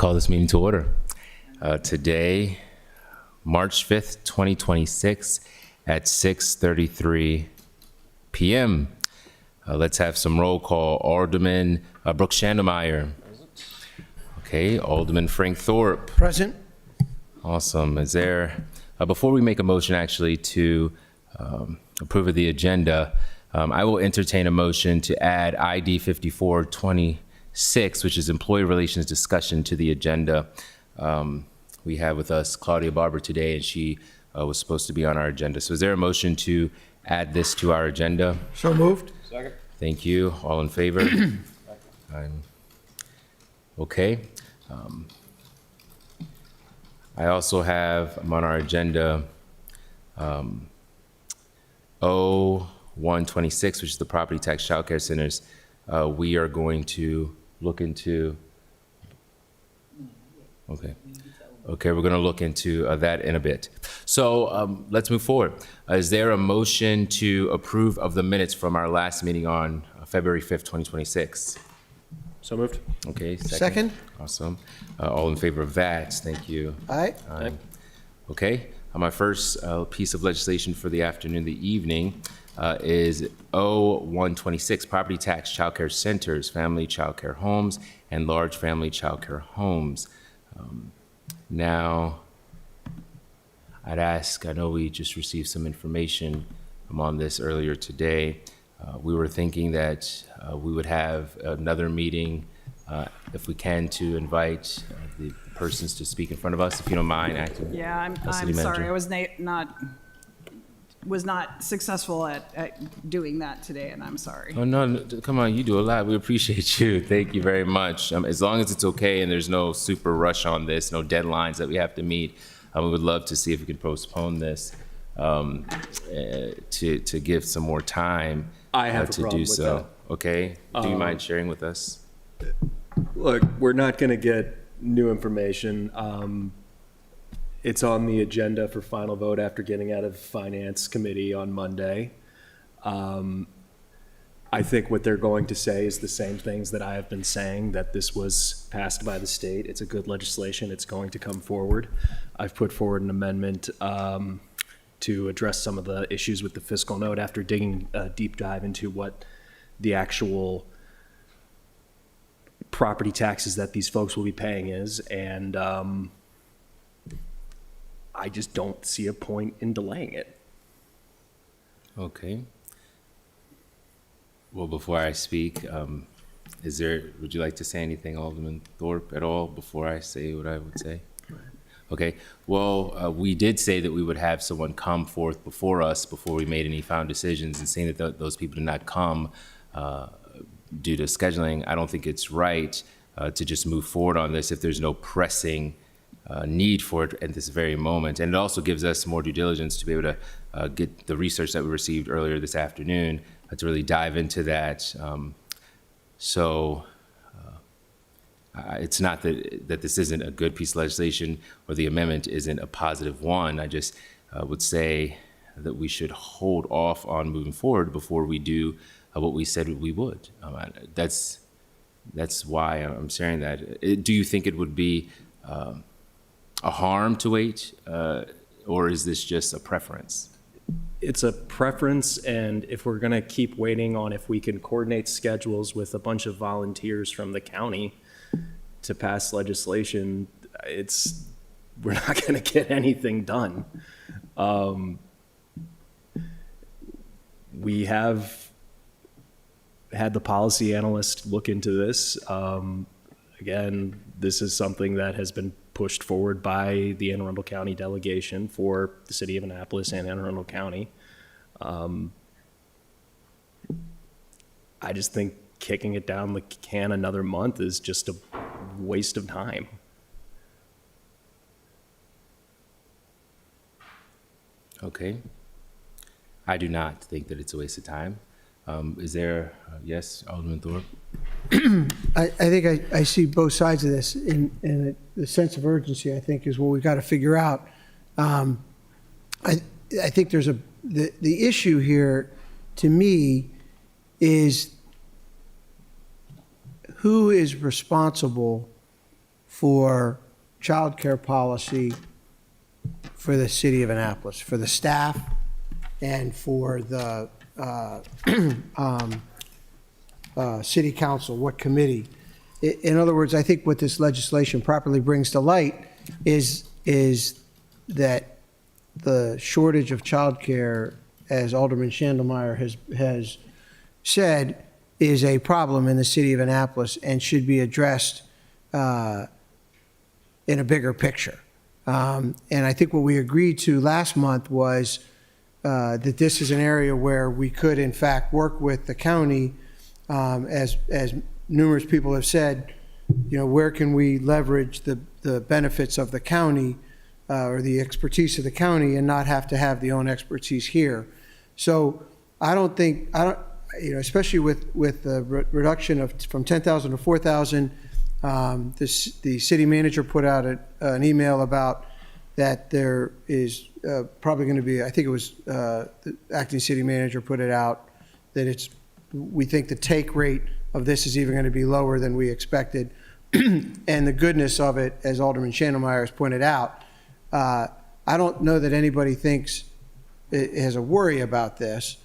call this meeting to order. Today, March 5th, 2026 at 6:33 p.m. Let's have some roll call. Alderman Brooks Schandelmeyer. Okay, Alderman Frank Thorpe. Present. Awesome. Is there, before we make a motion actually to approve of the agenda, I will entertain a motion to add ID 5426, which is employee relations discussion, to the agenda. We have with us Claudia Barber today, and she was supposed to be on our agenda. So is there a motion to add this to our agenda? So moved. Second. Thank you. All in favor? Okay. I also have on our agenda O126, which is the property tax child care centers. We are going to look into, okay, we're going to look into that in a bit. So let's move forward. Is there a motion to approve of the minutes from our last meeting on February 5th, 2026? So moved. Okay, Second. Awesome. All in favor of that? Thank you. Aye. Okay, my first piece of legislation for the afternoon, the evening, is O126, property tax childcare centers, family childcare homes, and large family childcare homes. Now, I'd ask, I know we just received some information on this earlier today. We were thinking that we would have another meeting, if we can, to invite the persons to speak in front of us, if you don't mind acting. Yeah, I'm City sorry. Manager. I was not successful at doing that today, and I'm sorry. Oh, no, come on, you do a lot. We appreciate you. Thank you very much. As long as it's okay and there's no super rush on this, no deadlines that we have to meet, we would love to see if we can postpone this to give some more time I have a to problem do with so. that. Okay, do you mind sharing with us? Look, we're not going to get new information. It's on the agenda for final vote after getting out of Finance Committee on Monday. I think what they're going to say is the same things that I have been saying, that this was passed by the state. It's a good legislation. It's going to come forward. I've put forward an amendment to address some of the issues with the fiscal note after digging a deep dive into what the actual property taxes that these folks will be paying is. And I just don't see a point in delaying it. Okay. Well, before I speak, would you like to say anything, Alderman Thorpe, at all before I say what I would say? Okay, well, we did say that we would have someone come forth before us before we made any final decisions, and saying that those people did not come due to scheduling. I don't think it's right to just move forward on this if there's no pressing need for it at this very moment. And it also gives us more due diligence to be able to get the research that we received earlier this afternoon to really dive into that. It's not that this isn't a good piece of legislation or the amendment isn't a positive one. I just would say that we should hold off on moving forward before we do what we said we would. That's why I'm sharing that. Do you think it would be a harm to wait, or is this just a preference? It's a preference, and if we're going to keep waiting on if we can coordinate schedules with a bunch of volunteers from the county to pass legislation, we're not going to get anything done. We have had the policy analyst look into this. Again, this is something that has been pushed forward by the Anne Arundel County delegation for the city of Annapolis and Anne Arundel County. I just think kicking it down the can another month is just a waste of time. Okay. I do not think that it's a waste of time. Is there, yes, Alderman Thorpe? I think I see both sides of this, and the sense of urgency, I think, is what we've got to figure out. I think there's the issue here, to me, is who is responsible for childcare policy for the city of Annapolis, for the staff and for the city council, what committee. In other words, I think what this legislation properly brings to light is that the shortage of childcare, as Alderman Schandelmeyer has said, is a problem in the city of Annapolis and should be addressed in a bigger picture. And I think what we agreed to last month was that this is an area where we could, in fact, work with the county, as numerous people have said, where can we leverage the benefits of the county or the expertise of the county and not have to have the own expertise here. So I don't think, especially with the reduction from 10,000 to 4,000, the city manager put out an email about that there is probably going to be, I think it was the acting city manager put it out, that we think the take rate of this is even going to be lower than we expected. And the goodness of it, as Alderman Schandelmeyer has pointed out, I don't know that anybody thinks it has a worry about this,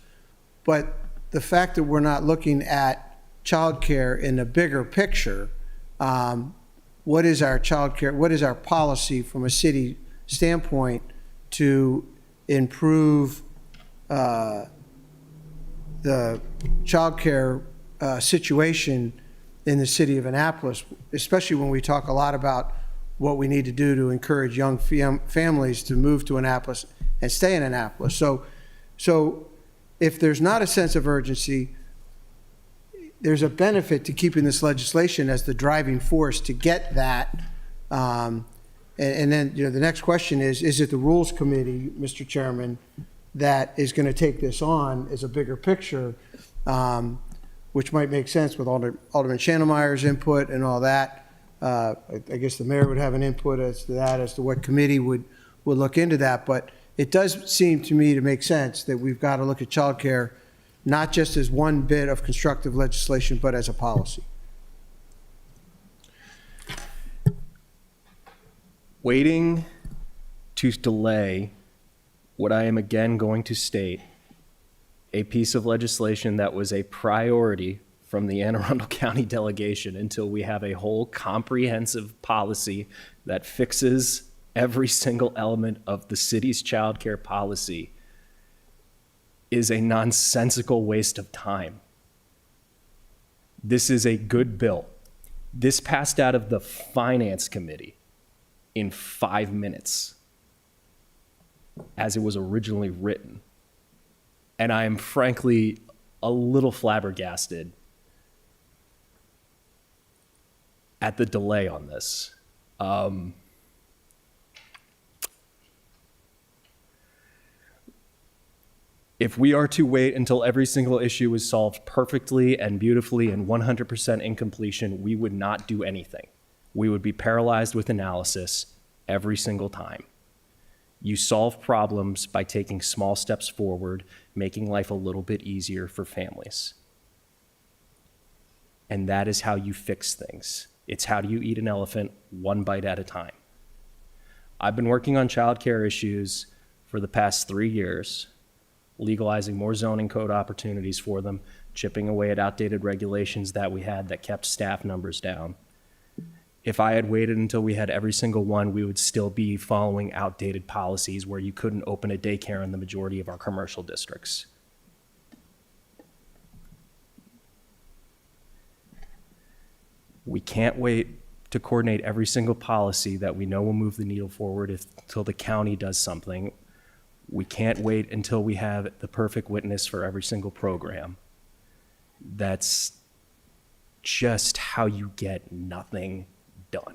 but the fact that we're not looking at childcare in the bigger picture, what is our childcare, what is our policy from a city standpoint to improve the childcare situation in the city of Annapolis, especially when we talk a lot about what we need to do to encourage young families to move to Annapolis and stay in Annapolis. So if there's not a sense of urgency, there's a benefit to keeping this legislation as the driving force to get that. And then, the next question is it the Rules Committee, Mr. Chairman, that is going to take this on as a bigger picture, which might make sense with Alderman Schandelmeyer's input and all that. I guess the mayor would have an input as to that, as to what committee would look into that. But it does seem to me to make sense that we've got to look at childcare not just as one bit of constructive legislation, but as a policy. Waiting to delay what I am again going to state, a piece of legislation that was a priority from the Anne Arundel County delegation until we have a whole comprehensive policy that fixes every single element of the city's childcare policy, is a nonsensical waste of time. This is a good bill. This passed out of the Finance Committee in 5 minutes as it was originally written. And I am frankly a little flabbergasted at the delay on this. If we are to wait until every single issue is solved perfectly and beautifully and 100% in completion, we would not do anything. We would be paralyzed with analysis every single time. You solve problems by taking small steps forward, making life a little bit easier for families. And that is how you fix things. It's how do you eat an elephant one bite at a time. I've been working on childcare issues for the past 3 years, legalizing more zoning code opportunities for them, chipping away at outdated regulations that we had that kept staff numbers down. If I had waited until we had every single one, we would still be following outdated policies where you couldn't open a daycare in the majority of our commercial districts. We can't wait to coordinate every single policy that we know will move the needle forward until the county does something. We can't wait until we have the perfect witness for every single program. That's just how you get nothing done.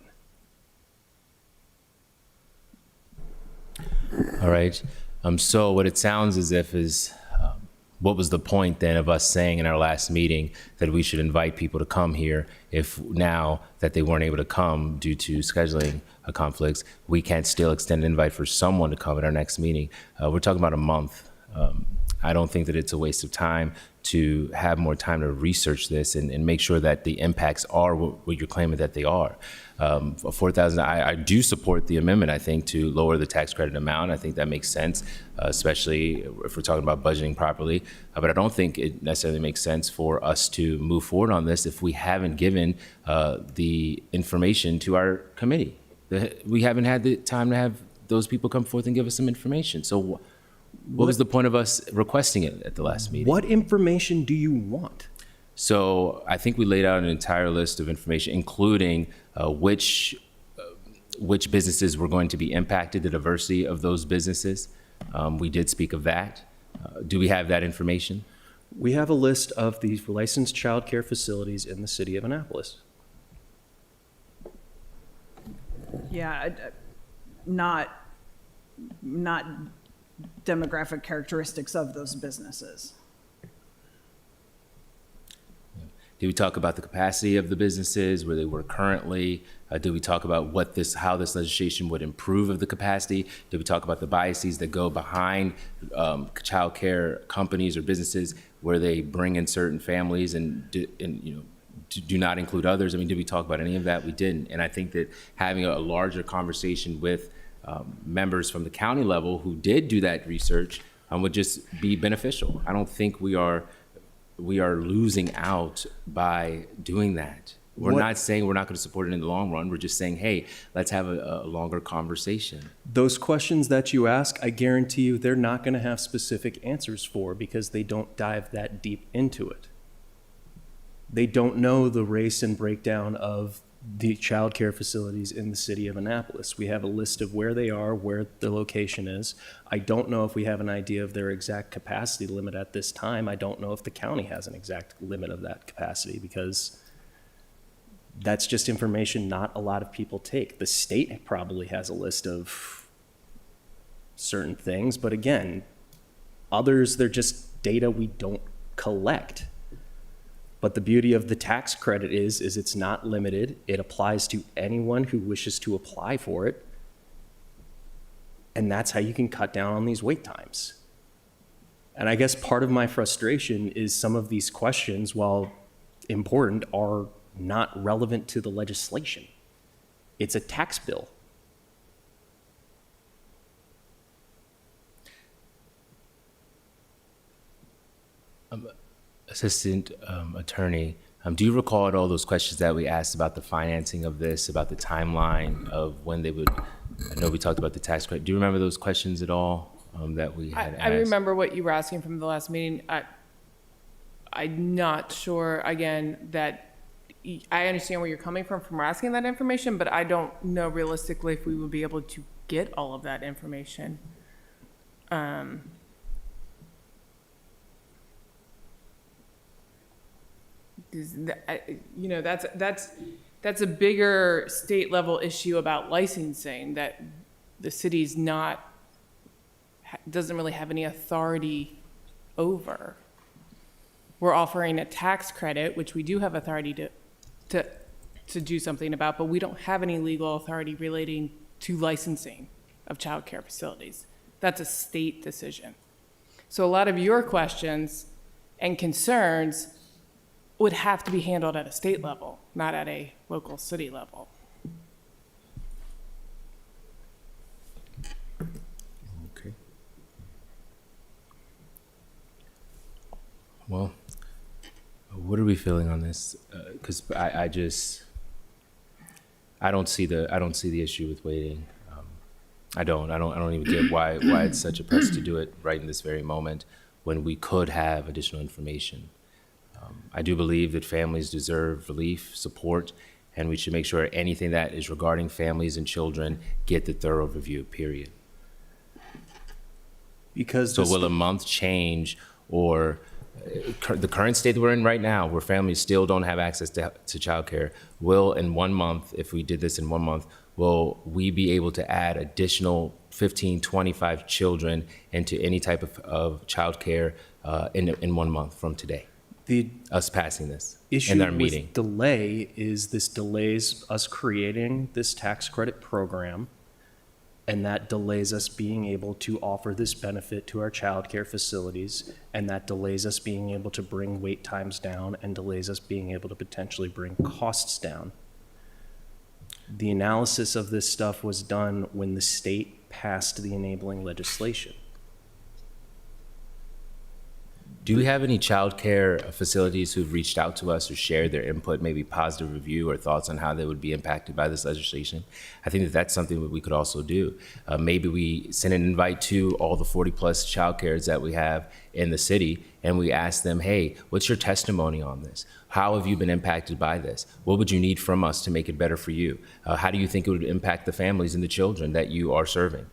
All right. So what it sounds as if is, what was the point then of us saying in our last meeting that we should invite people to come here if now that they weren't able to come due to scheduling conflicts, we can't still extend an invite for someone to come at our next meeting? We're talking about a month. I don't think that it's a waste of time to have more time to research this and make sure that the impacts are what you're claiming that they are. For 4,000, I do support the amendment, I think, to lower the tax credit amount. I think that makes sense, especially if we're talking about budgeting properly. But I don't think it necessarily makes sense for us to move forward on this if we haven't given the information to our committee. We haven't had the time to have those people come forth and give us some information. So what was the point of us requesting it at the last meeting? What information do you want? So I think we laid out an entire list of information, including which businesses were going to be impacted, the diversity of those businesses. We did speak of that. Do we have that information? We have a list of the licensed childcare facilities in the city of Annapolis. Yeah, not demographic characteristics of those businesses. Did we talk about the capacity of the businesses, where they were currently? Did we talk about how this legislation would improve of the capacity? Did we talk about the biases that go behind child care companies or businesses, where they bring in certain families and do not include others? I mean, did we talk about any of that? We didn't. And I think that having a larger conversation with members from the county level who did do that research would just be beneficial. I don't think we are losing out by doing that. We're not saying we're not going to support it in the long run. We're just saying, hey, let's have a longer conversation. Those questions that you ask, I guarantee you they're not going to have specific answers for, because they don't dive that deep into it. They don't know the race and breakdown of the child care facilities in the city of Annapolis. We have a list of where they are, where the location is. I don't know if we have an idea of their exact capacity limit at this time. I don't know if the county has an exact limit of that capacity, because that's just information not a lot of people take. The state probably has a list of certain things, but again, others, they're just data we don't collect. But the beauty of the tax credit is it's not limited. It applies to anyone who wishes to apply for it. And that's how you can cut down on these wait times. And I guess part of my frustration is some of these questions, while important, are not relevant to the legislation. It's a tax bill. Assistant Attorney, do you recall at all those questions that we asked about the financing of this, about the timeline of when they would? I know we talked about the tax credit. Do you remember those questions at all that we had asked? I remember what you were asking from the last meeting. I'm not sure, again, that I understand where you're coming from asking that information, but I don't know realistically if we would be able to get all of that information. That's a bigger state level issue about licensing that the city's doesn't really have any authority over. We're offering a tax credit, which we do have authority to do something about, but we don't have any legal authority relating to licensing of child care facilities. That's a state decision. So a lot of your questions and concerns would have to be handled at a state level, not at a local city level. Okay. Well, what are we feeling on this? Because I don't see the issue with waiting. I don't even get why it's such a press to do it right in this very moment when we could have additional information. I do believe that families deserve relief, support, and we should make sure anything that is regarding families and children get the thorough review, period. Because So will a month change, or the current state that we're in right now, where families still don't have access to childcare, will in 1 month, if we did this in 1 month, will we be able to add additional 15, 25 children into any type of childcare in 1 month from today? Us passing this in our meeting. Issue with delay is this delays us creating this tax credit program And that delays us being able to offer this benefit to our childcare facilities, and that delays us being able to bring wait times down, and delays us being able to potentially bring costs down. The analysis of this stuff was done when the state passed the enabling legislation. Do we have any childcare facilities who've reached out to us or shared their input, maybe positive review or thoughts on how they would be impacted by this legislation? I think that that's something that we could also do. Maybe we send an invite to all the 40-plus childcares that we have in the city, and we ask them, hey, what's your testimony on this? How have you been impacted by this? What would you need from us to make it better for you? How do you think it would impact the families and the children that you are serving?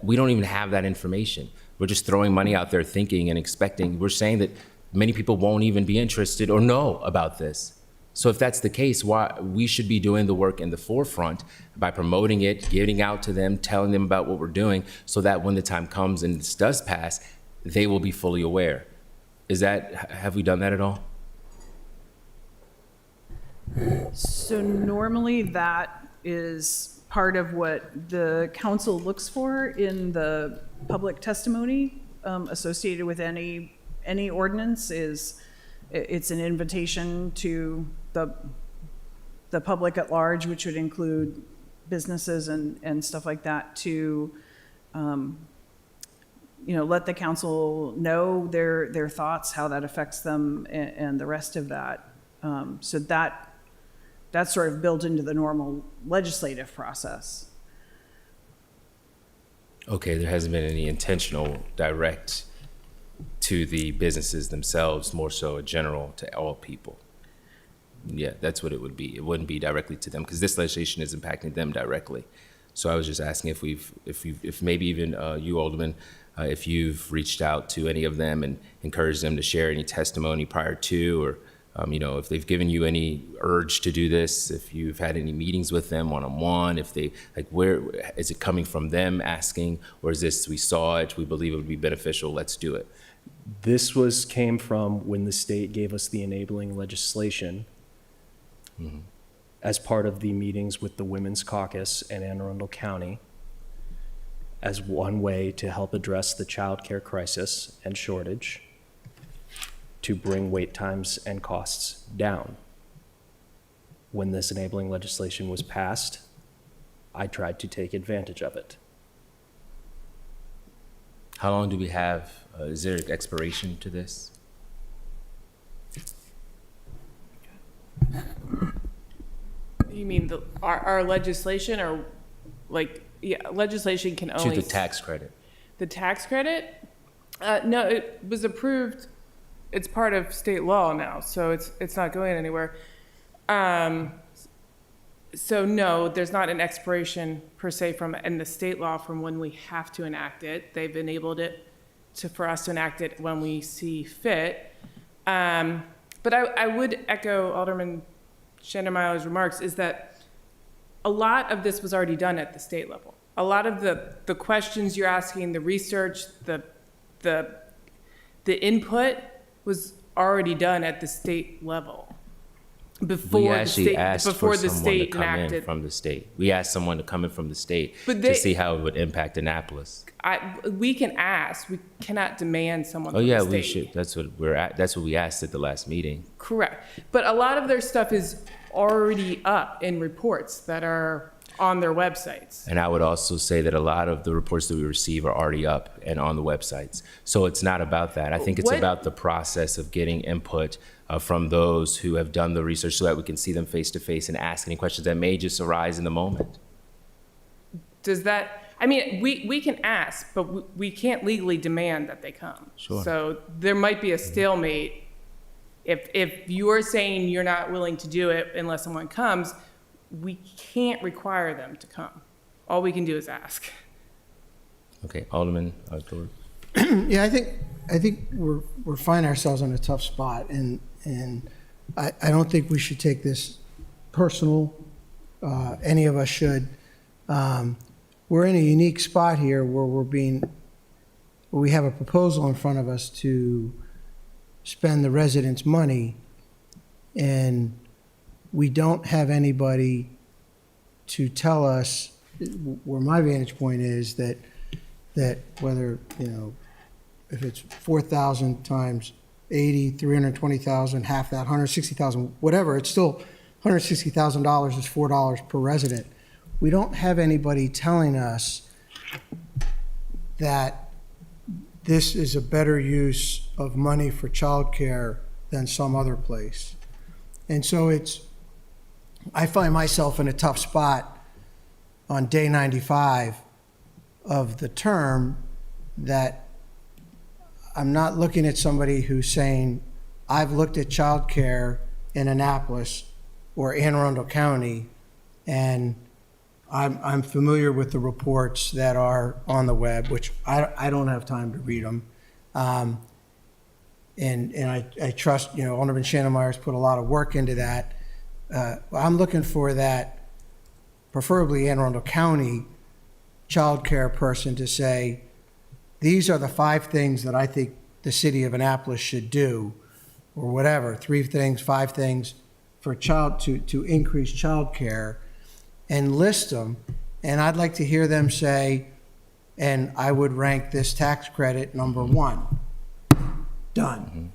We don't even have that information. We're just throwing money out there thinking and expecting. We're saying that many people won't even be interested or know about this. So if that's the case, why we should be doing the work in the forefront by promoting it, getting out to them, telling them about what we're doing, so that when the time comes and this does pass, they will be fully aware. Have we done that at all? So normally that is part of what the council looks for in the public testimony associated with any ordinance. It's an invitation to the public at large, which would include businesses and stuff like that, to let the council know their thoughts, how that affects them, and the rest of that. So that's sort of built into the normal legislative process. Okay, there hasn't been any intentional direct to the businesses themselves, more so a general to all people. Yeah, that's what it would be. It wouldn't be directly to them because this legislation is impacting them directly. So I was just asking if maybe even you, Alderman, if you've reached out to any of them and encouraged them to share any testimony prior to, or if they've given you any urge to do this, if you've had any meetings with them one-on-one, if they, where is it coming from them asking, or is this, we saw it, we believe it would be beneficial, let's do it? This came from when the state gave us the enabling legislation as part of the meetings with the Women's Caucus in Anne Arundel County, as one way to help address the child care crisis and shortage, to bring wait times and costs down. When this enabling legislation was passed, I tried to take advantage of it. How long do we have? Is there an expiration to this? You mean our legislation, or legislation can To only... the tax credit? The tax credit? No, it was approved. It's part of state law now, so it's not going anywhere. So no, there's not an expiration per se in the state law from when we have to enact it. They've enabled it for us to enact it when we see fit. But I would echo Alderman Schneidermeyer's remarks, is that a lot of this was already done at the state level. A lot of the questions you're asking, the research, the input was already done at the state level before We the actually state asked before for the someone to state come in enacted. from the state. We asked someone to come in from the state But to see how it would impact Annapolis. We can ask. We cannot demand someone. Oh from yeah, the state. we should. That's what that's what we asked at the last meeting. Correct. But a lot of their stuff is already up in reports that are on their websites. And I would also say that a lot of the reports that we receive are already up and on the websites. So it's not about that. I think it's What- about the process of getting input from those who have done the research so that we can see them face to face and ask any questions that may just arise in the moment. Does that, I mean, we can ask, but we can't legally demand that they come. Sure. So there might be a stalemate. If you're saying you're not willing to do it unless someone comes, we can't require them to come. All we can do is ask. Okay, Alderman Thorpe. Yeah, I think we're finding ourselves in a tough spot, and I don't think we should take this personal. Any of us should. We're in a unique spot here where we have a proposal in front of us to spend the residents' money, and we don't have anybody to tell us where my vantage point is that whether, if it's 4,000 times 80, 320,000, half that, 160,000, whatever, it's still $160,000 is $4 per resident. We don't have anybody telling us that this is a better use of money for childcare than some other place. And so I find myself in a tough spot on day 95 of the term that I'm not looking at somebody who's saying, I've looked at childcare in Annapolis or Anne Arundel County, and I'm familiar with the reports that are on the web, which I don't have time to read them. And I trust, Alderman Shannon-Myers put a lot of work into that. I'm looking for that, preferably Anne Arundel County childcare person to say, these are the 5 things that I think the city of Annapolis should do, or whatever, 3 things, 5 things for to increase childcare, and list them. And I'd like to hear them say, and I would rank this tax credit number 1. Done.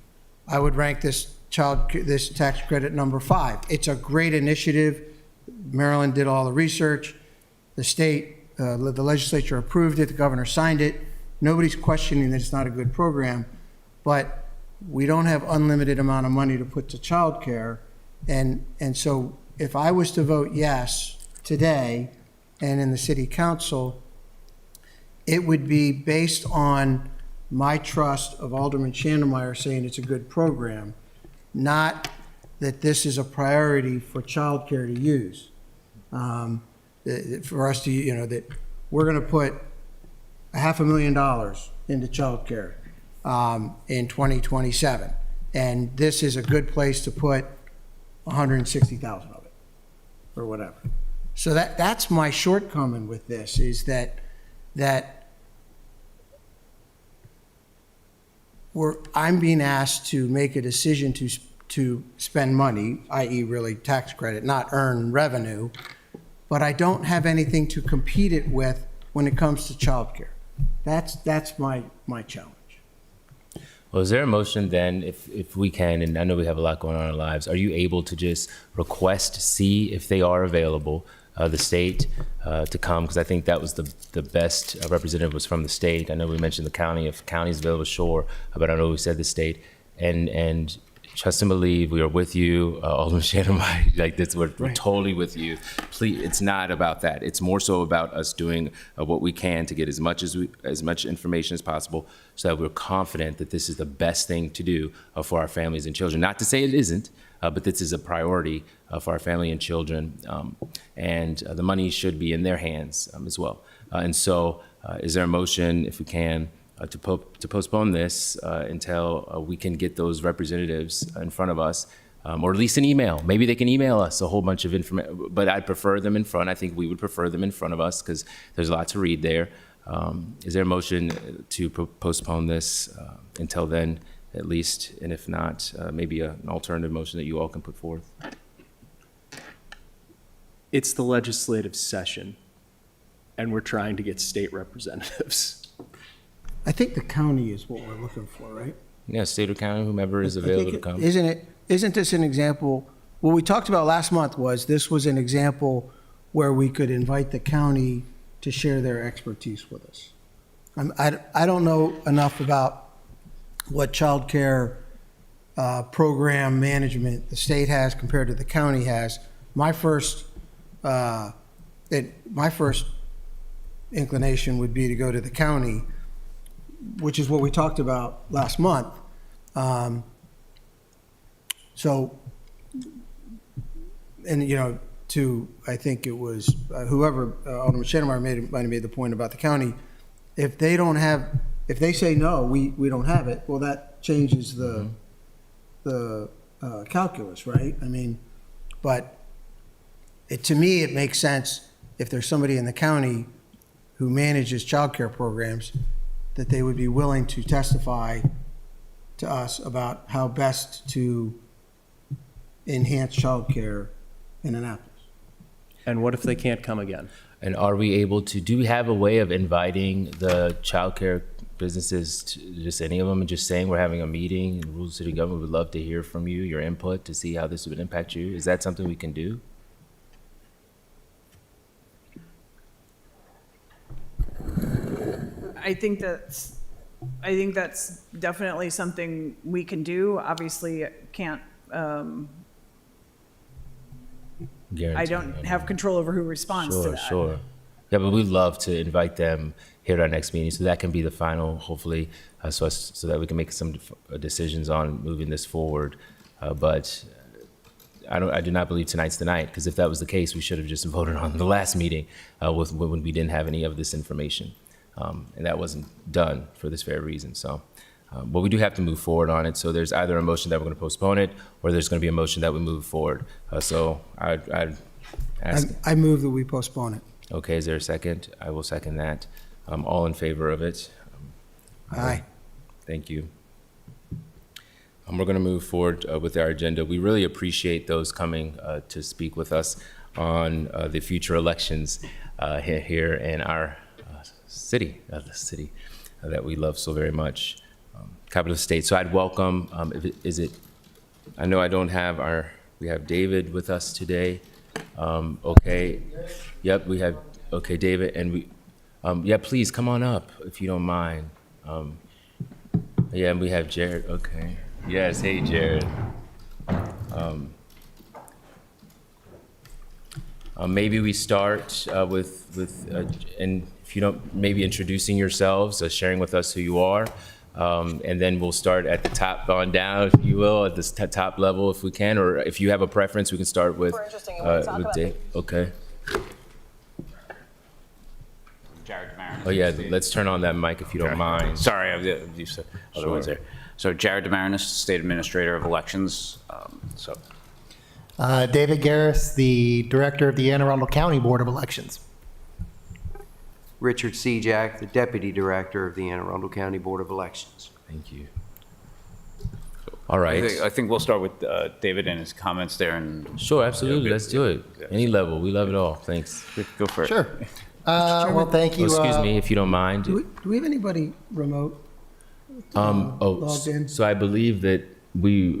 I would rank this tax credit number 5. It's a great initiative. Maryland did all the research. The state, the legislature approved it. The governor signed it. Nobody's questioning that it's not a good program, but we don't have unlimited amount of money to put to childcare. And so if I was to vote yes today and in the city council, it would be based on my trust of Alderman Shannon-Meyer saying it's a good program, not that this is a priority for childcare to use. For us to, that we're going to put $500,000 into childcare in 2027, and this is a good place to put 160,000 of it, or whatever. So that's my shortcoming with this, is that I'm being asked to make a decision to spend money, i.e. really tax credit, not earn revenue, but I don't have anything to compete it with when it comes to childcare. That's my challenge. Well, is there a motion then, if we can, and I know we have a lot going on in our lives, are you able to just request, see if they are available, the state to come? Because I think that was the best representative was from the state. I know we mentioned the county. If county's available, sure, but I know we said the state. And trust and believe, we are with you, Alderman Shannon. Like this, we're totally with you. Please, it's not about that. It's more so about us doing what we can to get as much information as possible, so that we're confident that this is the best thing to do for our families and children. Not to say it isn't, but this is a priority for our family and children, and the money should be in their hands as well. And so, is there a motion, if we can, to postpone this until we can get those representatives in front of us, or at least an email? Maybe they can email us a whole bunch of information, but I'd prefer them in front. I think we would prefer them in front of us because there's a lot to read there. Is there a motion to postpone this until then, at least? And if not, maybe an alternative motion that you all can put forth? It's the legislative session, and we're trying to get state representatives. I think the county is what we're looking for, right? Yeah, state or county, whomever is I available think to come. Isn't this an example? What we talked about last month was this was an example where we could invite the county to share their expertise with us. I don't know enough about what child care program management the state has compared to the county has. My first inclination would be to go to the county, which is what we talked about last month. I think it was whoever, Alderman Shannon might have made the point about the county. If they say no, we don't have it, well, that changes the calculus, right? I mean, but to me, it makes sense if there's somebody in the county who manages child care programs, that they would be willing to testify to us about how best to enhance child care in Annapolis. And what if they can't come again? And are we able to, do we have a way of inviting the childcare businesses, to just any of them, and just saying we're having a meeting in Rural City Government, would love to hear from you, your input, to see how this would impact you? Is that something we can do? I think that's definitely something we can do. Obviously, can't, I Guarantee don't it. have control over who responds to Sure, that. sure. Yeah, but we'd love to invite them here at our next meeting, so that can be the final, hopefully, so that we can make some decisions on moving this forward. But I do not believe tonight's the night, because if that was the case, we should have just voted on the last meeting when we didn't have any of this information. And that wasn't done for this very reason, so. But we do have to move forward on it, so there's either a motion that we're going to postpone it, or there's going to be a motion that we move forward. So I'd ask, I move that we postpone it. okay, is there a second? I will second that. All in favor of it? Aye. Thank you. We're going to move forward with our agenda. We really appreciate those coming to speak with us on the future elections here in our city, the city that we love so very much, capital of the state. So I'd welcome, I know I don't have we have David with us today. Okay, yep, we have, okay, David, and yeah, please come on up if you don't mind. Yeah, and we have Jared, okay. Yes, hey, Jared. Maybe we start and if you don't, maybe introducing yourselves, sharing with us who you are, and then we'll start at the top on down, if you will, at the top level if we can, or if you have a preference, we can start with Dave. Okay. Jared Demarais. Oh yeah, let's turn on that mic if you don't mind. Sorry, I'm used to other ones there. So Jared Demarais, State Administrator of Elections. David Garris, the Director of the Anne Arundel County Board of Elections. Richard Jack, the Deputy Director of the Anne Arundel County Board of Elections. Thank you. All right. I think we'll start with David and his comments there, and Sure, absolutely. Let's do it. Any level. We love it all. Thanks. go for it. Sure. Well, thank you. Excuse me, if you don't mind. Do we have anybody remote? Logged in? So I believe that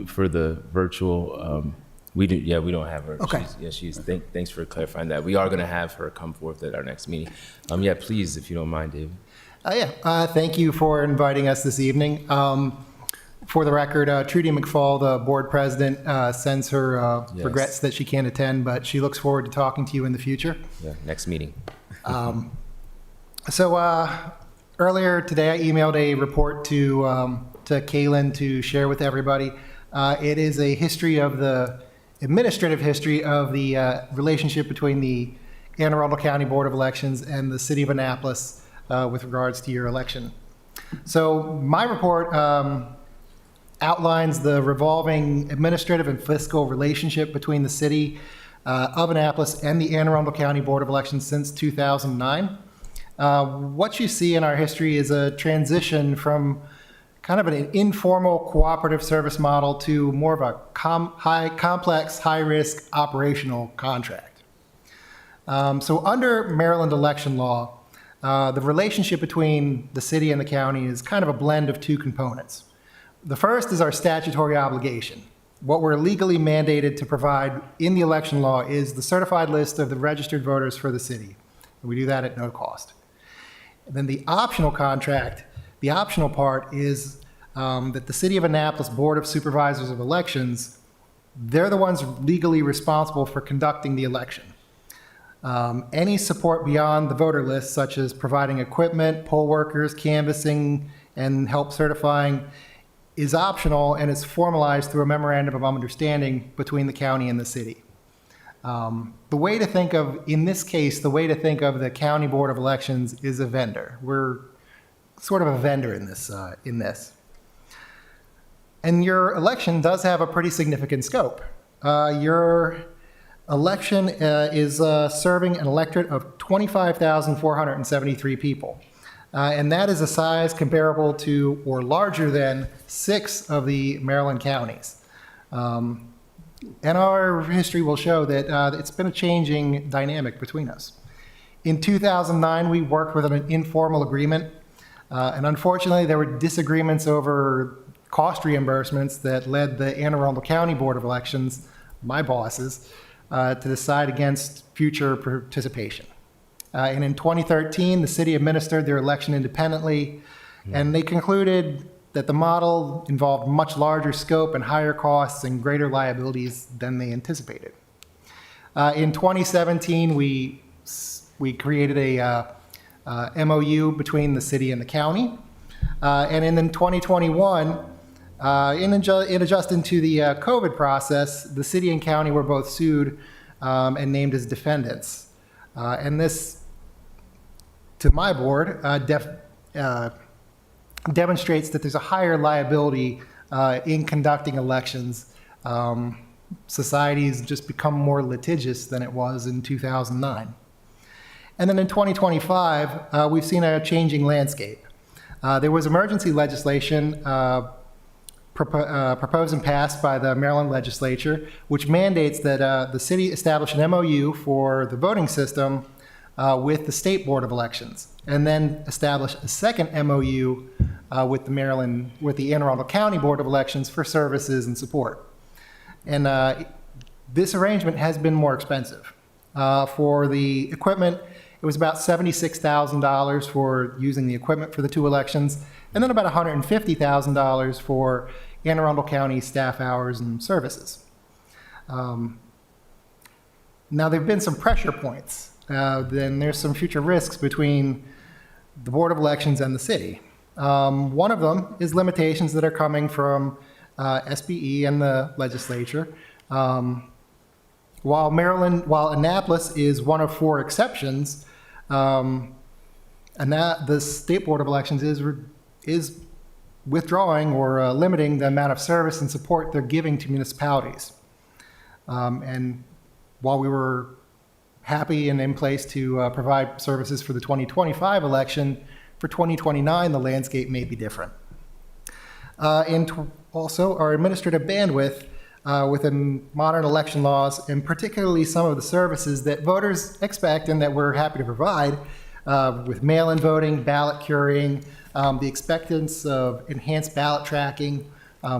for the virtual, we don't have her. Okay. Thanks for clarifying that. We are going to have her come forth at our next meeting. Yeah, please, if you don't mind, David. Thank you for inviting us this evening. For the record, Trudy McFall, the board president, sends her Yes. regrets that she can't attend, but she looks forward to talking to you in the future. Yeah, next meeting. Earlier today, I emailed a report to Kaylin to share with everybody. It is a administrative history of the relationship between the Anne Arundel County Board of Elections and the City of Annapolis with regards to your election. So my report outlines the revolving administrative and fiscal relationship between the City of Annapolis and the Anne Arundel County Board of Elections since 2009. What you see in our history is a transition from kind of an informal cooperative service model to more of a complex, high-risk operational contract. So under Maryland election law, the relationship between the city and the county is kind of a blend of two components. The first is our statutory obligation. What we're legally mandated to provide in the election law is the certified list of the registered voters for the city. And we do that at no cost. And then the optional contract, the optional part is that the City of Annapolis Board of Supervisors of Elections, they're the ones legally responsible for conducting the election. Any support beyond the voter list, such as providing equipment, poll workers, canvassing, and help certifying, is optional and is formalized through a memorandum of understanding between the county and the city. The way to think of, in this case, the way to think of the County Board of Elections is a vendor. We're sort of a vendor in this. And your election does have a pretty significant scope. Your election is serving an electorate of 25,473 people. And that is a size comparable to or larger than 6 of the Maryland counties. And our history will show that it's been a changing dynamic between us. In 2009, we worked with an informal agreement, and unfortunately, there were disagreements over cost reimbursements that led the Anne Arundel County Board of Elections, my bosses, to decide against future participation. And in 2013, the city administered their election independently, and they concluded that the model involved much larger scope and higher costs and greater liabilities than they anticipated. In 2017, we created a MOU between the city and the county. And in 2021, in adjusting to the COVID process, the city and county were both sued and named as defendants. And this, to my board, demonstrates that there's a higher liability in conducting elections. Society's just become more litigious than it was in 2009. And then in 2025, we've seen a changing landscape. There was emergency legislation proposed and passed by the Maryland legislature, which mandates that the city establish an MOU for the voting system with the State Board of Elections, and then establish a second MOU with the Anne Arundel County Board of Elections for services and support. And this arrangement has been more expensive. For the equipment, it was about $76,000 for using the equipment for the two elections, and then about $150,000 for Anne Arundel County staff hours and services. Now, there have been some pressure points. Then there's some future risks between the Board of Elections and the city. One of them is limitations that are coming from SBE and the legislature. While Annapolis is one of 4 exceptions, the State Board of Elections is withdrawing or limiting the amount of service and support they're giving to municipalities. And while we were happy and in place to provide services for the 2025 election, for 2029, the landscape may be different. Also, our administrative bandwidth within modern election laws, and particularly some of the services that voters expect and that we're happy to provide, with mail-in voting, ballot curing, the expectance of enhanced ballot tracking,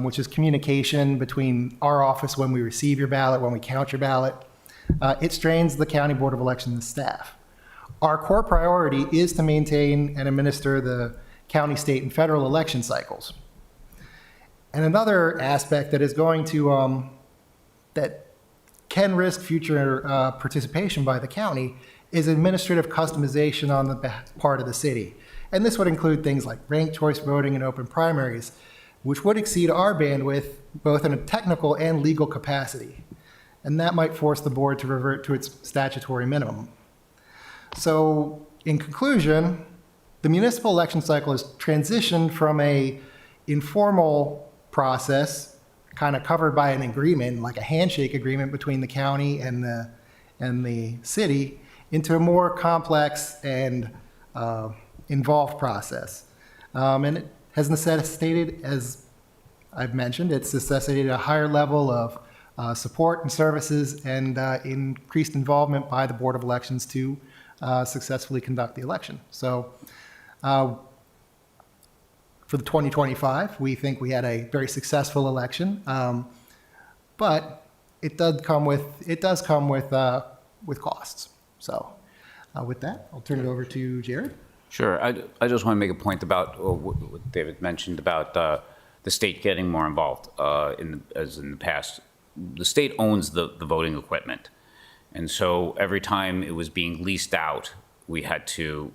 which is communication between our office when we receive your ballot, when we count your ballot. It strains the County Board of Elections staff. Our core priority is to maintain and administer the county, state, and federal election cycles. And another aspect that is going to, that can risk future participation by the county is administrative customization on the part of the city. And this would include things like ranked choice voting and open primaries, which would exceed our bandwidth both in a technical and legal capacity. And that might force the board to revert to its statutory minimum. So, in conclusion, the municipal election cycle has transitioned from a informal process, kind of covered by an agreement, like a handshake agreement between the county and the city, into a more complex and involved process. And it has necessitated, as I've mentioned, it's necessitated a higher level of support and services and increased involvement by the Board of Elections to successfully conduct the election. So for the 2025, we think we had a very successful election, but it does come with costs. So with that, I'll turn it over to Jared. Sure. I just want to make a point about what David mentioned about the state getting more involved as in the past. The state owns the voting equipment. And so every time it was being leased out, we had to,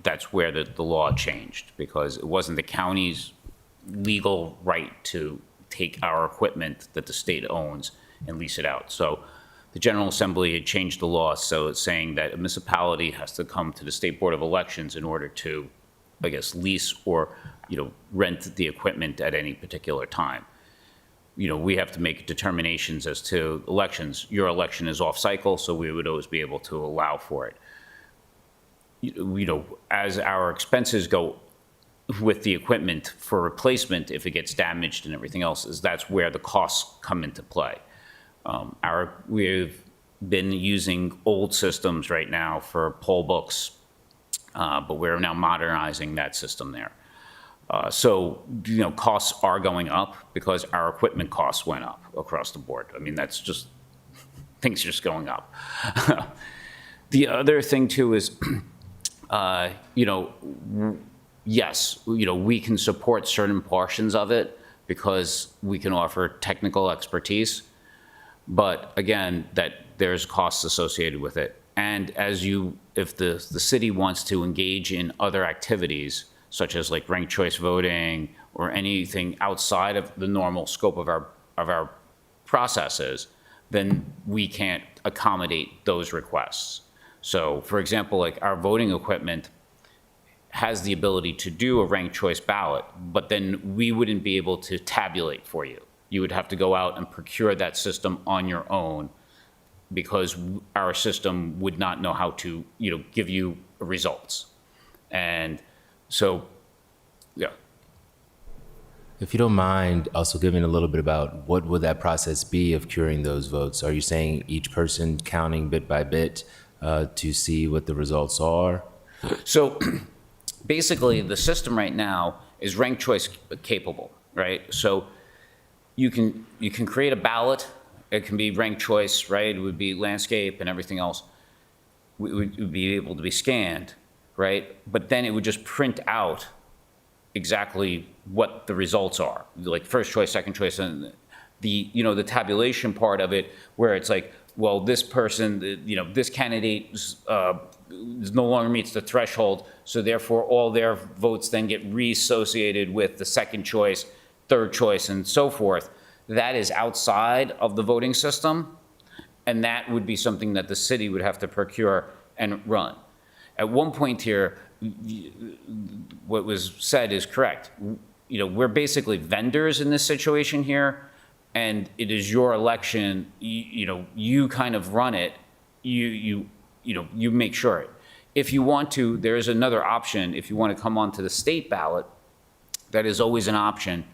that's where the law changed, because it wasn't the county's legal right to take our equipment that the state owns and lease it out. So the General Assembly had changed the law, so it's saying that a municipality has to come to the State Board of Elections in order to, I guess, lease or, rent the equipment at any particular time. We have to make determinations as to elections. Your election is off cycle, so we would always be able to allow for it. As our expenses go with the equipment for replacement, if it gets damaged and everything else, that's where the costs come into play. been using old systems right now for poll books, but we're now modernizing that system there. So, costs are going up because our equipment costs went up across the board. I mean, that's just, things are just going up. The other thing too is, yes, we can support certain portions of it because we can offer technical expertise. But again, that there's costs associated with it. And if the city wants to engage in other activities, such as like ranked choice voting or anything outside of the normal scope of our processes, then we can't accommodate those requests. So for example, like our voting equipment has the ability to do a ranked choice ballot, but then we wouldn't be able to tabulate for you. You would have to go out and procure that system on your own because our system would not know how to, give you results. And so, yeah. If you don't mind also giving a little bit about what would that process be of curing those votes? Are you saying each person counting bit by bit to see what the results are? So basically, the system right now is ranked choice capable, right? So you can create a ballot. It can be ranked choice, right? It would be landscape and everything else. It would be able to be scanned, right? But then it would just print out exactly what the results are, like first choice, second choice, and the tabulation part of it, where it's like, well, this person, this candidate no longer meets the threshold, so therefore all their votes then get reassociated with the second choice, third choice, and so forth. That is outside of the voting system, and that would be something that the city would have to procure and run. At one point here, what was said is correct. We're basically vendors in this situation here, and it is your election. You kind of run it. You make sure it. If you want to, there is another option. If you want to come onto the state ballot, that is always an option,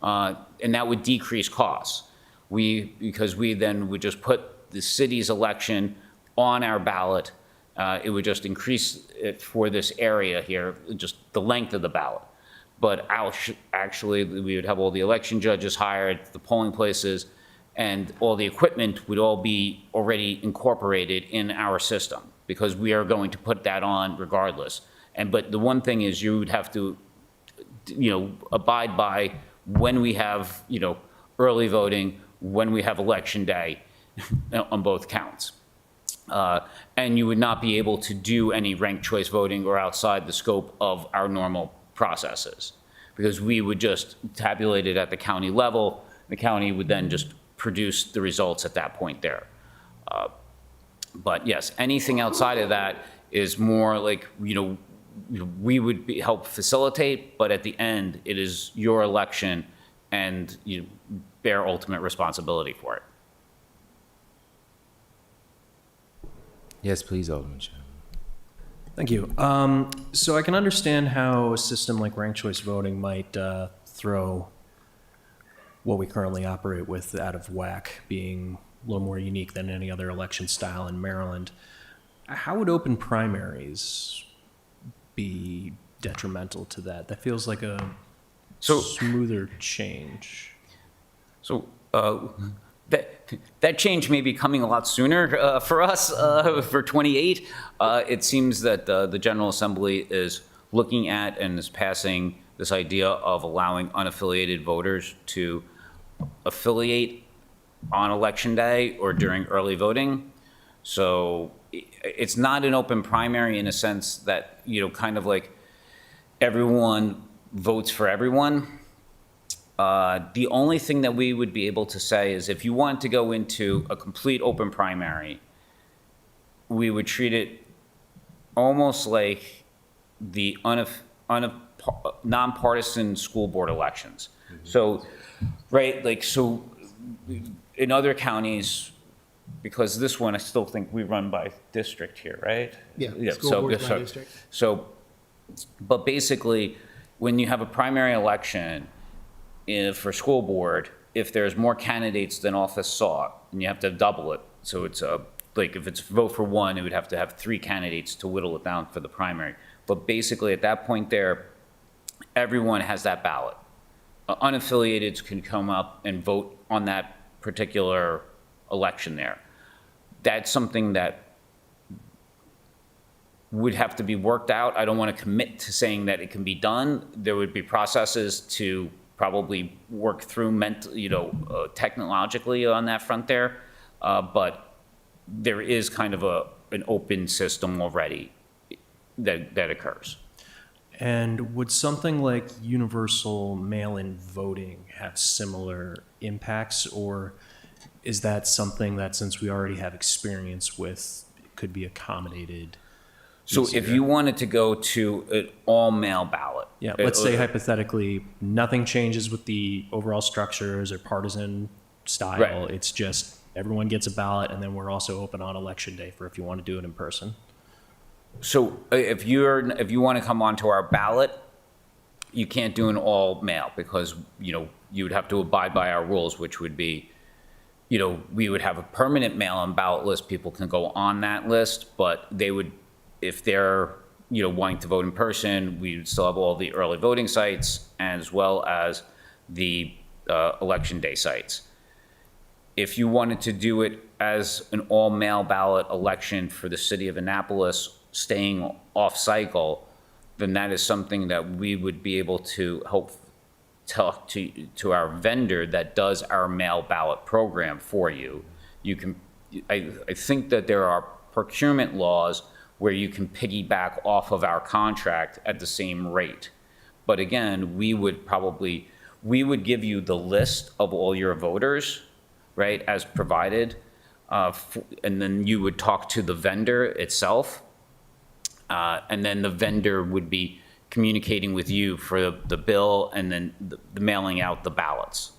and that would decrease costs. Because we then would just put the city's election on our ballot. It would just increase it for this area here, just the length of the ballot. But actually, we would have all the election judges hired, the polling places, and all the equipment would all be already incorporated in our system because we are going to put that on regardless. But the one thing is you would have to, abide by when we have, early voting, when we have election day on both counts. And you would not be able to do any ranked choice voting or outside the scope of our normal processes because we would just tabulate it at the county level. The county would then just produce the results at that point there. But yes, anything outside of that is more like, we would help facilitate, but at the end, it is your election and you bear ultimate responsibility for it. Yes, please, Alderman Shannon. Thank you. So I can understand how a system like ranked choice voting might throw what we currently operate with out of whack, being a little more unique than any other election style in Maryland. How would open primaries be detrimental to that? That feels like a smoother change. So that change may be coming a lot sooner for us for 28. It seems that the General Assembly is looking at and is passing this idea of allowing unaffiliated voters to affiliate on election day or during early voting. So it's not an open primary in a sense that, kind of like everyone votes for everyone. The only thing that we would be able to say is if you want to go into a complete open primary, we would treat it almost like the nonpartisan school board elections. Mm-hmm. So, right, so in other counties, because this one I still think we run by district here, right? Yeah, school board by district. So, but basically, when you have a primary election, for school board, if there's more candidates than office sought, and you have to double it, so it's like if it's vote for one, it would have to have 3 candidates to whittle it down for the primary. But basically, at that point there, everyone has that ballot. Unaffiliateds can come up and vote on that particular election there. That's something that would have to be worked out. I don't want to commit to saying that it can be done. There would be processes to probably work through technologically on that front there. But there is kind of an open system already that occurs. And would something like universal mail-in voting have similar impacts, or is that something that, since we already have experience with, could be accommodated? So if you wanted to go to an all-mail ballot. Yeah, let's say hypothetically, nothing changes with the overall structures or partisan style. Right. It's just everyone gets a ballot, and then we're also open on election day for if you want to do it in person. So if you want to come onto our ballot, you can't do an all mail because, you would have to abide by our rules, which would be, we would have a permanent mail-in ballot list. People can go on that list, but they would, if they're, wanting to vote in person, we would still have all the early voting sites as well as the election day sites. If you wanted to do it as an all-mail ballot election for the city of Annapolis, staying off cycle, then that is something that we would be able to help talk to our vendor that does our mail ballot program for you. You can, I think that there are procurement laws where you can piggyback off of our contract at the same rate. But again, we would give you the list of all your voters, right, as provided, and then you would talk to the vendor itself. And then the vendor would be communicating with you for the bill and then the mailing out the ballots.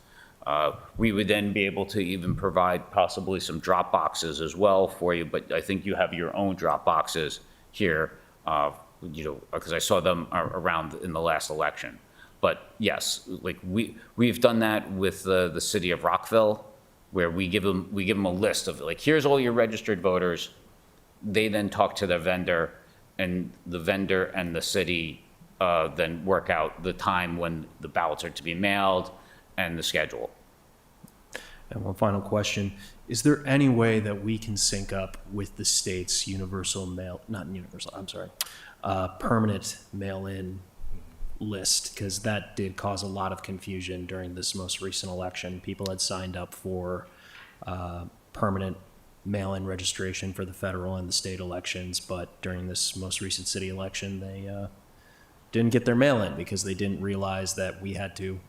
We would then be able to even provide possibly some drop boxes as well for you, but I think you have your own drop boxes here, because I saw them around in the last election. But yes, like we've done that with the city of Rockville, where we give them a list of, like, here's all your registered voters. They then talk to their vendor, and the vendor and the city then work out the time when the ballots are to be mailed and the schedule. And one final question, is there any way that we can sync up with the state's permanent mail-in list? Because that did cause a lot of confusion during this most recent election. People had signed up for permanent mail-in registration for the federal and the state elections, but during this most recent city election, they didn't get their mail-in because they didn't realize that we had to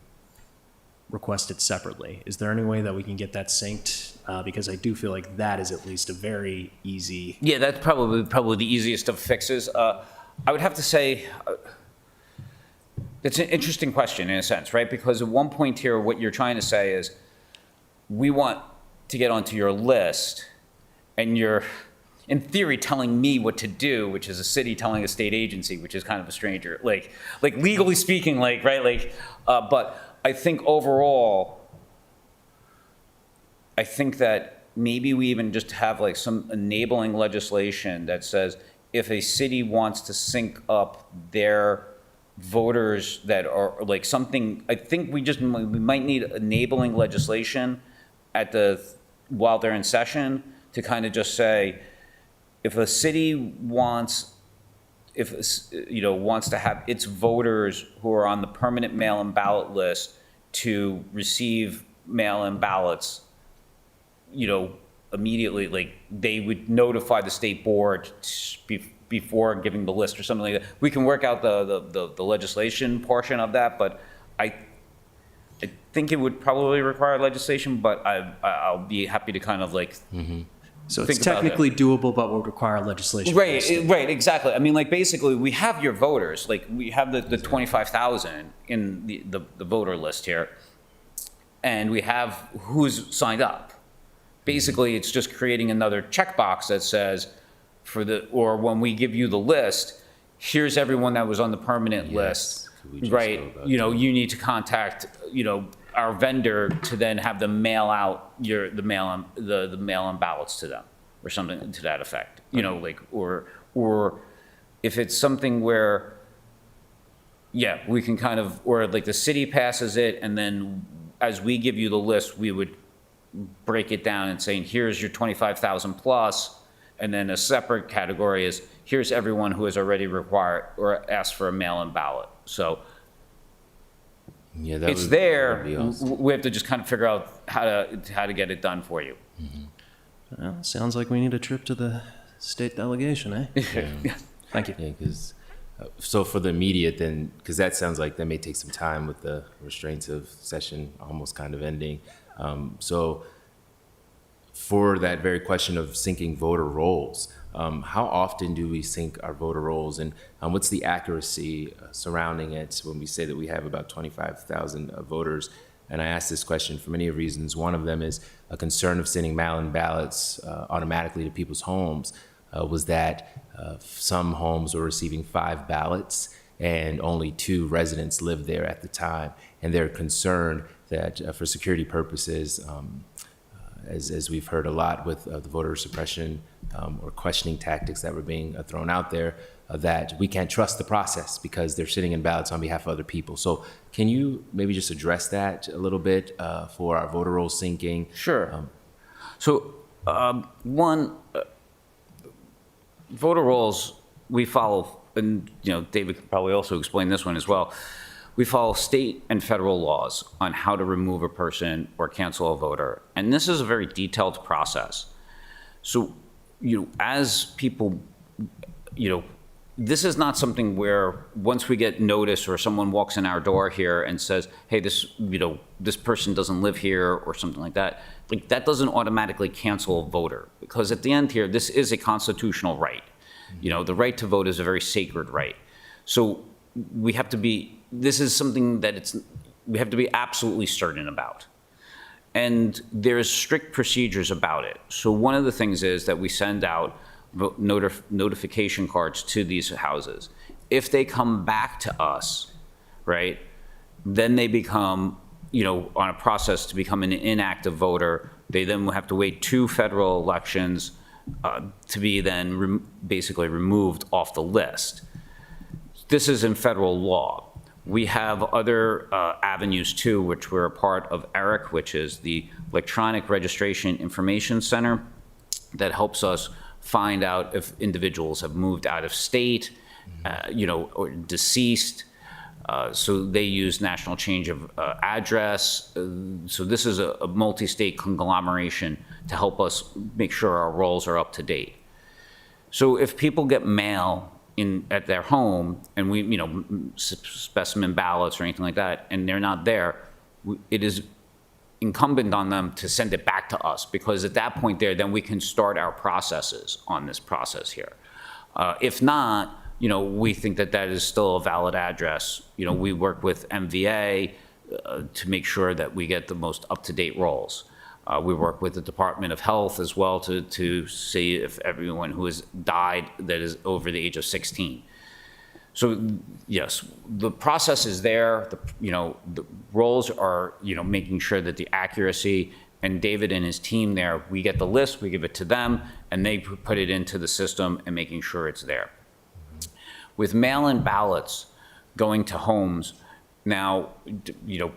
request it separately. Is there any way that we can get that synced? Because I do feel like that is at least a very easy. Yeah, that's probably the easiest of fixes. I would have to say, it's an interesting question in a sense, right? Because at one point here, what you're trying to say is, we want to get onto your list, and you're, in theory, telling me what to do, which is a city telling a state agency, which is kind of a stranger, like legally speaking, right? But I think overall, I think that maybe we even just have like some enabling legislation that says if a city wants to sync up their voters that are like something, I think we might need enabling legislation while they're in session to kind of just say, if a city wants to have its voters who are on the permanent mail-in ballot list to receive mail-in ballots, immediately, like they would notify the state board before giving the list or something like that. We can work out the legislation portion of that, but I think it would probably require legislation, but I'll be happy to kind of like. Mm-hmm. So think it's about technically doable, but would require legislation. Right, exactly. I mean, like, basically, we have your voters, like, we have the 25,000 in the voter list here, and we have who's signed up. Basically, it's just creating another checkbox that says, or when we give you the list, here's everyone that was on the permanent list, Could we just right? go about You need to contact, our vendor to then have them mail out the mail-in ballots to them. or something to that effect. You know, like, or if it's something where, yeah, we can kind of, or like the city passes it, and then as we give you the list, we would break it down and saying, here's your 25,000 plus, and then a separate category is, here's everyone who has already required or asked for a mail-in ballot. So Yeah, that it's would- there, that'd be awesome. we have to just kind of figure out how to get it done for you. Well, sounds like we need a trip to the state delegation, eh? Thank you. Yeah, because, so for the immediate then, because that sounds like that may take some time with the restraints of session almost kind of ending. So for that very question of syncing voter rolls, how often do we sync our voter rolls, and what's the accuracy surrounding it when we say that we have about 25,000 voters? And I ask this question for many reasons. One of them is a concern of sending mail-in ballots automatically to people's homes was that some homes were receiving 5 ballots and only 2 residents lived there at the time. And they're concerned that for security purposes, as we've heard a lot with the voter suppression or questioning tactics that were being thrown out there, that we can't trust the process because they're sitting in ballots on behalf of other people. So can you maybe just address that a little bit for our voter roll syncing? Sure. So, one, voter rolls, we follow, and, you know, David could probably also explain this one as well. We follow state and federal laws on how to remove a person or cancel a voter. And this is a very detailed process. So, you know, as people, you know, this is not something where once we get notice or someone walks in our door here and says, hey, this, you know, this person doesn't live here or something like that doesn't automatically cancel a voter, because at the end here, this is a constitutional right. You know, the right to vote is a very sacred right. So we have to be, this is something that we have to be absolutely certain about. And there's strict procedures about it. So one of the things is that we send out notification cards to these houses. If they come back to us, right, then they become, you know, on a process to become an inactive voter. They then will have to wait 2 federal elections to be then basically removed off the list. This is in federal law. We have other avenues too, which we're a part of ERIC, which is the Electronic Registration Information Center, that helps us find out if individuals have moved out of state, you know, or deceased. So they use national change of address. So this is a multi-state conglomeration to help us make sure our rolls are up to date. So if people get mail at their home and we, you know, specimen ballots or anything like that, and they're not there, it is incumbent on them to send it back to us, because at that point then we can start our processes on this process here. If not, you know, we think that is still a valid address. You know, we work with MVA to make sure that we get the most up-to-date rolls. We work with the Department of Health as well to see if everyone who has died that is over the age of 16. So yes, the process is there. You know, the roles are, you know, making sure that the accuracy, and David and his team there, we get the list, we give it to them, and they put it into the system and making sure it's there. With mail-in ballots going to homes, now, you know,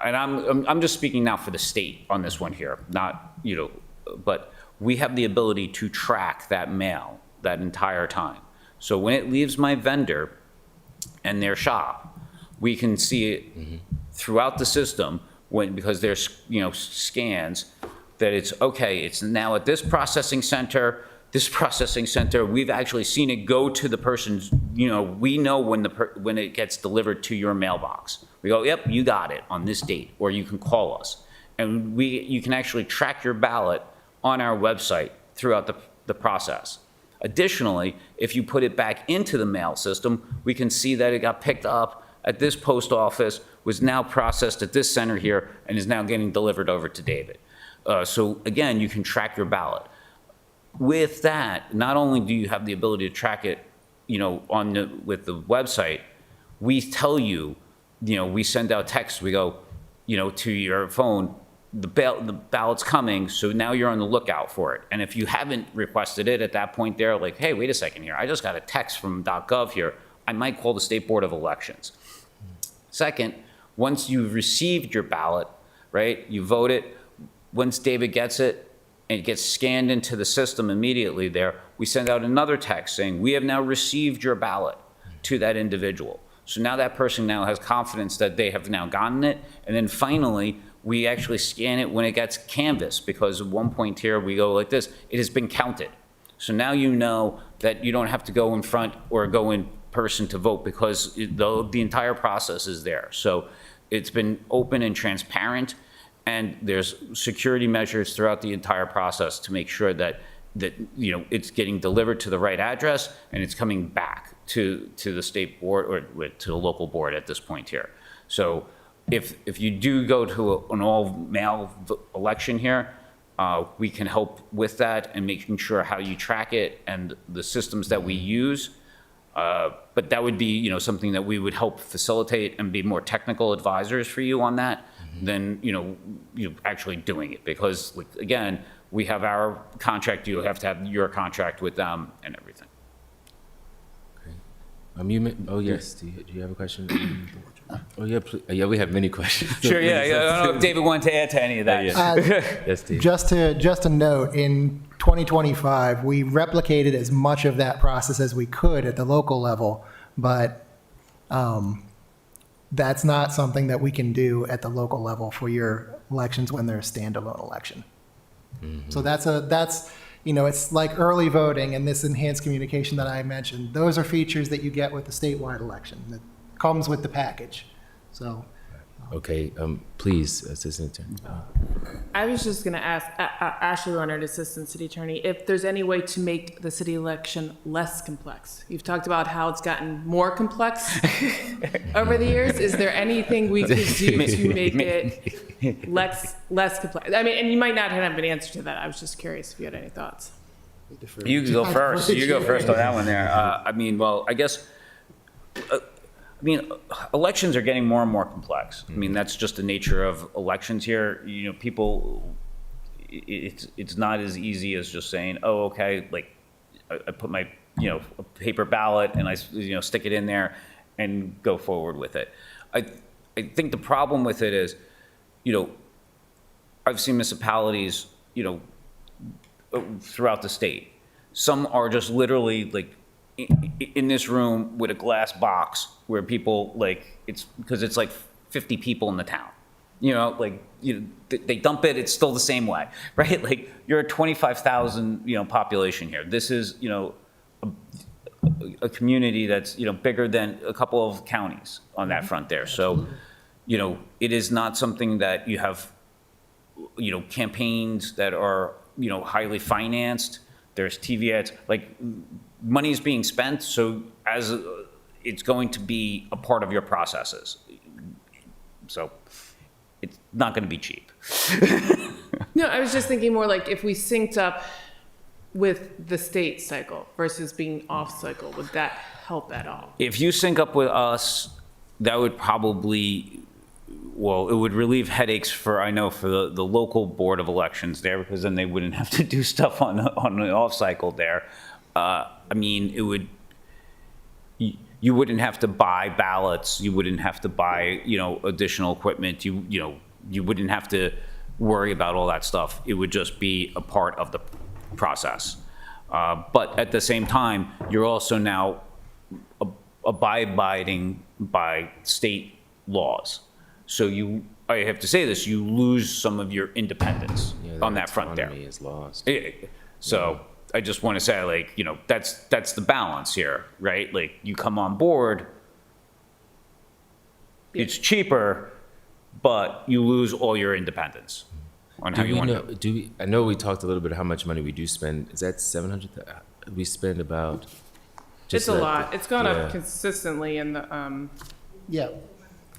and I'm just speaking now for the state on this one here, not, you know, but we have the ability to track that mail that entire time. So when it leaves my vendor and their shop, we can see it throughout the system because there's, you know, scans that it's okay, it's now at this processing center, we've actually seen it go to the person's, you know, we know when it gets delivered to your mailbox. We go, yep, you got it on this date, or you can call us. And you can actually track your ballot on our website throughout the process. Additionally, if you put it back into the mail system, we can see that it got picked up at this post office, was now processed at this center here, and is now getting delivered over to David. So again, you can track your ballot. With that, not only do you have the ability to track it, you know, with the website, we tell you, you know, we send out texts, we go, you know, to your phone, the ballot's coming, so now you're on the lookout for it. And if you haven't requested it at that point there, like, hey, wait a second here, I just got a text from .gov here, I might call the State Board of Elections. Second, once you've received your ballot, right, you vote it, once David gets it, and it gets scanned into the system immediately there, we send out another text saying, we have now received your ballot to that individual. So now that person now has confidence that they have now gotten it. And then finally, we actually scan it when it gets canvassed, because at one point here, we go like this, it has been counted. So now you know that you don't have to go in front or go in person to vote, because the entire process is there. So it's been open and transparent, and there's security measures throughout the entire process to make sure that you know, it's getting delivered to the right address and it's coming back to the state board or to the local board at this point here. So if you do go to an all-mail election here, we can help with that and making sure how you track it and the systems that we use. But that would be, you know, something that we would help facilitate and be more technical advisors for you on that than, you know, you actually doing it. Because, like, again, we have our contract, you have to have your contract with them and everything. Oh, yes, do you have a question? Oh, yeah, yeah, we have many questions. Sure, yeah, I don't know if David wanted to add to any of that. Yes, Steve. Just to note, in 2025, we replicated as much of that process as we could at the local level, but that's not something that we can do at the local level for your elections when they're a standalone election. So that's, you know, it's like early voting and this enhanced communication that I mentioned. Those are features that you get with the statewide election. That comes with the package. So. Okay, please, Assistant Attorney. I was just going to ask Ashley Leonard, Assistant City Attorney, if there's any way to make the city election less complex. You've talked about how it's gotten more complex over the years. Is there anything we could do to make it less complex? I mean, and you might not have an answer to that. I was just curious if you had any thoughts. You can go first. You go first on that one there. I mean, well, I guess, elections are getting more and more complex. I mean, that's just the nature of elections here. You know, people, it's not as easy as just saying, oh, okay, like I put my, you know, a paper ballot and I, you know, stick it in there and go forward with it. I think the problem with it is, you know, I've seen municipalities, you know, throughout the state. Some are just literally like in this room with a glass box where people, like, it's because it's like 50 people in the town, you know, like, you know, they dump it, it's still the same way, right? Like, you're a 25,000, you know, population here. This is, you know, a community that's, you know, bigger than a couple of counties on that front there. So, you know, it is not something that you have, you know, campaigns that are, you know, highly financed. There's TV ads, like, money is being spent, so as it's going to be a part of your processes. So it's not going to be cheap. No, I was just thinking more like if we synced up with the state cycle versus being off cycle, would that help at all? If you sync up with us, that would probably, well, it would relieve headaches for, I know, for the local board of elections there, because then they wouldn't have to do stuff on the off cycle there. I mean, it would, you wouldn't have to buy ballots, you wouldn't have to buy, you know, additional equipment, you know, you wouldn't have to worry about all that stuff. It would just be a part of the process. But at the same time, you're also now abiding by state laws. So I have to say this, you lose some of your independence on that front there. Autonomy is lost. So I just want to say, like, you know, that's the balance here, right? Like, you come on board, it's cheaper, but you lose all your independence on how you want to. I know we talked a little bit how much money we do spend. Is that 700? We spend about. It's a lot. It's gone yeah. up consistently in the, Yeah,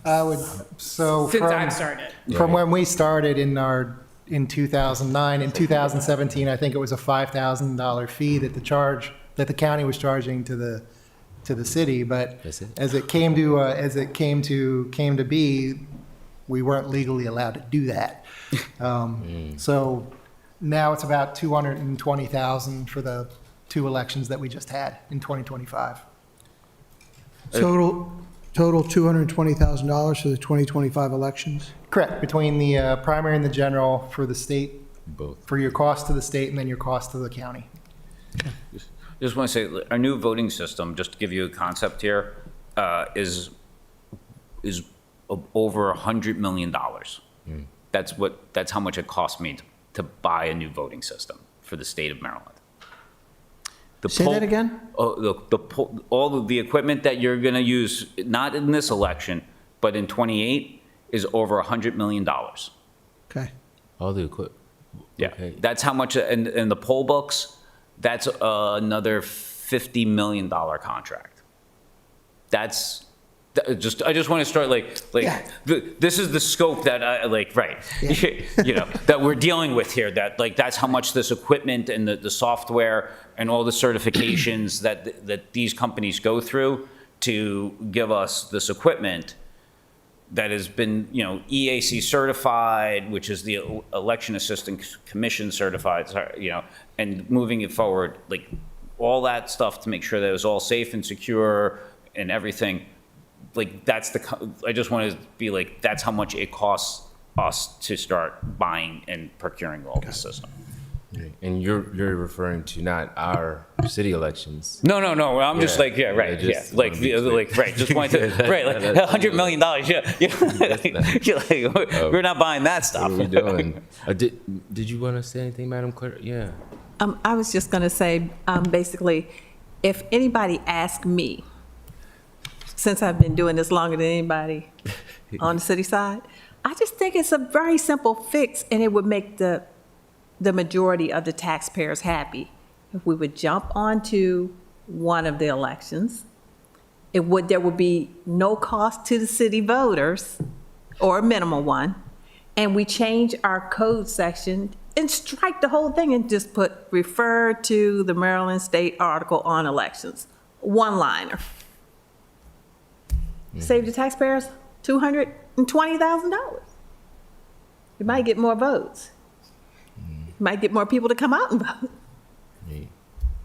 I would, so since from, I've started. from when we started in 2009, in 2017, I think it was a $5,000 fee that the county was charging to the city, but That's it? as it came to be, we weren't legally allowed to do that. So now it's about 220,000 for the 2 elections that we just had in 2025. Total $220,000 for the 2025 elections? Correct, between the primary and the general for the state, Both. for your cost to the state and then your cost to the county. Just want to say, our new voting system, just to give you a concept here, is over $100 million. That's how much it cost me to buy a new voting system for the state of Maryland. Say that again? Oh, look, all of the equipment that you're going to use, not in this election, but in '28, is over $100 million. Okay. All the equipment. Yeah, Okay. that's how much, and the poll books, that's another $50 million contract. That's, I just want to start Yeah. this is the scope that I, right, you know, that we're dealing with here, that that's how much this equipment and the software and all the certifications that these companies go through to give us this equipment that has been, you know, EAC certified, which is the Election Assistant Commission certified, you know, and moving it forward, like all that stuff to make sure that it was all safe and secure and everything. Like that's I just want to be like, that's how much it costs us to start buying and procuring all this system. And you're referring to not our city elections. No, I'm just Yeah. like, yeah, right, Yeah, yeah, just like, wanna be clear. like, right, just wanted to, right, like $100 million, yeah. You're like, we're not buying that stuff. What are we doing? Did you want to say anything, Madam Clerk? Yeah. I was just going to say, basically, if anybody asked me, since I've been doing this longer than anybody on the city side, I just think it's a very simple fix, and it would make the majority of the taxpayers happy. If we would jump onto one of the elections, there would be no cost to the city voters, or a minimal one, and we change our code section and strike the whole thing and just put refer to the Maryland State article on elections. One-liner. Save the taxpayers $220,000. You might get more votes. You might get more people to come out and vote.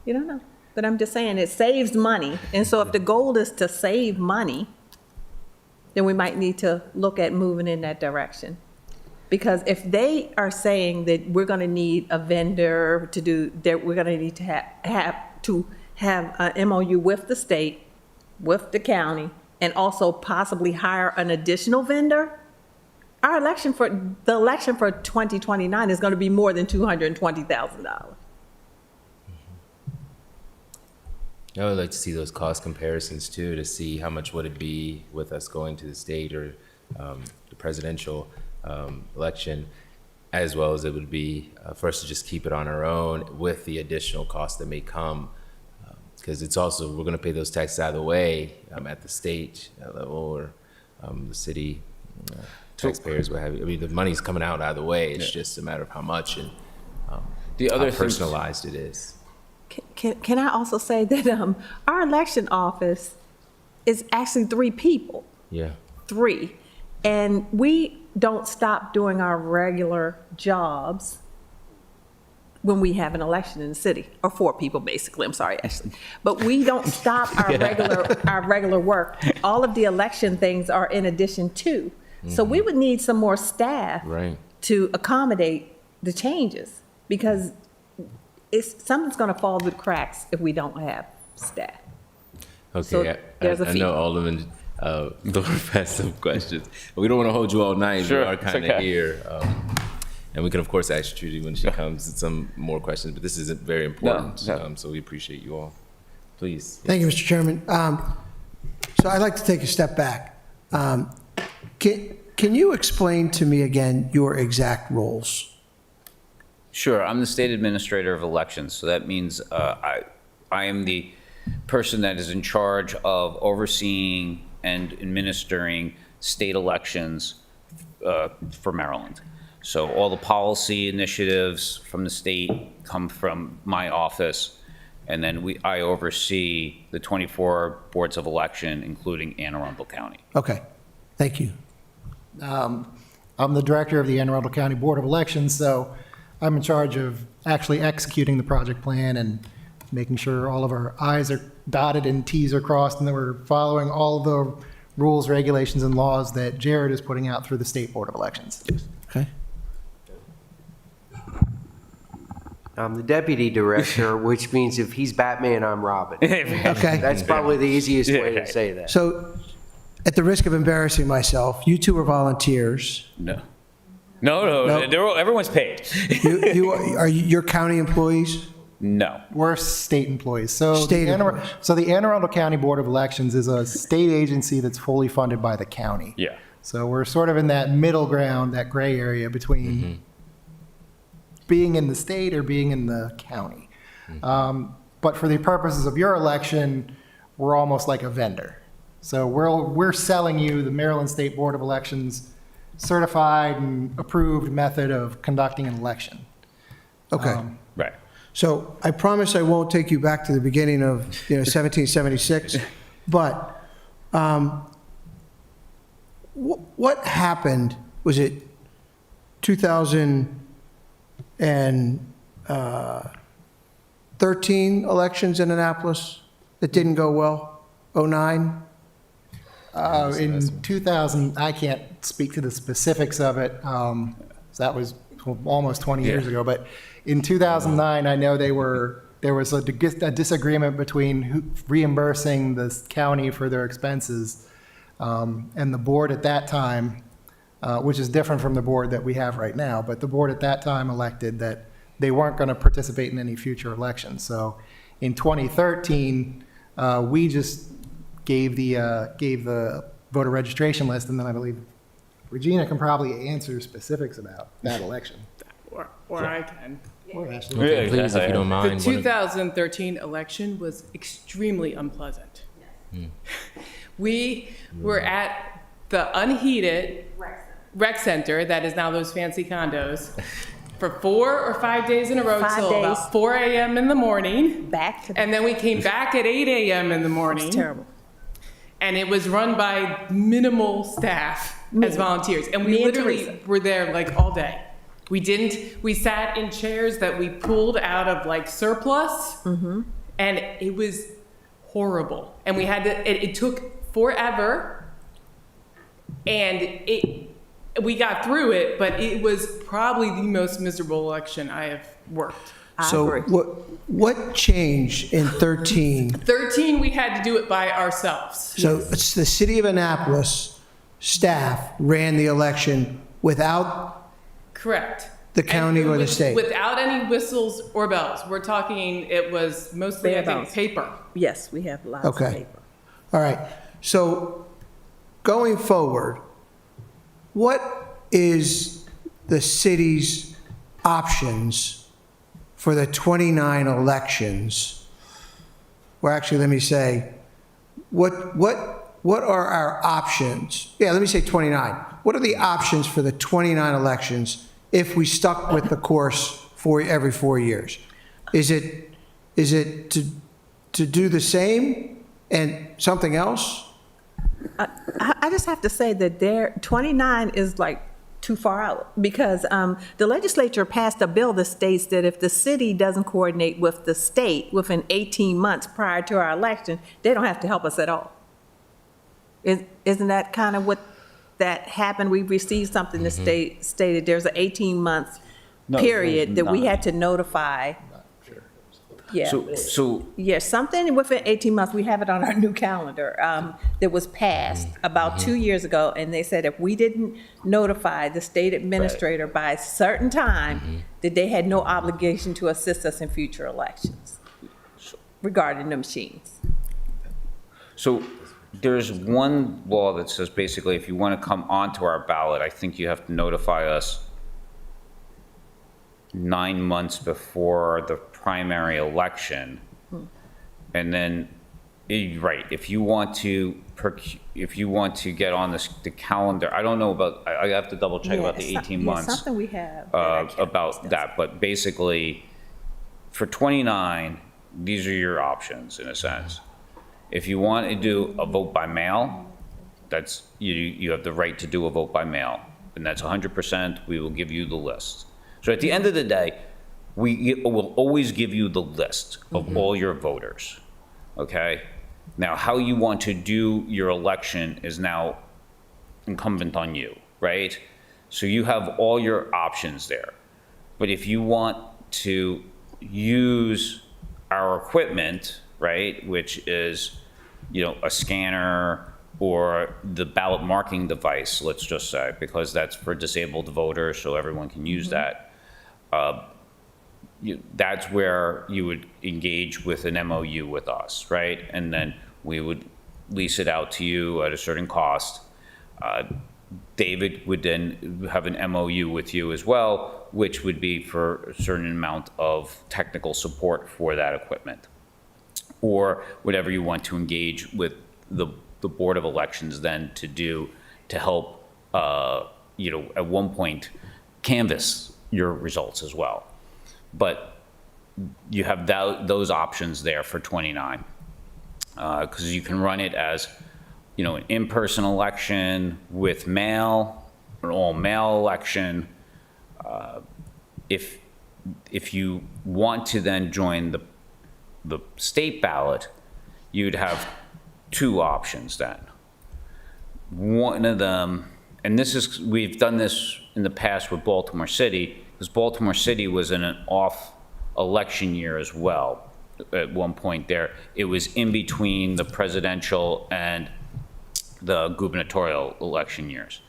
You don't know. But I'm just saying, it saves money. And so if the goal is to save money, then we might need to look at moving in that direction. Because if they are saying that we're going to need a vendor to do, that we're going to need to have an MOU with the state, with the county, and also possibly hire an additional vendor, the election for 2029 is going to be more than $220,000. I would like to see those cost comparisons too, to see how much would it be with us going to the state or the presidential election, as well as it would be for us to just keep it on our own with the additional costs that may come. Because it's also, we're going to pay those taxes either way at the state level or the city taxpayers, what have you. I mean, the money's coming out either way. It's just a matter of how much and The other how thing- personalized it is. Can I also say that our election office is actually 3 people. Yeah. 3. And we don't stop doing our regular jobs when we have an election in the city, or 4 people, basically, I'm sorry, Ashley. But we don't stop our regular work. All of the election things are in addition to. So we would need some more staff Right. to accommodate the changes, because something's going to fall through the cracks if we don't have staff. Okay, So there's a I fee. know Alderman Thorpe has some questions. We don't want to hold you all night. Sure, We are it's kind of okay. here. And we can, of course, ask Trudy when she comes with some more questions, but this is very important. No. So we appreciate you all. Please. Thank you, Mr. Chairman. So I'd like to take a step back. Can you explain to me again your exact roles? Sure, I'm the state administrator of elections, so that means I am the person that is in charge of overseeing and administering state elections for Maryland. So all the policy initiatives from the state come from my office, and then I oversee the 24 boards of election, including Anne Arundel County. Okay, thank you. I'm the director of the Anne Arundel County Board of Elections, so I'm in charge of actually executing the project plan and making sure all of our i's are dotted and t's are crossed, and that we're following all the rules, regulations, and laws that Jared is putting out through the State Board of Elections. Okay. I'm the deputy director, which means if he's Batman, I'm Robin. Okay. That's probably the easiest way to say that. So, at the risk of embarrassing myself, you two are volunteers. No. No. Everyone's paid. You're county employees? No. We're state employees. So State the employees. So the Anne Arundel County Board of Elections is a state agency that's fully funded by the county. Yeah. So we're sort of in that middle ground, that gray area between being in the state or being in the county. But for the purposes of your election, we're almost like a vendor. So we're selling you the Maryland State Board of Elections certified and approved method of conducting an election. Okay. Right. So I promise I won't take you back to the beginning of 1776, but what happened? Was it 2013 elections in Annapolis that didn't go well? 09? In 2000, I can't speak to the specifics of it. That was almost 20 years ago. But in 2009, I know there was a disagreement between reimbursing the county for their expenses, and the board at that time, which is different from the board that we have right now. But the board at that time elected that they weren't going to participate in any future elections. So in 2013, we just gave the voter registration list, and then I believe Regina can probably answer specifics about that election. Or I can. Or Ashley. Okay, please, if you don't The mind. 2013 election was extremely unpleasant. We were at the unheated rec center that is now those fancy condos for 4 or 5 days in a row 5 till days. about 4 a.m. in the morning. Back to And then we came back at 8 a.m. in the morning. It's terrible. And it was run by minimal staff as volunteers. And we Me and literally Teresa. were there like all day. We sat in chairs that we pulled out of like surplus. Mm-hmm. And it was horrible. And we had to, it took forever. And we got through it, but it was probably the most miserable election I have worked. So what changed in 13? 13, we had to do it by ourselves. So it's the city of Annapolis staff ran the election without Correct. the county And or the with- state? Without any whistles or bells. We're talking, it was mostly, Bare I think, bones. paper. Yes, we have lots of Okay. paper. All right. So going forward, what is the city's options for the 29 elections? Or actually, let me say, what are our options? Yeah, let me say 29. What are the options for the 29 elections if we stuck with the course for every 4 years? Is it to do the same and something else? I just have to say that 29 is like too far out, because the legislature passed a bill that states that if the city doesn't coordinate with the state within 18 months prior to our election, they don't have to help us at all. Isn't that kind of what that happened? We received something that stated there's an 18-month No, period there's that we not. had to notify. Yeah. So Yes, something within 18 months, we have it on our new calendar, that was passed about 2 years ago, and they said if we didn't notify the state administrator by a certain time, that they had no obligation to assist us in future elections regarding the machines. So there's one law that says basically if you want to come onto our ballot, I think you have to notify us 9 months before the primary election. And then, right, if you want to get on the calendar, I don't know about, I have to double check about the Yeah, 18 yeah, months. something we have. that our county About does. that, but basically, for 29, these are your options in a sense. If you want to do a vote by mail, that's, you have the right to do a vote by mail, and that's 100%, we will give you the list. So at the end of the day, we will always give you the list of all your voters, okay? Now, how you want to do your election is now incumbent on you, right? So you have all your options there. But if you want to use our equipment, right, which is, a scanner or the ballot marking device, let's just say, because that's for disabled voters, so everyone can use that. That's where you would engage with an MOU with us, right? And then we would lease it out to you at a certain cost. David would then have an MOU with you as well, which would be for a certain amount of technical support for that equipment, or whatever you want to engage with the Board of Elections then to do to help, at one point, canvass your results as well. But you have those options there for 29, because you can run it as, an in-person election with mail, an all-mail election. If you want to then join the state ballot, you'd have two options then. One of them, and we've done this in the past with Baltimore City, because Baltimore City was in an off election year as well. At one point there, it was in between the presidential and the gubernatorial election years.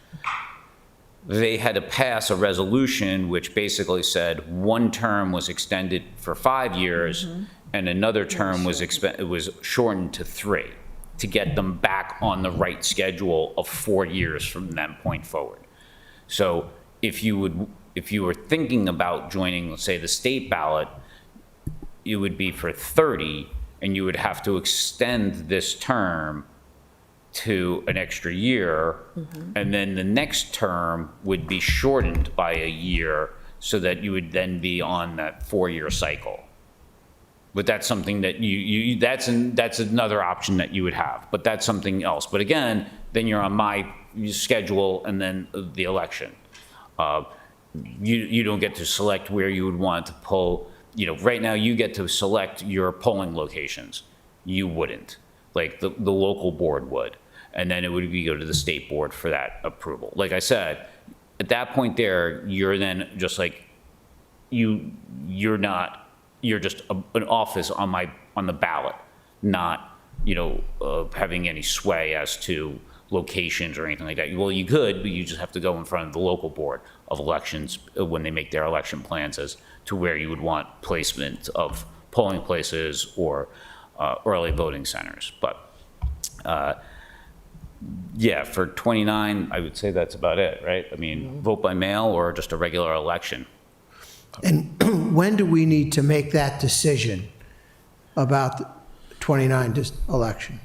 They had to pass a resolution which basically said one term was extended for 5 years and another term was shortened to 3 to get them back on the right schedule of 4 years from that point forward. So if you were thinking about joining, let's say, the state ballot, it would be for 30, and you would have to extend this term to an extra year, and then the next term would be shortened by a year so that you would then be on that 4-year cycle. But that's something that that's another option that you would have, but that's something else. But again, then you're on my schedule and then the election. You don't get to select where you would want to poll. Right now you get to select your polling locations. You wouldn't, like the local board would. And then it would go to the state board for that approval. Like I said, at that point there, you're then just like, you're just an office on the ballot, not, having any sway as to locations or anything like that. Well, you could, but you just have to go in front of the local board of elections when they make their election plans as to where you would want placement of polling places or early voting centers. But yeah, for 29, I would say that's about it, right? I mean, vote by mail or just a regular election. And when do we need to make that decision about the 29 election?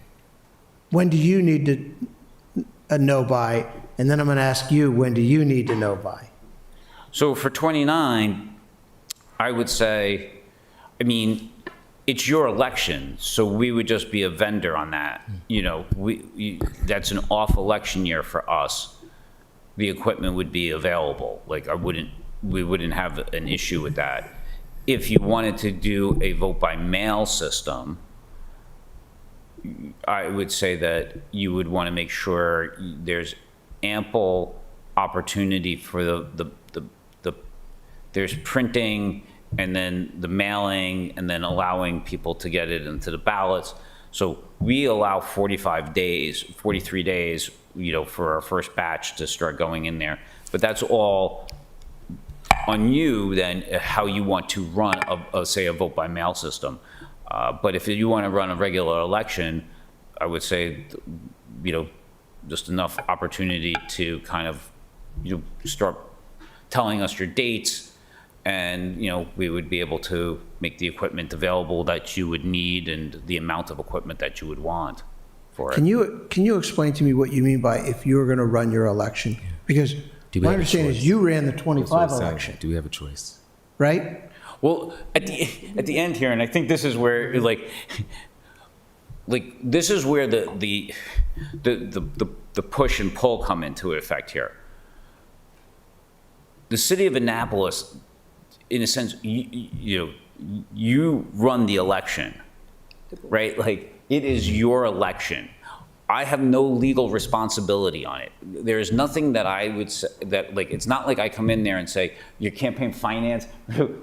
When do you need to know by? And then I'm going to ask you, when do you need to know by? So for 29, I would say, it's your election, so we would just be a vendor on that. That's an off election year for us. The equipment would be available. Like we wouldn't have an issue with that. If you wanted to do a vote by mail system, I would say that you would want to make sure there's ample opportunity for there's printing and then the mailing and then allowing people to get it into the ballots. So we allow 43 days, for our first batch to start going in there. But that's all on you then, how you want to run say a vote by mail system. But if you want to run a regular election, I would say, just enough opportunity to kind of, start telling us your dates, and, we would be able to make the equipment available that you would need and the amount of equipment that you would want for it. Can you explain to me what you mean by if you were going to run your election? Because my understanding is you ran the 25 election, Do we have a choice? right? Well, at the end here, and I think this is where, like, this is where the push and pull come into effect here. The city of Annapolis, in a sense, you run the election, right? Like, it is your election. I have no legal responsibility on it. There is nothing that I would say that, like, it's not like I come in there and say, your campaign finance,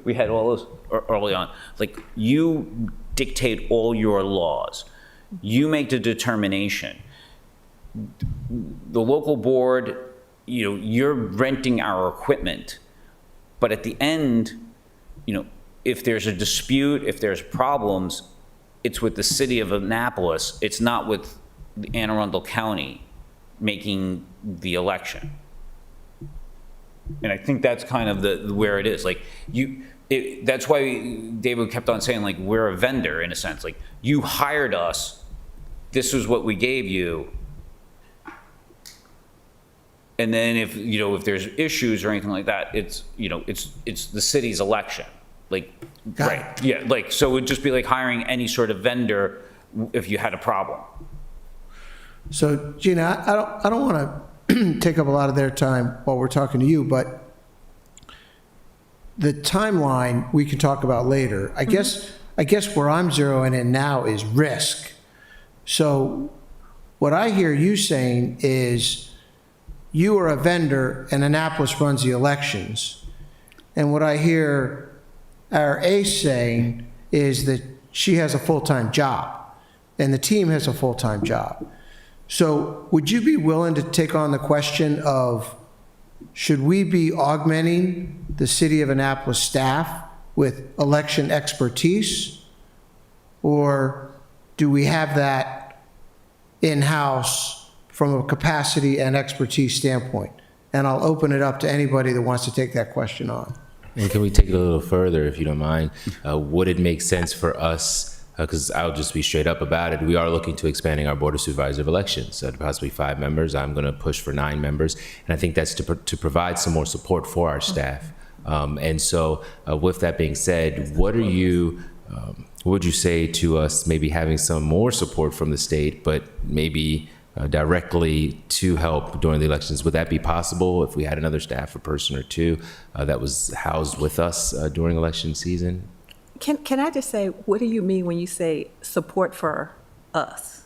we had all those early on. Like, you dictate all your laws. You make the determination. The local board, you're renting our equipment. But at the end, if there's a dispute, if there's problems, it's with the city of Annapolis. It's not with Anne Arundel County making the election. And I think that's kind of where it is. Like, that's why David kept on saying, like, we're a vendor in a sense. Like, you hired us, this is what we gave you. And then if there's issues or anything like that, it's the city's election. Like, right, yeah, like, so it would just be like hiring any sort of vendor if you had a problem. So Gina, I don't want to take up a lot of their time while we're talking to you, but the timeline we can talk about later. I guess where I'm zeroing in now is risk. So what I hear you saying is you are a vendor and Annapolis runs the elections. And what I hear our ace saying is that she has a full-time job and the team has a full-time job. So would you be willing to take on the question of, should we be augmenting the city of Annapolis staff with election expertise? Or do we have that in-house from a capacity and expertise standpoint? And I'll open it up to anybody that wants to take that question on. And can we take it a little further, if you don't mind? Would it make sense for us, because I'll just be straight up about it, we are looking to expanding our Board of Supervisors of Elections to possibly 5 members. I'm going to push for 9 members. And I think that's to provide some more support for our staff. And so with that being said, what would you say to us maybe having some more support from the state, but maybe directly to help during the elections? Would that be possible if we had another staff person or 2 that was housed with us during election season? Can I just say, what do you mean when you say support for us?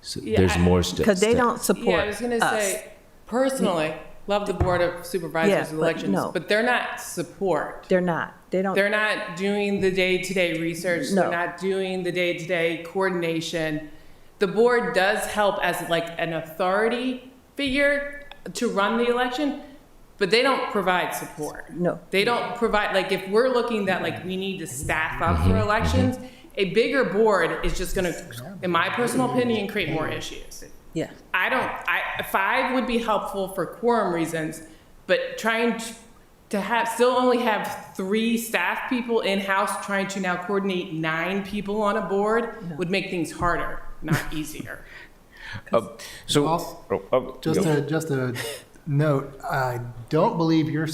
So there's more stuff. Because they don't support us. Yeah, I was going to say, personally, love the Board of Supervisors of Elections, but they're not support. They're not. They're not doing the day-to-day research. No. They're not doing the day-to-day coordination. The board does help as like an authority figure to run the election, but they don't provide support. No. They don't provide, like, if we're looking that, like, we need to staff up for elections, a bigger board is just gonna, in my personal opinion, create more issues. Yeah. 5 would be helpful for quorum reasons, but trying to still only have 3 staff people in-house trying to now coordinate 9 people on a board would make things harder, not easier. Just a note, I don't believe your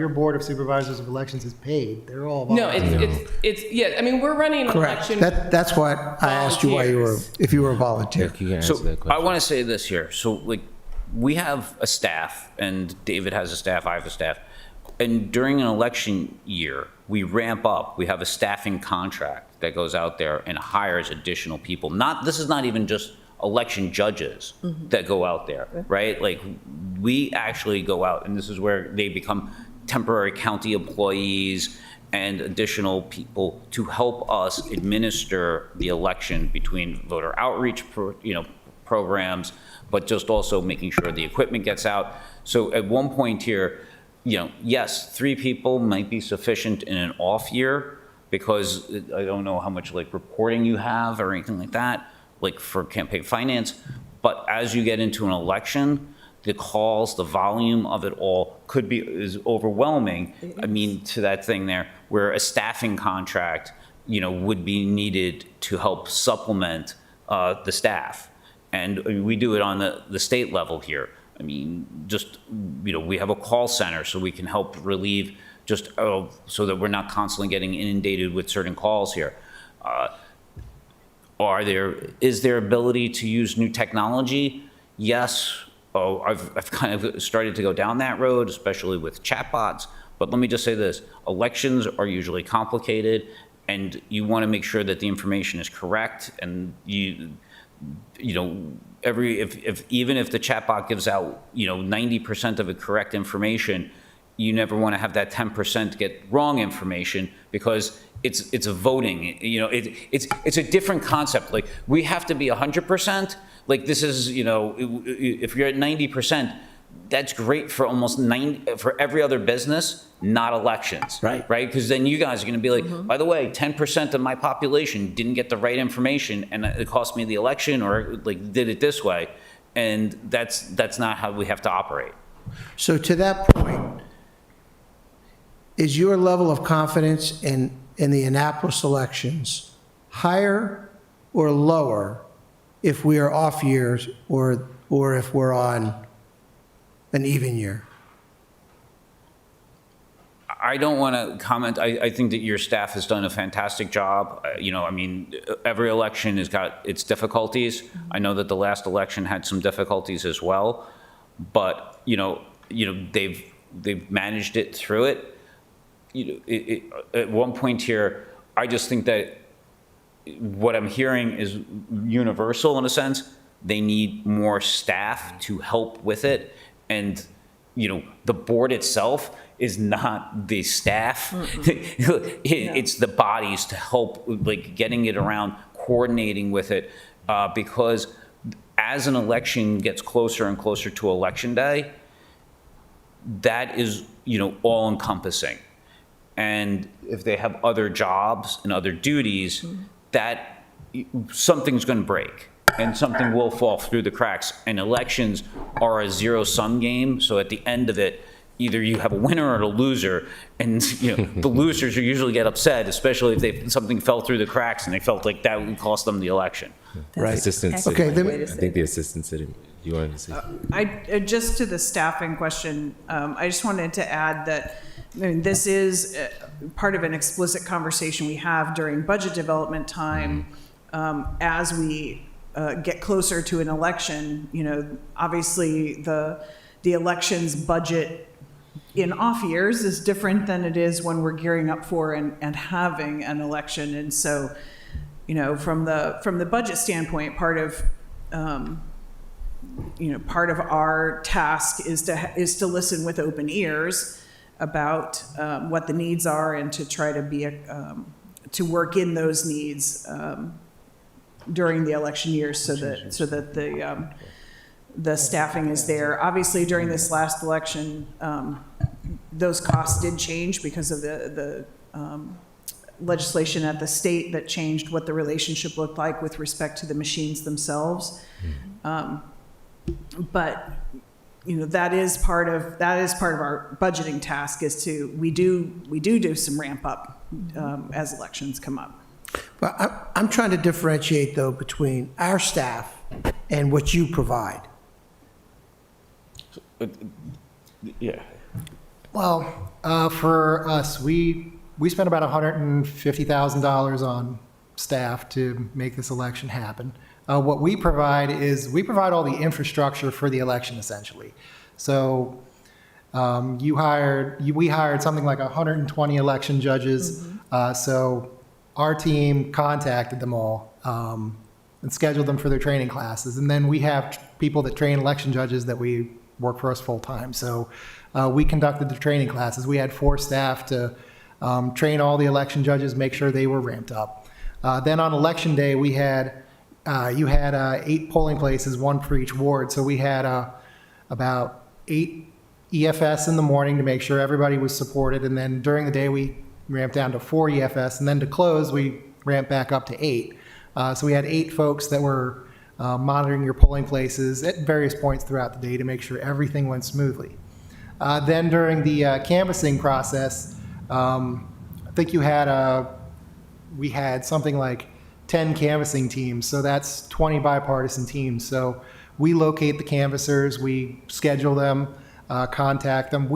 Board of Supervisors of Elections is paid. They're all No, volunteer. it's yeah, I mean, we're running an Correct. election. That's why I asked you if you were a volunteer. If you can answer So that question. I want to say this here. So, like, we have a staff, and David has a staff, I have a staff. And during an election year, we ramp up. We have a staffing contract that goes out there and hires additional people. This is not even just election judges that go out there, right? Like, we actually go out, and this is where they become temporary county employees and additional people to help us administer the election between voter outreach, programs, but just also making sure the equipment gets out. So at one point here, yes, 3 people might be sufficient in an off year, because I don't know how much like reporting you have or anything like that, like for campaign finance. But as you get into an election, the calls, the volume of it all is overwhelming. I mean, to that thing there, where a staffing contract, would be needed to help supplement the staff. And we do it on the state level here. I mean, just, we have a call center so we can help relieve so that we're not constantly getting inundated with certain calls here. Is there ability to use new technology? Yes. Oh, I've kind of started to go down that road, especially with chatbots. But let me just say this, elections are usually complicated, and you want to make sure that the information is correct, and you know, even if the chatbot gives out, 90% of the correct information, you never want to have that 10% get wrong information, because it's a voting, it's a different concept. Like, we have to be 100%. Like, this is, if you're at 90%, that's great for for every other business, not elections. Right. Right? Because then you guys are going to be like, by the way, 10% of my population didn't get the right information, and it cost me the election, or like did it this way. And that's not how we have to operate. So to that point, is your level of confidence in the Annapolis elections higher or lower if we are off years or if we're on an even year? I don't want to comment. I think that your staff has done a fantastic job. Every election has got its difficulties. I know that the last election had some difficulties as well, but they've managed it through it. At one point here, I just think that what I'm hearing is universal in a sense. They need more staff to help with it, and the board itself is not the staff. It's the bodies to help, like, getting it around, coordinating with it, because as an election gets closer and closer to election day, that is, all encompassing. And if they have other jobs and other duties, that something's going to break and something will fall through the cracks. And elections are a zero-sum game. So at the end of it, either you have a winner or a loser, and the losers usually get upset, especially if something fell through the cracks and they felt like that would cost them the election. Right. Assistant Okay, City. let me- I think the Assistant City, you wanted to say? Just to the staffing question, I just wanted to add that this is part of an explicit conversation we have during budget development time. As we get closer to an election, obviously the elections budget in off years is different than it is when we're gearing up for and having an election. And so, from the budget standpoint, part of our task is to listen with open ears about what the needs are, and to try to to work in those needs during the election years, so that the staffing is there. Obviously, during this last election, those costs did change because of the legislation at the state that changed what the relationship looked like with respect to the machines themselves. But that is part of our budgeting task, is we do some ramp up as elections come up. But I'm trying to differentiate, though, between our staff and what you provide. Yeah. Well, for us, we spent about $150,000 on staff to make this election happen. What we provide is we provide all the infrastructure for the election, essentially. So we hired something like 120 election judges. So our team contacted them all and scheduled them for their training classes. And then we have people that train election judges that we work for us full time. So we conducted the training classes. We had 4 staff to train all the election judges, make sure they were ramped up. Then on election day, we had you had 8 polling places, 1 for each ward. So we had about 8 EFS in the morning to make sure everybody was supported. And then during the day, we ramped down to 4 EFS. And then to close, we ramped back up to 8. So we had 8 folks that were monitoring your polling places at various points throughout the day to make sure everything went smoothly. Then during the canvassing process, I think we had something like 10 canvassing teams, so that's 20 bipartisan teams. So we locate the canvassers, we schedule them, contact them.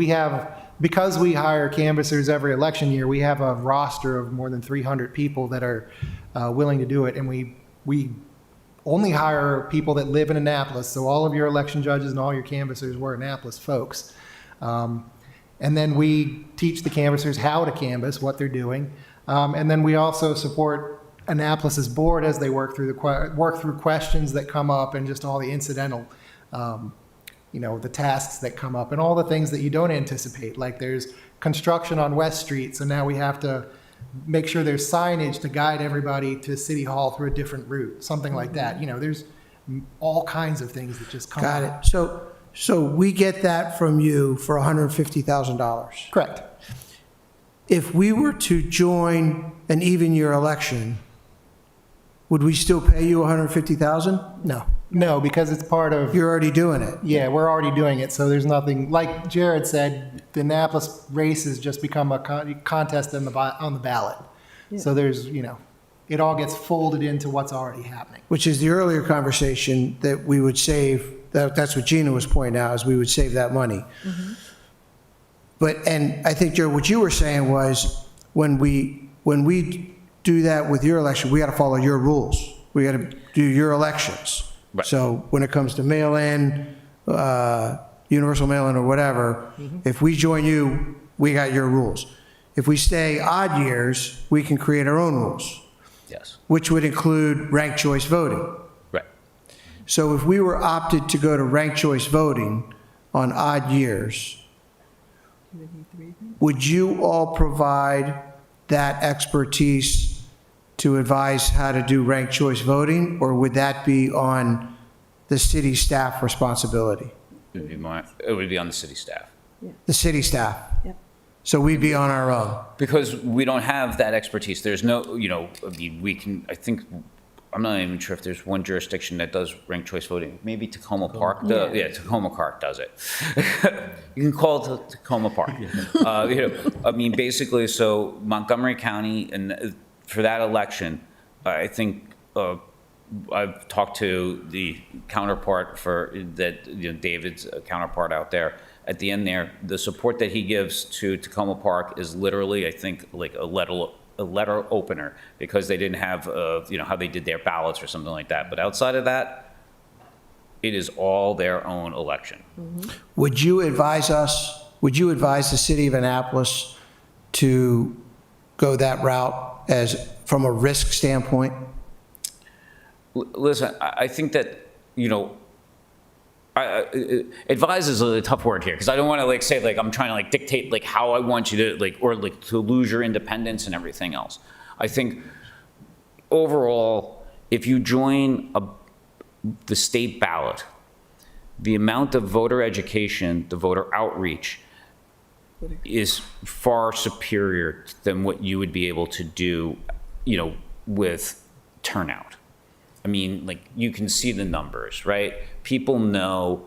Because we hire canvassers every election year, we have a roster of more than 300 people that are willing to do it, and we we only hire people that live in Annapolis, so all of your election judges and all your canvassers were Annapolis folks. And then we teach the canvassers how to canvass, what they're doing. And then we also support Annapolis's board as they work through questions that come up and just all the incidental, the tasks that come up and all the things that you don't anticipate. Like there's construction on West Street, so now we have to make sure there's signage to guide everybody to City Hall through a different route, something like that. There's all kinds of things that just come Got up. it. So we get that from you for $150,000. Correct. If we were to join an even year election, would we still pay you $150,000? No. No, because it's part of, You're already doing it. yeah, we're already doing it, so there's nothing, like Jared said, the Annapolis race has just become a contest on the ballot. So there's, it all gets folded into what's already happening. Which is the earlier conversation that we would save, that's what Gina was pointing out, is we would save that money. But, and I think, Joe, what you were saying was, when we do that with your election, we got to follow your rules. We got to do your elections. Right. So when it comes to mail-in, universal mail-in or whatever, if we join you, we got your rules. If we stay odd years, we can create our own rules, Yes. which would include ranked choice voting. Right. So if we were opted to go to ranked choice voting on odd years, would you all provide that expertise to advise how to do ranked choice voting, or would that be on the city staff responsibility? It would be on the city staff. The city staff? Yep. So we'd be on our own? Because we don't have that expertise. There's no, I think, I'm not even sure if there's one jurisdiction that does ranked choice voting. Maybe Tacoma Park. Yeah, Tacoma Park does it. You can call it Tacoma Park. Basically, so Montgomery County, and for that election, I think I've talked to the counterpart for that, David's counterpart out there. At the end there, the support that he gives to Tacoma Park is literally, I think, like a letter opener, because they didn't have, how they did their ballots or something like that. But outside of that, it is all their own election. Would you advise the city of Annapolis to go that route as, from a risk standpoint? Listen, I think that, advise is a tough word here, because I don't want to say I'm trying to dictate how I want you to or to lose your independence and everything else. I think overall, if you join the state ballot, the amount of voter education, the voter outreach is far superior than what you would be able to do, with turnout. I mean, you can see the numbers, right? People know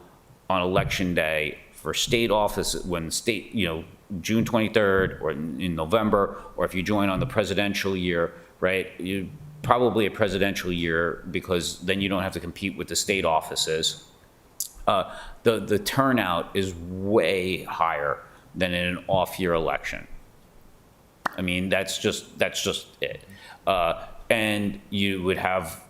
on election day for state office, when state, June 23rd or in November, or if you join on the presidential year, right? You probably a presidential year, because then you don't have to compete with the state offices. The turnout is way higher than in an off-year election. I mean, that's just it. And you would have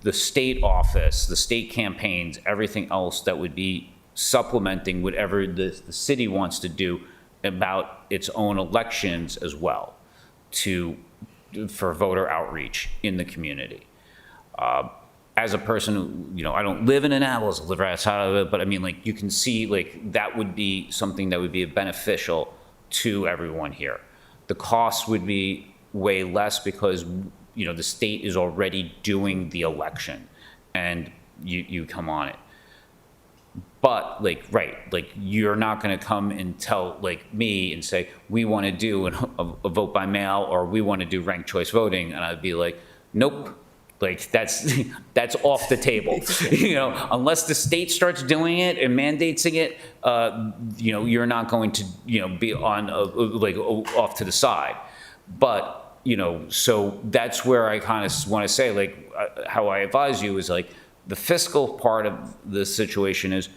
the state office, the state campaigns, everything else that would be supplementing whatever the city wants to do about its own elections as well, for voter outreach in the community. As a person who, I don't live in Annapolis, I live right outside of it, but I mean, you can see, that would be something that would be beneficial to everyone here. The cost would be way less, because the state is already doing the election, and you come on it. But you're not going to come and tell me and say, we want to do a vote by mail, or we want to do ranked choice voting, and I'd be like, nope, that's off the table. Unless the state starts doing it and mandating it, you're not going to be on off to the side. But so that's where I kind of want to say, how I advise you is the fiscal part of the situation is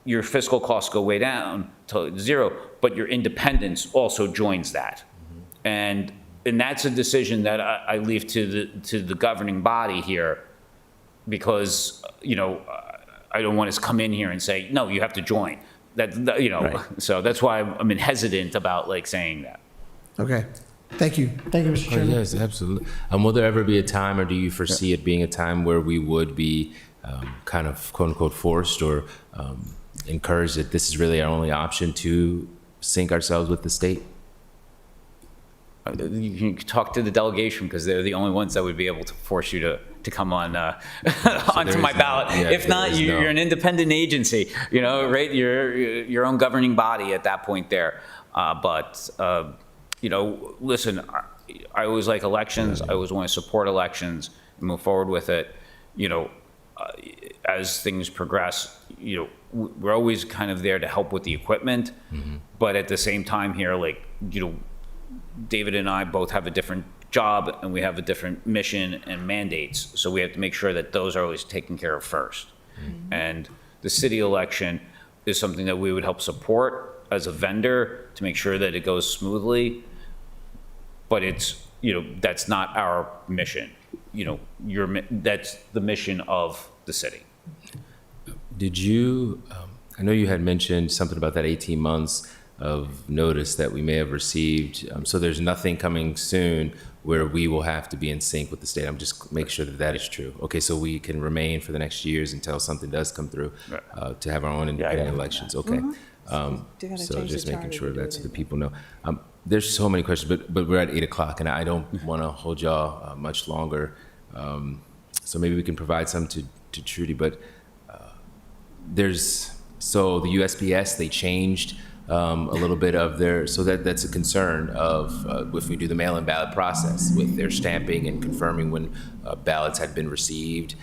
your fiscal costs go way down to zero, but your independence also joins that. And and that's a decision that I leave to the governing body here, because, you know, I don't want to come in here and say, no, you have to join. That, you know, Right. so that's why I'm hesitant about like saying that. Okay. Thank you. Thank you, Mr. Oh, Chairman. yes, absolutely. Will there ever be a time, or do you foresee it being a time where we would be kind of quote unquote forced or encouraged that this is really our only option to sync ourselves with the state? You can talk to the delegation, because they're the only ones that would be able to force you to come on onto there my is ballot. no- yeah, If not, there is you're no- an independent agency, you know, right? You're your own governing body at that point there. You know, listen, I always like elections. I always want to support elections and move forward with it. You know, as things progress, you know, we're always kind of there to help with the equipment. But at the same time here, like, you know, David and I both have a different job, and we have a different mission and mandates. So we have to make sure that those are always taken care of first. And the city election is something that we would help support as a vendor to make sure that it goes smoothly. But it's, you know, that's not our mission. You know, that's the mission of the city. Did you, I know you had mentioned something about that 18 months of notice that we may have received. So there's nothing coming soon where we will have to be in sync with the state. I'm just making sure that that is true. Okay, so we can remain for the next years until something does come through to have our own independent elections. Okay. So just making sure that so the people know. There's so many questions, but we're at 8 o'clock, and I don't want to hold y'all much longer. So maybe we can provide some to Trudy, but so the USPS, they changed a little bit of their, so that's a concern of if we do the mail-in ballot process with their stamping and confirming when ballots had been received.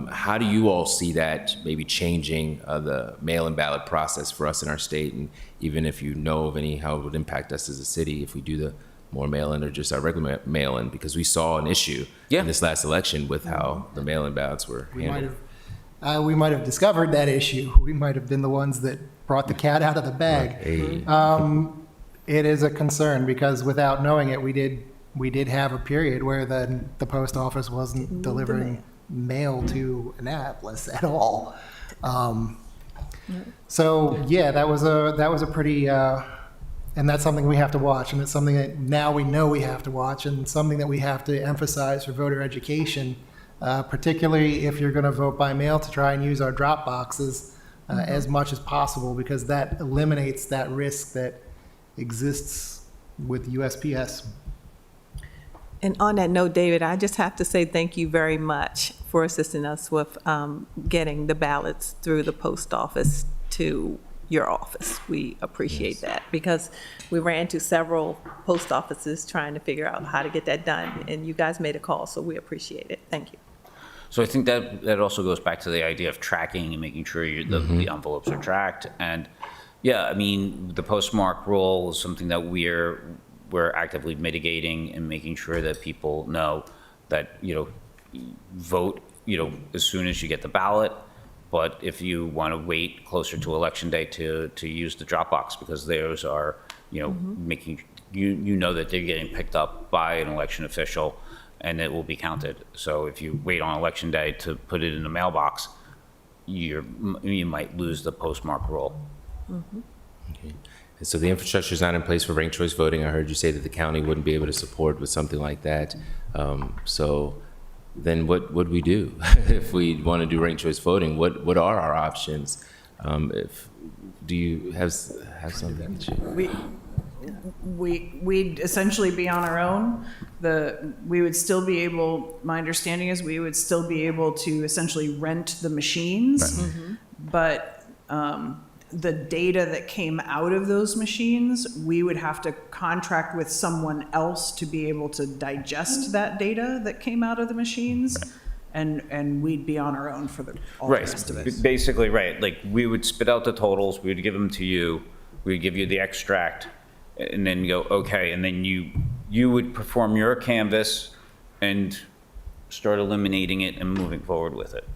How do you all see that maybe changing the mail-in ballot process for us in our state? And even if you know of any, how it would impact us as a city if we do the more mail-in or just our regular mail-in? Because we saw an issue in this last election with how the mail-in ballots were handled. We might have discovered that issue. We might have been the ones that brought the cat out of the bag. Hey. It is a concern, because without knowing it, we did have a period where the post office wasn't delivering mail to Annapolis at all. So yeah, that was a pretty, and that's something we have to watch, and it's something that now we know we have to watch, and something that we have to emphasize for voter education, particularly if you're going to vote by mail, to try and use our drop boxes as much as possible, because that eliminates that risk that exists with USPS. And on that note, David, I just have to say thank you very much for assisting us with getting the ballots through the post office to your office. We appreciate that, because we ran to several post offices trying to figure out how to get that done, and you guys made a call, so we appreciate it. Thank you. So I think that also goes back to the idea of tracking and making sure the envelopes are tracked. And yeah, I mean, the postmark rule is something that we're actively mitigating and making sure that people know that, you know, vote, you know, as soon as you get the ballot. But if you want to wait closer to election day to use the drop box, because those are, you know, making you know that they're getting picked up by an election official, and it will be counted. So if you wait on election day to put it in the mailbox, you might lose the postmark rule. Okay. And so the infrastructure is not in place for ranked choice voting. I heard you say that the county wouldn't be able to support with something like that. So then what would we do if we want to do ranked choice voting? What are our options? Do you have something that you? We'd essentially be on our own. We would still be able, my understanding is we would still be able to essentially rent the machines. But the data that came out of those machines, we would have to contract with someone else to be able to digest that data that came out of the machines. And we'd be on our own for all the rest of it. Basically, right. Like, we would spit out the totals, we would give them to you, we'd give you the extract, and then go, okay, and then you would perform your canvas and start eliminating it and moving forward with it.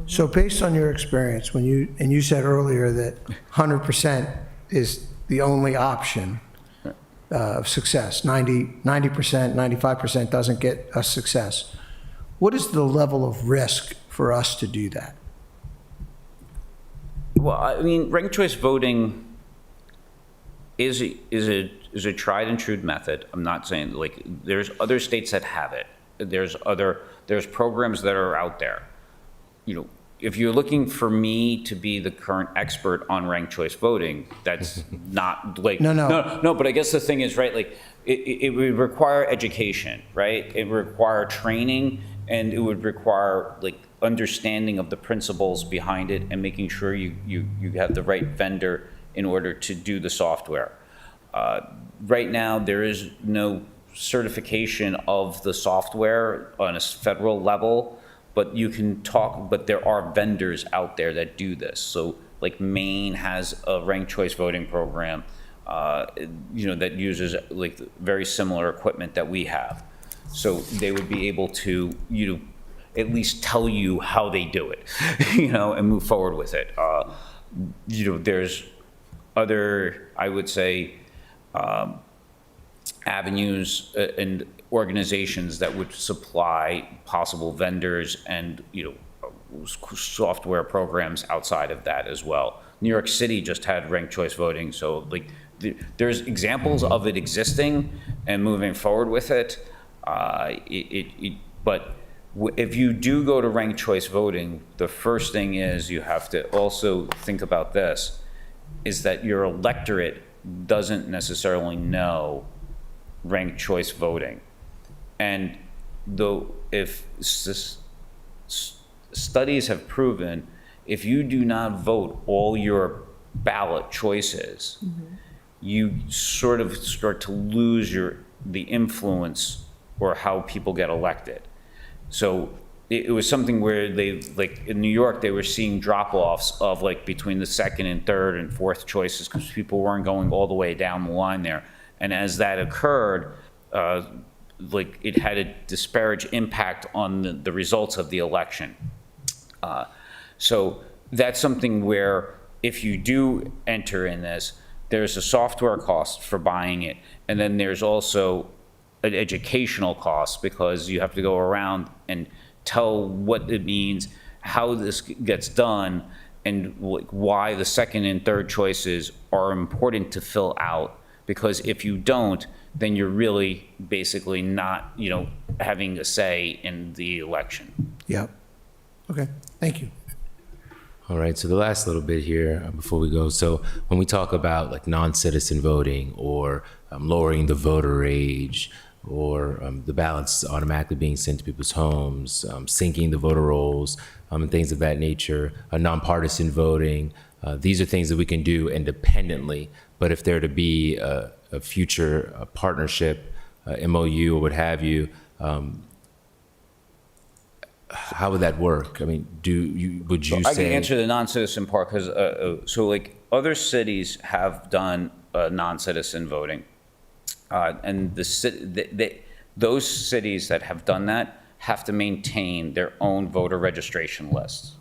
So based on your experience, and you said earlier that 100% is the only option, of success. 90%, 95% doesn't get us success. What is the level of risk for us to do that? Well, I mean, ranked choice voting is a tried and true method. I'm not saying, like, there's other states that have it. There's programs that are out there. You know, if you're looking for me to be the current expert on ranked choice voting, that's not like, no, but I guess the thing is, right, like, it would require education, right? It would require training, and it would require, like, understanding of the principles behind it and making sure you have the right vendor in order to do the software. Right now, there is no certification of the software on a federal level, but you can talk, but there are vendors out there that do this. So like Maine has a ranked choice voting program, you know, that uses like very similar equipment that we have. So they would be able to, you know, at least tell you how they do it, you know, and move forward with it. You know, there's other, I would say, avenues and organizations that would supply possible vendors and, you know, software programs outside of that as well. New York City just had ranked choice voting, so like there's examples of it existing and moving forward with it. But if you do go to ranked choice voting, the first thing is you have to also think about this, is that your electorate doesn't necessarily know ranked choice voting. And though if studies have proven, if you do not vote all your ballot choices, you sort of start to lose the influence or how people get elected. So it was something where they, like in New York, they were seeing drop-offs of like between the second and third and fourth choices because people weren't going all the way down the line there. And as that occurred, like it had a disparage impact on the results of the election. So that's something where if you do enter in this, there's a software cost for buying it. And then there's also an educational cost because you have to go around and tell what it means, how this gets done, and why the second and third choices are important to fill out. Because if you don't, then you're really basically not, you know, having a say in the election. Yep. Okay, thank you. All right, so the last little bit here before we go. So when we talk about like non-citizen voting or lowering the voter age or the ballots automatically being sent to people's homes, syncing the voter rolls, and things of that nature, nonpartisan voting, these are things that we can do independently. But if there to be a future partnership, MOU or what have you, how would that work? I mean, would you say? I can answer the non-citizen part because, so like other cities have done non-citizen voting. And those cities that have done that have to maintain their own voter registration lists.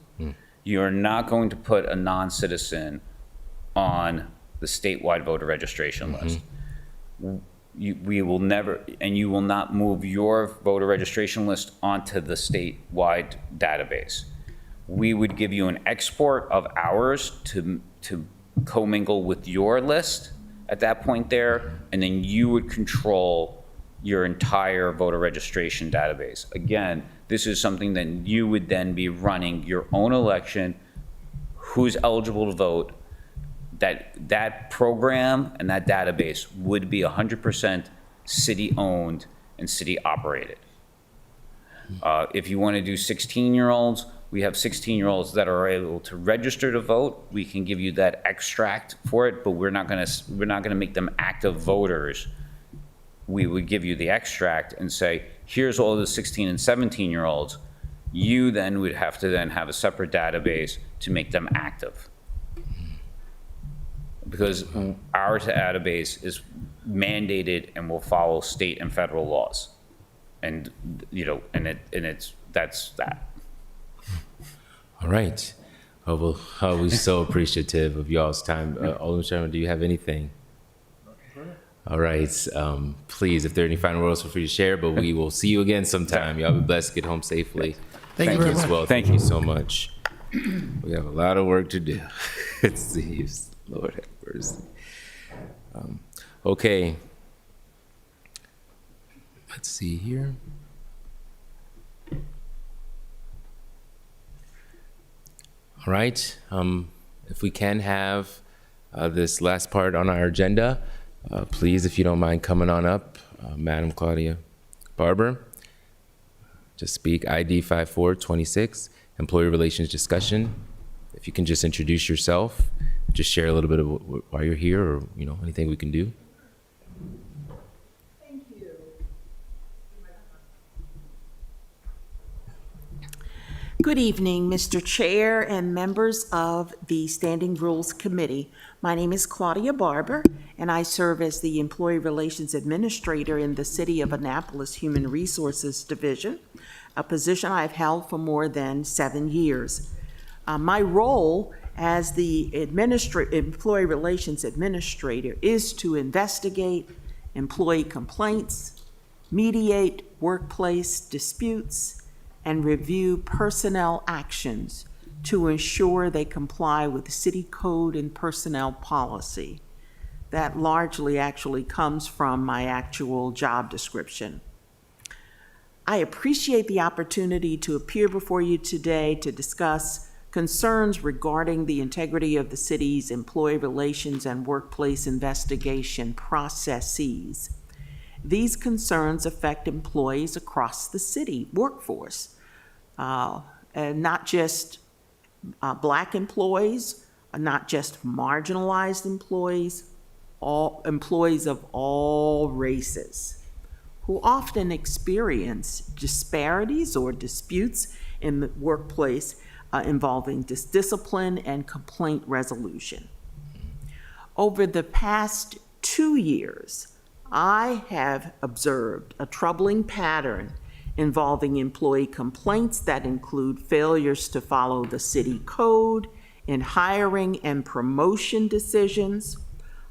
You're not going to put a non-citizen on the statewide voter registration list. We will never, and you will not move your voter registration list onto the statewide database. We would give you an export of ours to commingle with your list at that point there, and then you would control your entire voter registration database. Again, this is something that you would then be running your own election, who's eligible to vote. That program and that database would be 100% city-owned and city-operated. If you want to do 16-year-olds, we have 16-year-olds that are able to register to vote. We can give you that extract for it, but we're not going to make them active voters. We would give you the extract and say, here's all the 16 and 17-year-olds. You then would have to then have a separate database to make them active. Because our database is mandated and will follow state and federal laws. And, you know, that's that. All right. Oh, well, we're so appreciative of y'all's time. Alderman Sherman, do you have anything? All right. Please, if there are any final words, feel free to share, but we will see you again sometime. Y'all be blessed. Get home safely. Thank you very as much. well. Thank you so much. We have a lot of work to do. It's the Lord have mercy. Okay. Let's see here. All right. If we can have this last part on our agenda, please, if you don't mind coming on up, Madam Claudia Barber, to speak ID 5426, Employee Relations Discussion. If you can just introduce yourself, just share a little bit of why you're here, or anything we can do. Good evening, Mr. Chair and members of the Standing Rules Committee. My name is Claudia Barber, and I serve as the Employee Relations Administrator in the City of Annapolis Human Resources Division, a position I've held for more than 7 years. My role as the Employee Relations Administrator is to investigate employee complaints, mediate workplace disputes, and review personnel actions to ensure they comply with city code and personnel policy. That largely actually comes from my actual job description. I appreciate the opportunity to appear before you today to discuss concerns regarding the integrity of the city's employee relations and workplace investigation processes. These concerns affect employees across the city workforce, and not just Black employees, not just marginalized employees, all employees of all races, who often experience disparities or disputes in the workplace involving discipline and complaint resolution. Over the past 2 years, I have observed a troubling pattern involving employee complaints that include failures to follow the city code in hiring and promotion decisions,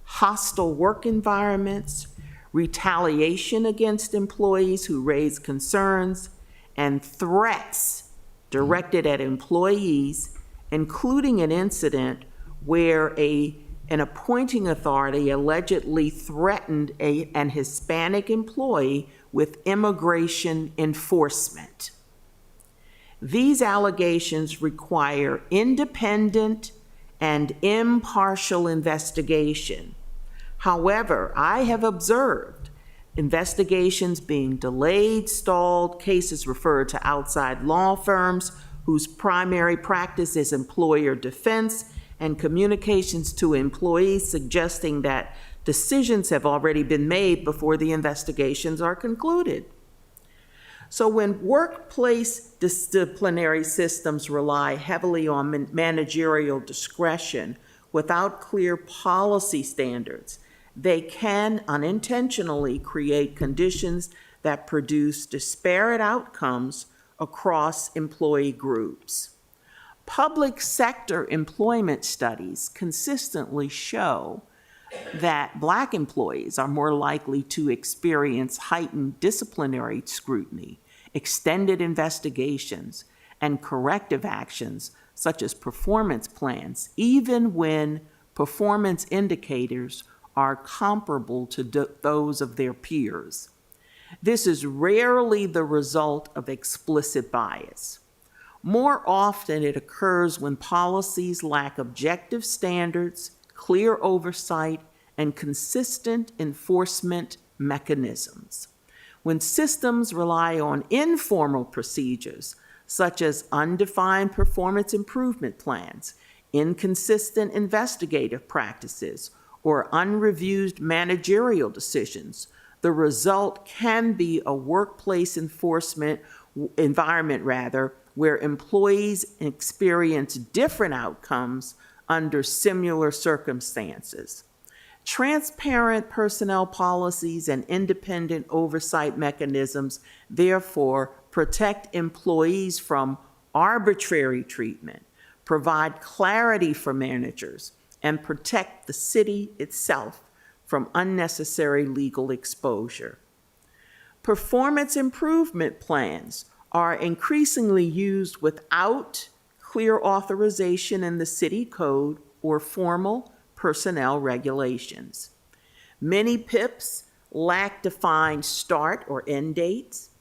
hostile work environments, retaliation against employees who raise concerns, and threats directed at employees, including an incident where an appointing authority allegedly threatened an Hispanic employee with immigration enforcement. These allegations require independent and impartial investigation. However, I have observed investigations being delayed, stalled, cases referred to outside law firms whose primary practice is employer defense, and communications to employees suggesting that decisions have already been made before the investigations are concluded. So when workplace disciplinary systems rely heavily on managerial discretion without clear policy standards, they can unintentionally create conditions that produce disparate outcomes across employee groups. Public sector employment studies consistently show that Black employees are more likely to experience heightened disciplinary scrutiny, extended investigations, and corrective actions such as performance plans, even when performance indicators are comparable to those of their peers. This is rarely the result of explicit bias. More often, it occurs when policies lack objective standards, clear oversight, and consistent enforcement mechanisms. When systems rely on informal procedures, such as undefined performance improvement plans, inconsistent investigative practices, or unreviewed managerial decisions, the result can be a workplace enforcement environment where employees experience different outcomes under similar circumstances. Transparent personnel policies and independent oversight mechanisms therefore protect employees from arbitrary treatment, provide clarity for managers, and protect the city itself from unnecessary legal exposure. Performance improvement plans are increasingly used without clear authorization in the city code or formal personnel regulations. Many PIPs lack defined start or end dates,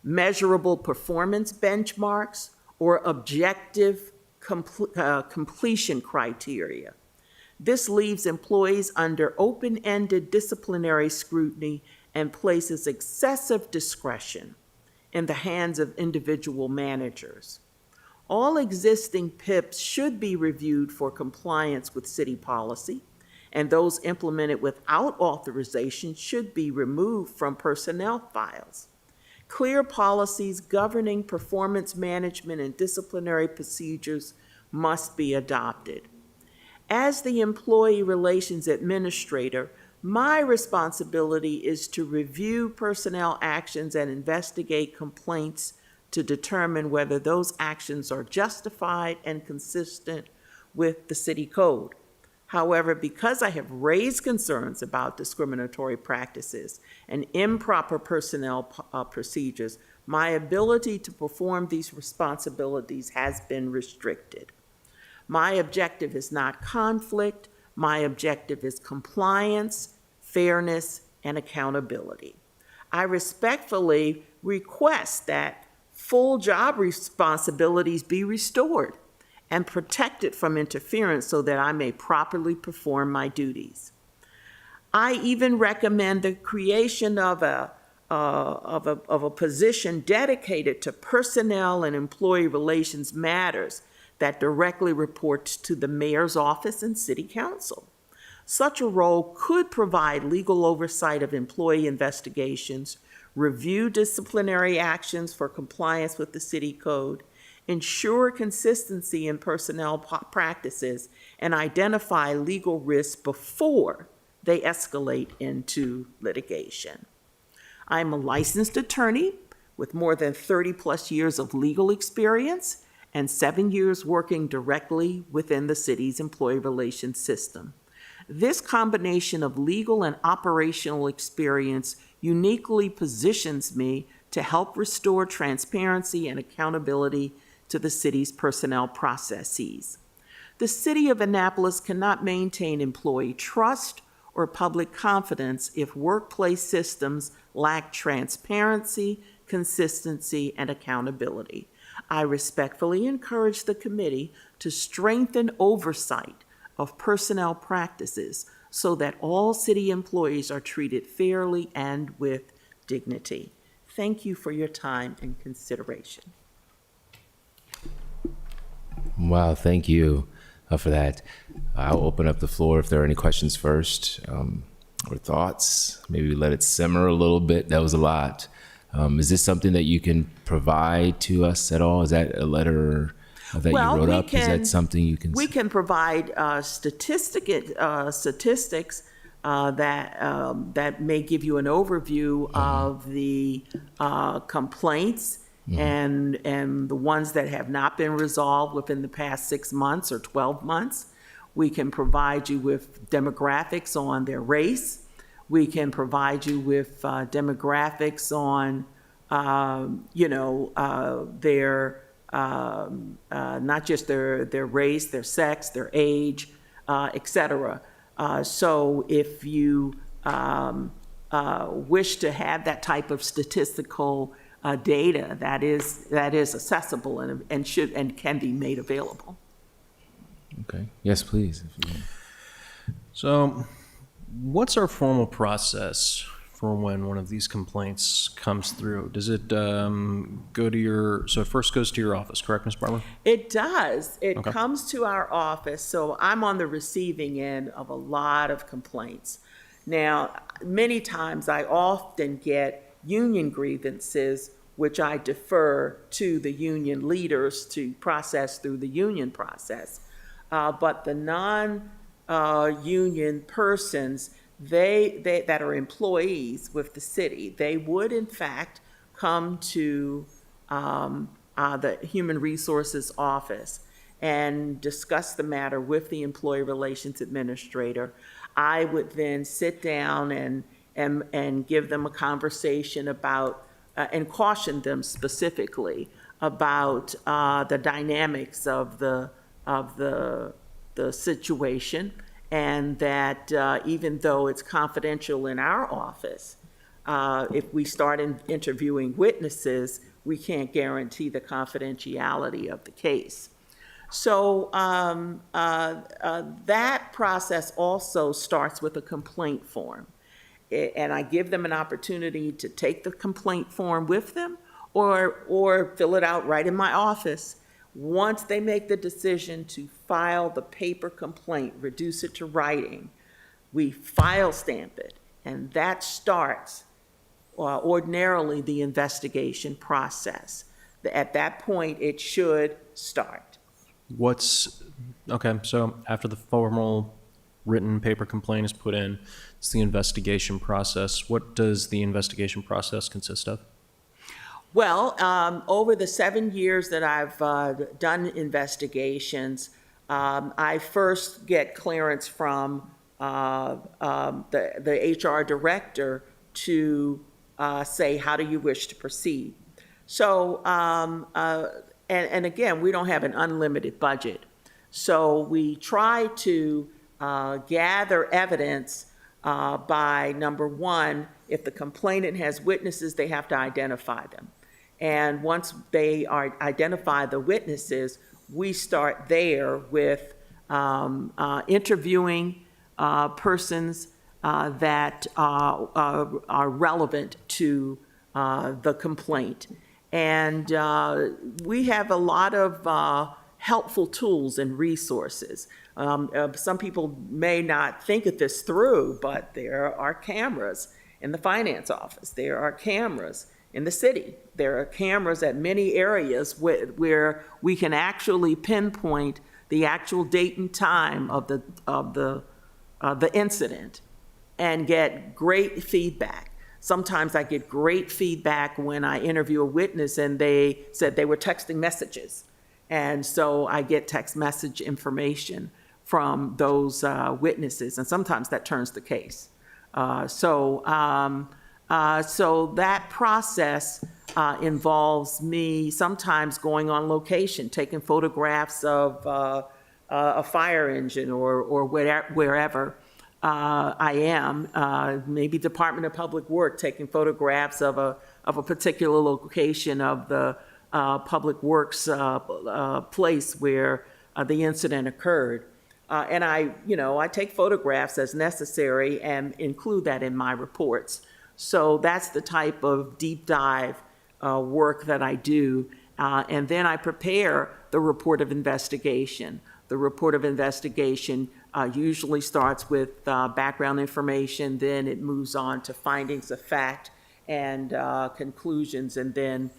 measurable performance benchmarks, or objective completion criteria. This leaves employees under open-ended disciplinary scrutiny and places excessive discretion in the hands of individual managers. All existing PIPs should be reviewed for compliance with city policy, and those implemented without authorization should be removed from personnel files. Clear policies governing performance management and disciplinary procedures must be adopted. As the Employee Relations Administrator, my responsibility is to review personnel actions and investigate complaints to determine whether those actions are justified and consistent with the city code. However, because I have raised concerns about discriminatory practices and improper personnel procedures, my ability to perform these responsibilities has been restricted. My objective is not conflict. My objective is compliance, fairness, and accountability. I respectfully request that full job responsibilities be restored and protected from interference so that I may properly perform my duties. I even recommend the creation of a position dedicated to personnel and employee relations matters that directly reports to the mayor's office and city council. Such a role could provide legal oversight of employee investigations, review disciplinary actions for compliance with the city code, ensure consistency in personnel practices, and identify legal risks before they escalate into litigation. I'm a licensed attorney with more than 30-plus years of legal experience and 7 years working directly within the city's employee relations system. This combination of legal and operational experience uniquely positions me to help restore transparency and accountability to the city's personnel processes. The city of Annapolis cannot maintain employee trust or public confidence if workplace systems lack transparency, consistency, and accountability. I respectfully encourage the committee to strengthen oversight of personnel practices so that all city employees are treated fairly and with dignity. Thank you for your time and consideration. Wow, thank you for that. I'll open up the floor if there are any questions first or thoughts. Maybe let it simmer a little bit. That was a lot. Is this something that you can provide to us at all? Is that a letter that you wrote up? Is that something you can? We can provide statistics that may give you an overview of the complaints and the ones that have not been resolved within the past 6 months or 12 months. We can provide you with demographics on their race. We can provide you with demographics on, their, not just their race, their sex, their age, et cetera. So if you wish to have that type of statistical data, that is accessible and can be made available. Okay. Yes, please. So, what's our formal process for when one of these complaints comes through? Does it go to so it first goes to your office, correct, Ms. Barber? It does. It Okay. comes to our office, so I'm on the receiving end of a lot of complaints. Now, many times I often get union grievances, which I defer to the union leaders to process through the union process. But the non-union persons, they that are employees with the city, they would in fact come to the Human Resources Office and discuss the matter with the Employee Relations Administrator. I would then sit down and give them a conversation about, and caution them specifically about the dynamics of the situation, and that even though it's confidential in our office, if we start interviewing witnesses, we can't guarantee the confidentiality of the case. So that process also starts with a complaint form. And I give them an opportunity to take the complaint form with them or fill it out right in my office. Once they make the decision to file the paper complaint, reduce it to writing, we file stamp it, and that starts ordinarily the investigation process. At that point, it should start. Okay, so after the formal written paper complaint is put in, it's the investigation process. What does the investigation process consist of? Well, over the 7 years that I've done investigations, I first get clearance from the HR director to say, how do you wish to proceed? So, and again, we don't have an unlimited budget. So we try to gather evidence by, number one, if the complainant has witnesses, they have to identify them. And once they identify the witnesses, we start there with interviewing persons that are relevant to the complaint. And we have a lot of helpful tools and resources. Some people may not think of this through, but there are cameras in the finance office. There are cameras in the city. There are cameras at many areas where we can actually pinpoint the actual date and time of the incident and get great feedback. Sometimes I get great feedback when I interview a witness and they said they were texting messages. And so I get text message information from those witnesses, and sometimes that turns the case. So that process involves me sometimes going on location, taking photographs of a fire engine or wherever I am, maybe Department of Public Works, taking photographs of a particular location of the Public Works place where the incident occurred. And I take photographs as necessary and include that in my reports. So that's the type of deep dive work that I do. And then I prepare the report of investigation. The report of investigation usually starts with background information, then it moves on to findings of fact and conclusions, and then,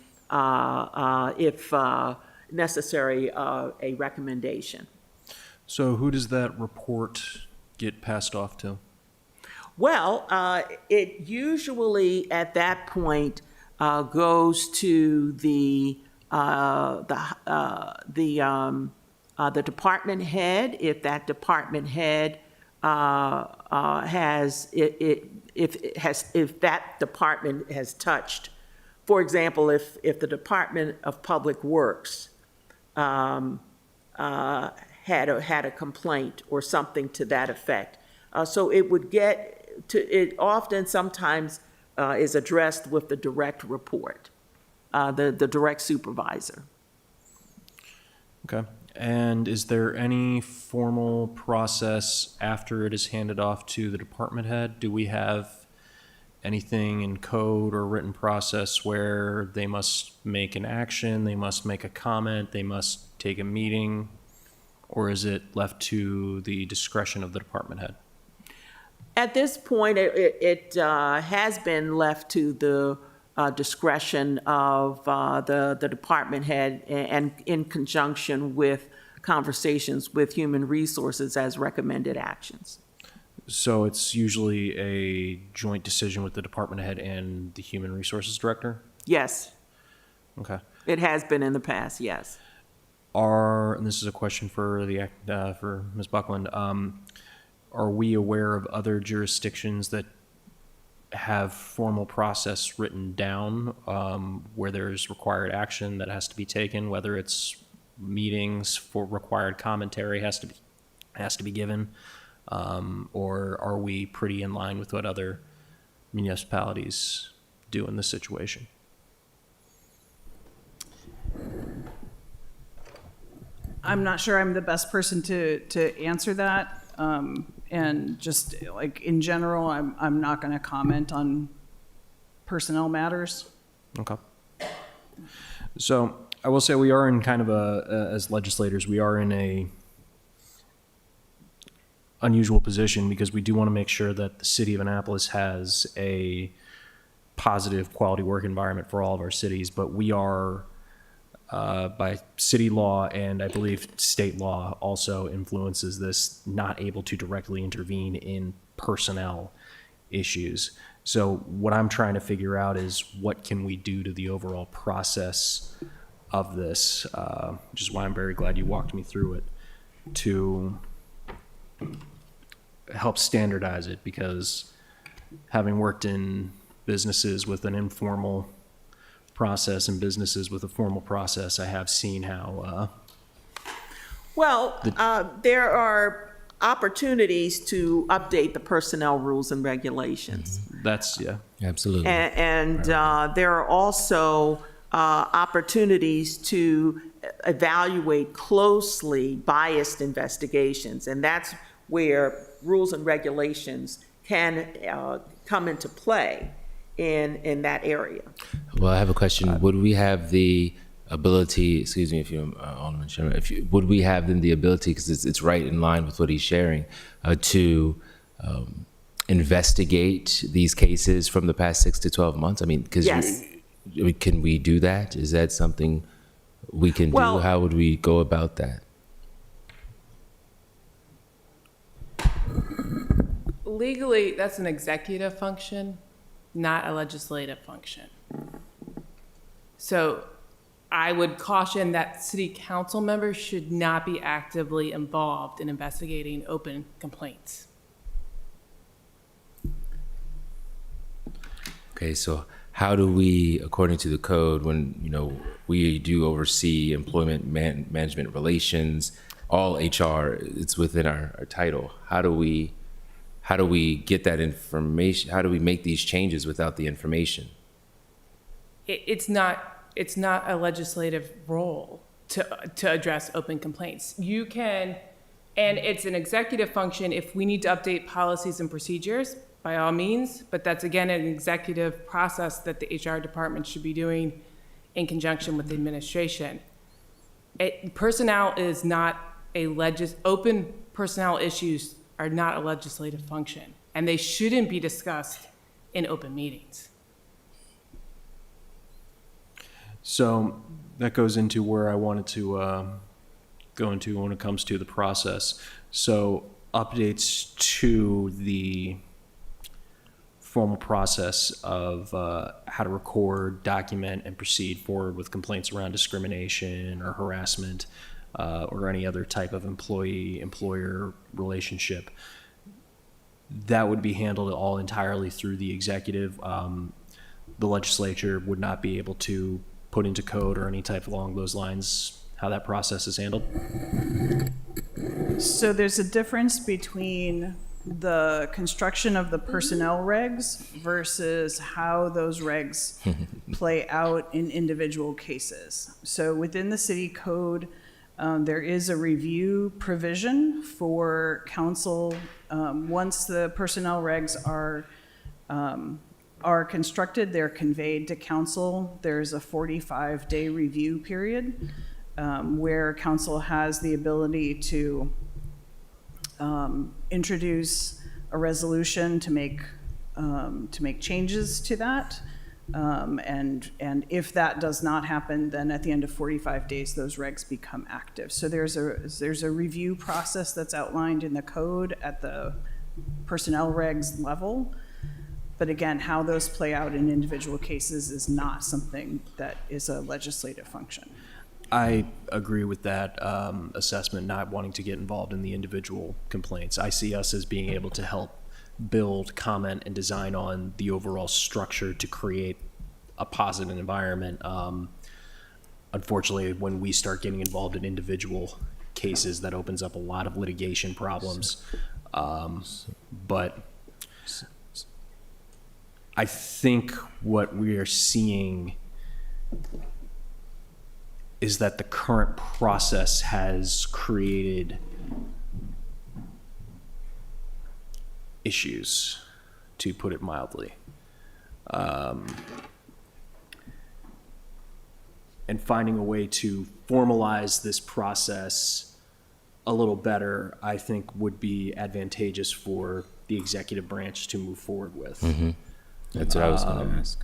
if necessary, a recommendation. So who does that report get passed off to? Well, it usually at that point goes to the department head. If that department head if that department has touched, for example, if the Department of Public Works had a complaint or something to that effect. So it would get to, it often sometimes is addressed with the direct report, the direct supervisor. Okay. And is there any formal process after it is handed off to the department head? Do we have anything in code or written process where they must make an action, they must make a comment, they must take a meeting? Or is it left to the discretion of the department head? At this point, it has been left to the discretion of the department head, and in conjunction with conversations with human resources as recommended actions. So it's usually a joint decision with the department head and the human resources director? Yes, Okay. it has been in the past, yes. And this is a question for for Ms. Buckland, are we aware of other jurisdictions that have formal process written down where there's required action that has to be taken, whether it's meetings for required commentary has to be given, or are we pretty in line with what other municipalities do in this situation? I'm not sure I'm the best person to answer that. And just like in general, I'm not going to comment on personnel matters. Okay. So I will say we are in kind of as legislators, we are in a unusual position because we do want to make sure that the city of Annapolis has a positive quality work environment for all of our cities, but we are by city law and I believe state law also influences this, not able to directly intervene in personnel issues. So what I'm trying to figure out is what can we do to the overall process of this, which is why I'm very glad you walked me through it, to help standardize it, because having worked in businesses with an informal process and businesses with a formal process, I have seen how Well, there are opportunities to update the personnel rules and regulations. that's, yeah. Absolutely. And there are also opportunities to evaluate closely biased investigations. And that's where rules and regulations can come into play in that area. Well, I have a question. Would we have the ability, excuse me if you, Alderman Sherman, would we have then the ability, because it's right in line with what he's sharing, to investigate these cases from the past 6 to 12 months? I mean, because Yes. can we do that? Is that something we can Well- do? How would we go about that? Legally, that's an executive function, not a legislative function. So I would caution that city council members should not be actively involved in investigating open complaints. Okay, so how do we, according to the code, when we do oversee employment management relations, all HR, it's within our title. How do we get that information? How do we make these changes without the information? It's not a legislative role to address open complaints. You can, and it's an executive function if we need to update policies and procedures, by all means, but that's again an executive process that the HR department should be doing in conjunction with the administration. Personnel is not open personnel issues are not a legislative function, and they shouldn't be discussed in open meetings. So that goes into where I wanted to go into when it comes to the process. So updates to the formal process of how to record, document, and proceed forward with complaints around discrimination or harassment or any other type of employee-employer relationship. That would be handled all entirely through the executive. The legislature would not be able to put into code or any type along those lines how that process is handled. So there's a difference between the construction of the personnel regs versus how those regs play out in individual cases. So within the city code, there is a review provision for council. Once the personnel regs are constructed, they're conveyed to council. There's a 45-day review period where council has the ability to introduce a resolution to make changes to that. And if that does not happen, then at the end of 45 days, those regs become active. So there's a review process that's outlined in the code at the personnel regs level. But again, how those play out in individual cases is not something that is a legislative function. I agree with that assessment, not wanting to get involved in the individual complaints. I see us as being able to help build, comment, and design on the overall structure to create a positive environment. Unfortunately, when we start getting involved in individual cases, that opens up a lot of litigation problems. But I think what we are seeing is that the current process has created issues, to put it mildly. And finding a way to formalize this process a little better, I think would be advantageous for the executive branch to move forward with. That's what I was going to ask.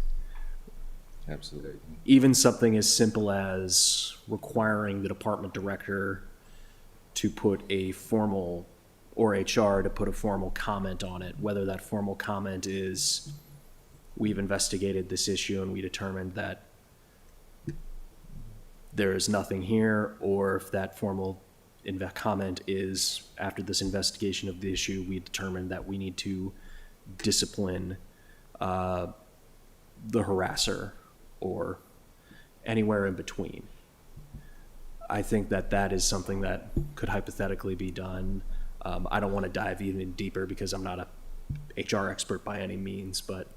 Absolutely. Even something as simple as requiring the department director to put a formal, or HR to put a formal comment on it, whether that formal comment is, we've investigated this issue and we determined that there is nothing here, or if that formal comment is, after this investigation of the issue, we determined that we need to discipline the harasser, or anywhere in between. I think that that is something that could hypothetically be done. I don't want to dive even deeper because I'm not a HR expert by any means, but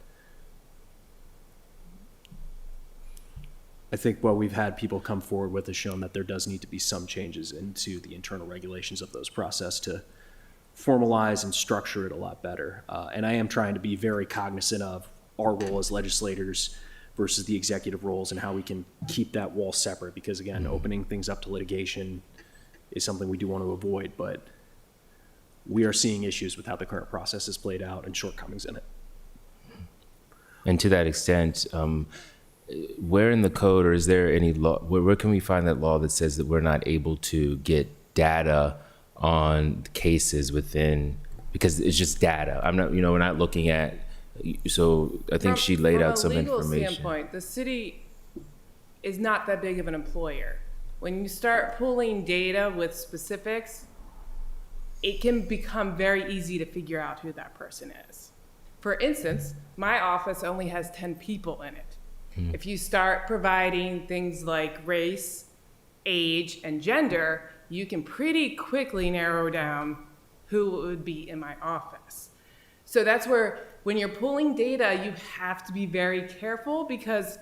I think what we've had people come forward with has shown that there does need to be some changes into the internal regulations of those process to formalize and structure it a lot better. And I am trying to be very cognizant of our role as legislators versus the executive roles and how we can keep that wall separate, because again, opening things up to litigation is something we do want to avoid, but we are seeing issues with how the current process is played out and shortcomings in it. And to that extent, where in the code, or is there any law, where can we find that law that says that we're not able to get data on cases within, because it's just data. I'm not, we're not looking at, so I think she laid out some From a legal information. standpoint, the city is not that big of an employer. When you start pulling data with specifics, it can become very easy to figure out who that person is. For instance, my office only has 10 people in it. If you start providing things like race, age, and gender, you can pretty quickly narrow down who would be in my office. So that's where, when you're pulling data, you have to be very careful, because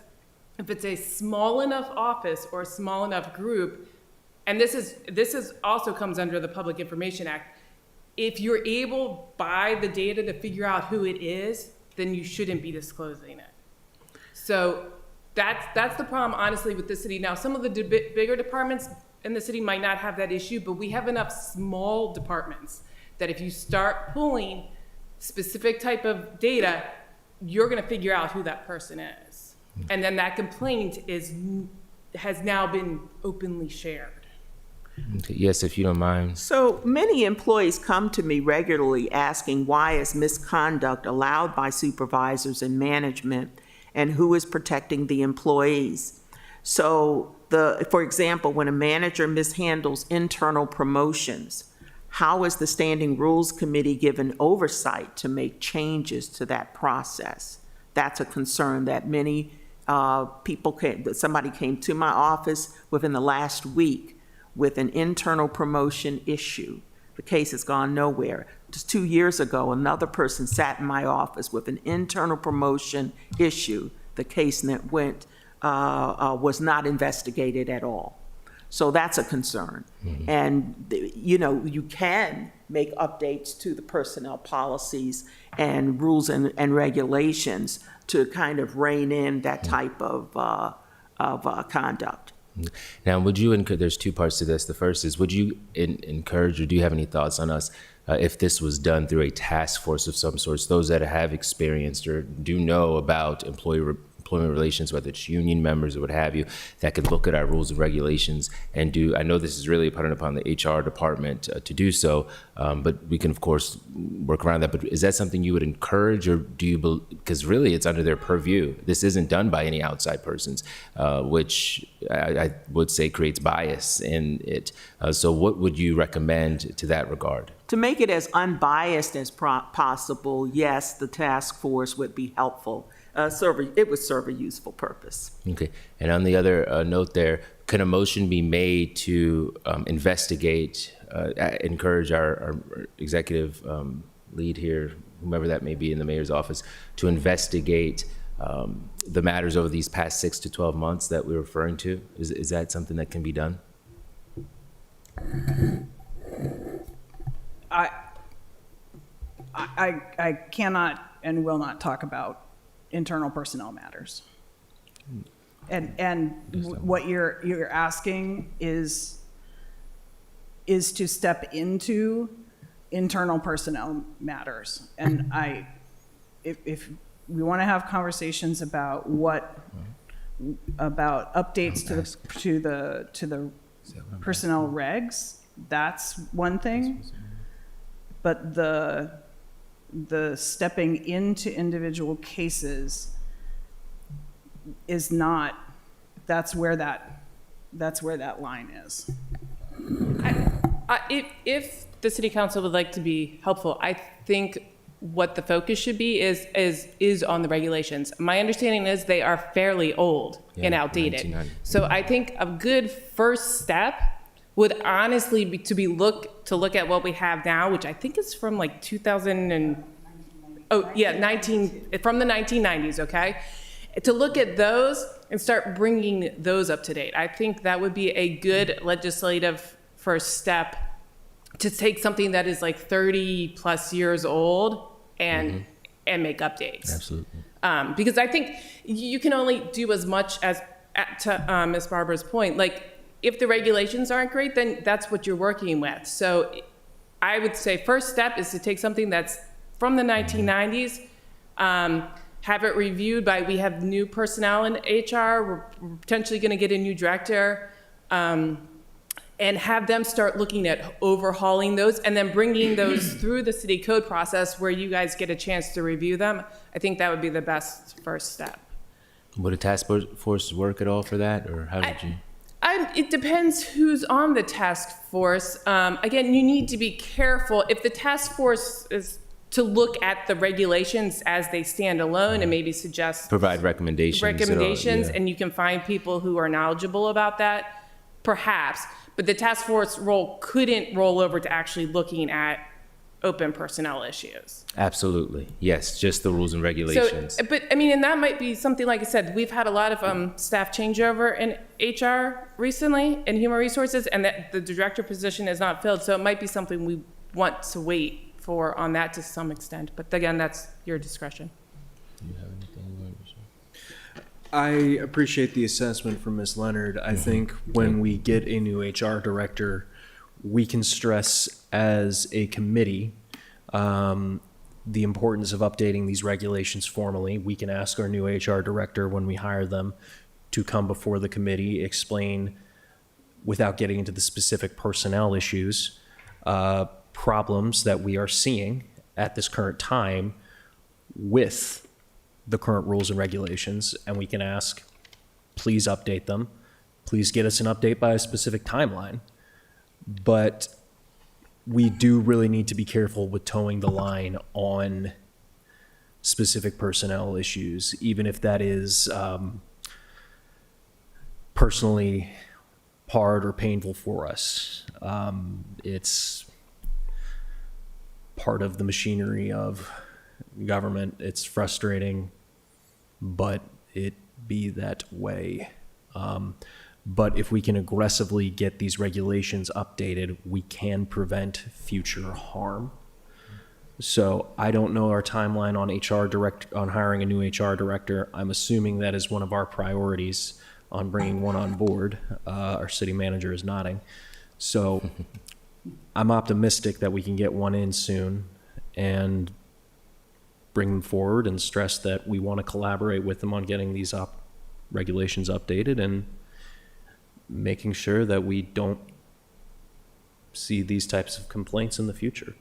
if it's a small enough office or a small enough group, and this is also comes under the Public Information Act, if you're able by the data to figure out who it is, then you shouldn't be disclosing it. So that's the problem, honestly, with the city. Now, some of the bigger departments in the city might not have that issue, but we have enough small departments that if you start pulling specific type of data, you're going to figure out who that person is. And then that complaint has now been openly shared. Okay, yes, if you don't mind. So many employees come to me regularly asking why is misconduct allowed by supervisors and management, and who is protecting the employees. So for example, when a manager mishandles internal promotions, how is the Standing Rules Committee given oversight to make changes to that process? That's a concern that many somebody came to my office within the last week with an internal promotion issue. The case has gone nowhere. Just 2 years ago, another person sat in my office with an internal promotion issue. The case was not investigated at all. So that's a concern. And, you can make updates to the personnel policies and rules and regulations to kind of rein in that type of conduct. Now, would you encourage, there's two parts to this. The first is, would you encourage, or do you have any thoughts on us, if this was done through a task force of some sorts, those that have experienced or do know about employee employment relations, whether it's union members or what have you, that can look at our rules and regulations and do, I know this is really dependent upon the HR department to do so, but we can of course work around that. But is that something you would encourage, or do you, because really it's under their purview. This isn't done by any outside persons, which I would say creates bias in it. So what would you recommend to that regard? To make it as unbiased as possible, yes, the task force would be helpful. It would serve a useful purpose. Okay. And on the other note there, can a motion be made to investigate, encourage our executive lead here, whomever that may be in the mayor's office, to investigate the matters over these past 6 to 12 months that we're referring to? Is that something that can be done? I cannot and will not talk about internal personnel matters. And what you're asking is to step into internal personnel matters. And if we want to have conversations about updates to the personnel regs, that's one thing. But the stepping into individual cases is not, that's where that line is. If the city council would like to be helpful, I think what the focus should be is on the regulations. My understanding is they are fairly old and outdated. 1990. So I think a good first step would honestly be to look at what we have now, which I think is from like 2000 and, from the 1990s, okay? To look at those and start bringing those up to date. I think that would be a good legislative first step, to take something that is like 30 plus years old and make updates. Absolutely. Because I think you can only do as much as, to Ms. Barber's point, like, if the regulations aren't great, then that's what you're working with. So I would say first step is to take something that's from the 1990s, have it reviewed by, we have new personnel in HR, we're potentially gonna get a new director, and have them start looking at overhauling those and then bringing those through the city code process where you guys get a chance to review them. I think that would be the best first step. Would a task force work at all for that, or how would you? It depends who's on the task force. Again, you need to be careful. If the task force is to look at the regulations as they stand alone and maybe suggest Provide recommendations. and you can find people who are knowledgeable about that, perhaps. But the task force role couldn't roll over to actually looking at open personnel issues. Absolutely. Yes, just the rules and regulations. So, but I mean, and that might be something, like I said, we've had a lot of staff changeover in HR recently in human resources, and that the director position is not filled. So it might be something we want to wait for on that to some extent. But again, that's your discretion. Do you have anything you want to say? I appreciate the assessment from Ms. Leonard. I think when we get a new HR director, we can stress as a committee the importance of updating these regulations formally. We can ask our new HR director when we hire them to come before the committee, explain, without getting into the specific personnel issues, problems that we are seeing at this current time with the current rules and regulations. And we can ask, please update them. Please get us an update by a specific timeline. But we do really need to be careful with towing the line on specific personnel issues, even if that is personally hard or painful for us. It's part of the machinery of government. It's frustrating, but it be that way. But if we can aggressively get these regulations updated, we can prevent future harm. So I don't know our timeline on hiring a new HR director. I'm assuming that is one of our priorities on bringing one on board. Our city manager is nodding. So I'm optimistic that we can get one in soon. And bring them forward and stress that we want to collaborate with them on getting these regulations updated and making sure that we don't see these types of complaints in the future.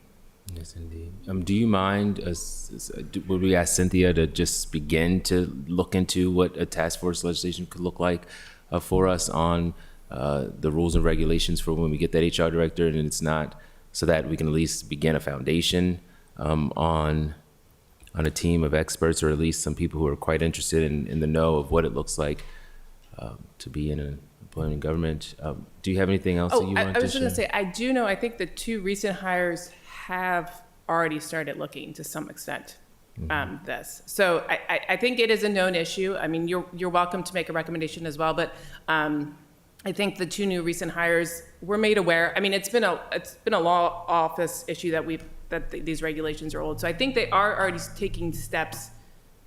Yes, indeed. Do you mind, would we ask Cynthia to just begin to look into what a task force legislation could look like for us on the rules and regulations for when we get that HR director, and it's not, so that we can at least begin a foundation on a team of experts, or at least some people who are quite interested in the know of what it looks like to be in an employment government. Do you have anything else that you want to share? I was going to say, I do know, I think the 2 recent hires have already started looking to some extent this. So I think it is a known issue. I mean, you're welcome to make a recommendation as well, but I think the 2 new recent hires were made aware. I mean, it's been a law office issue that these regulations are old. So I think they are already taking steps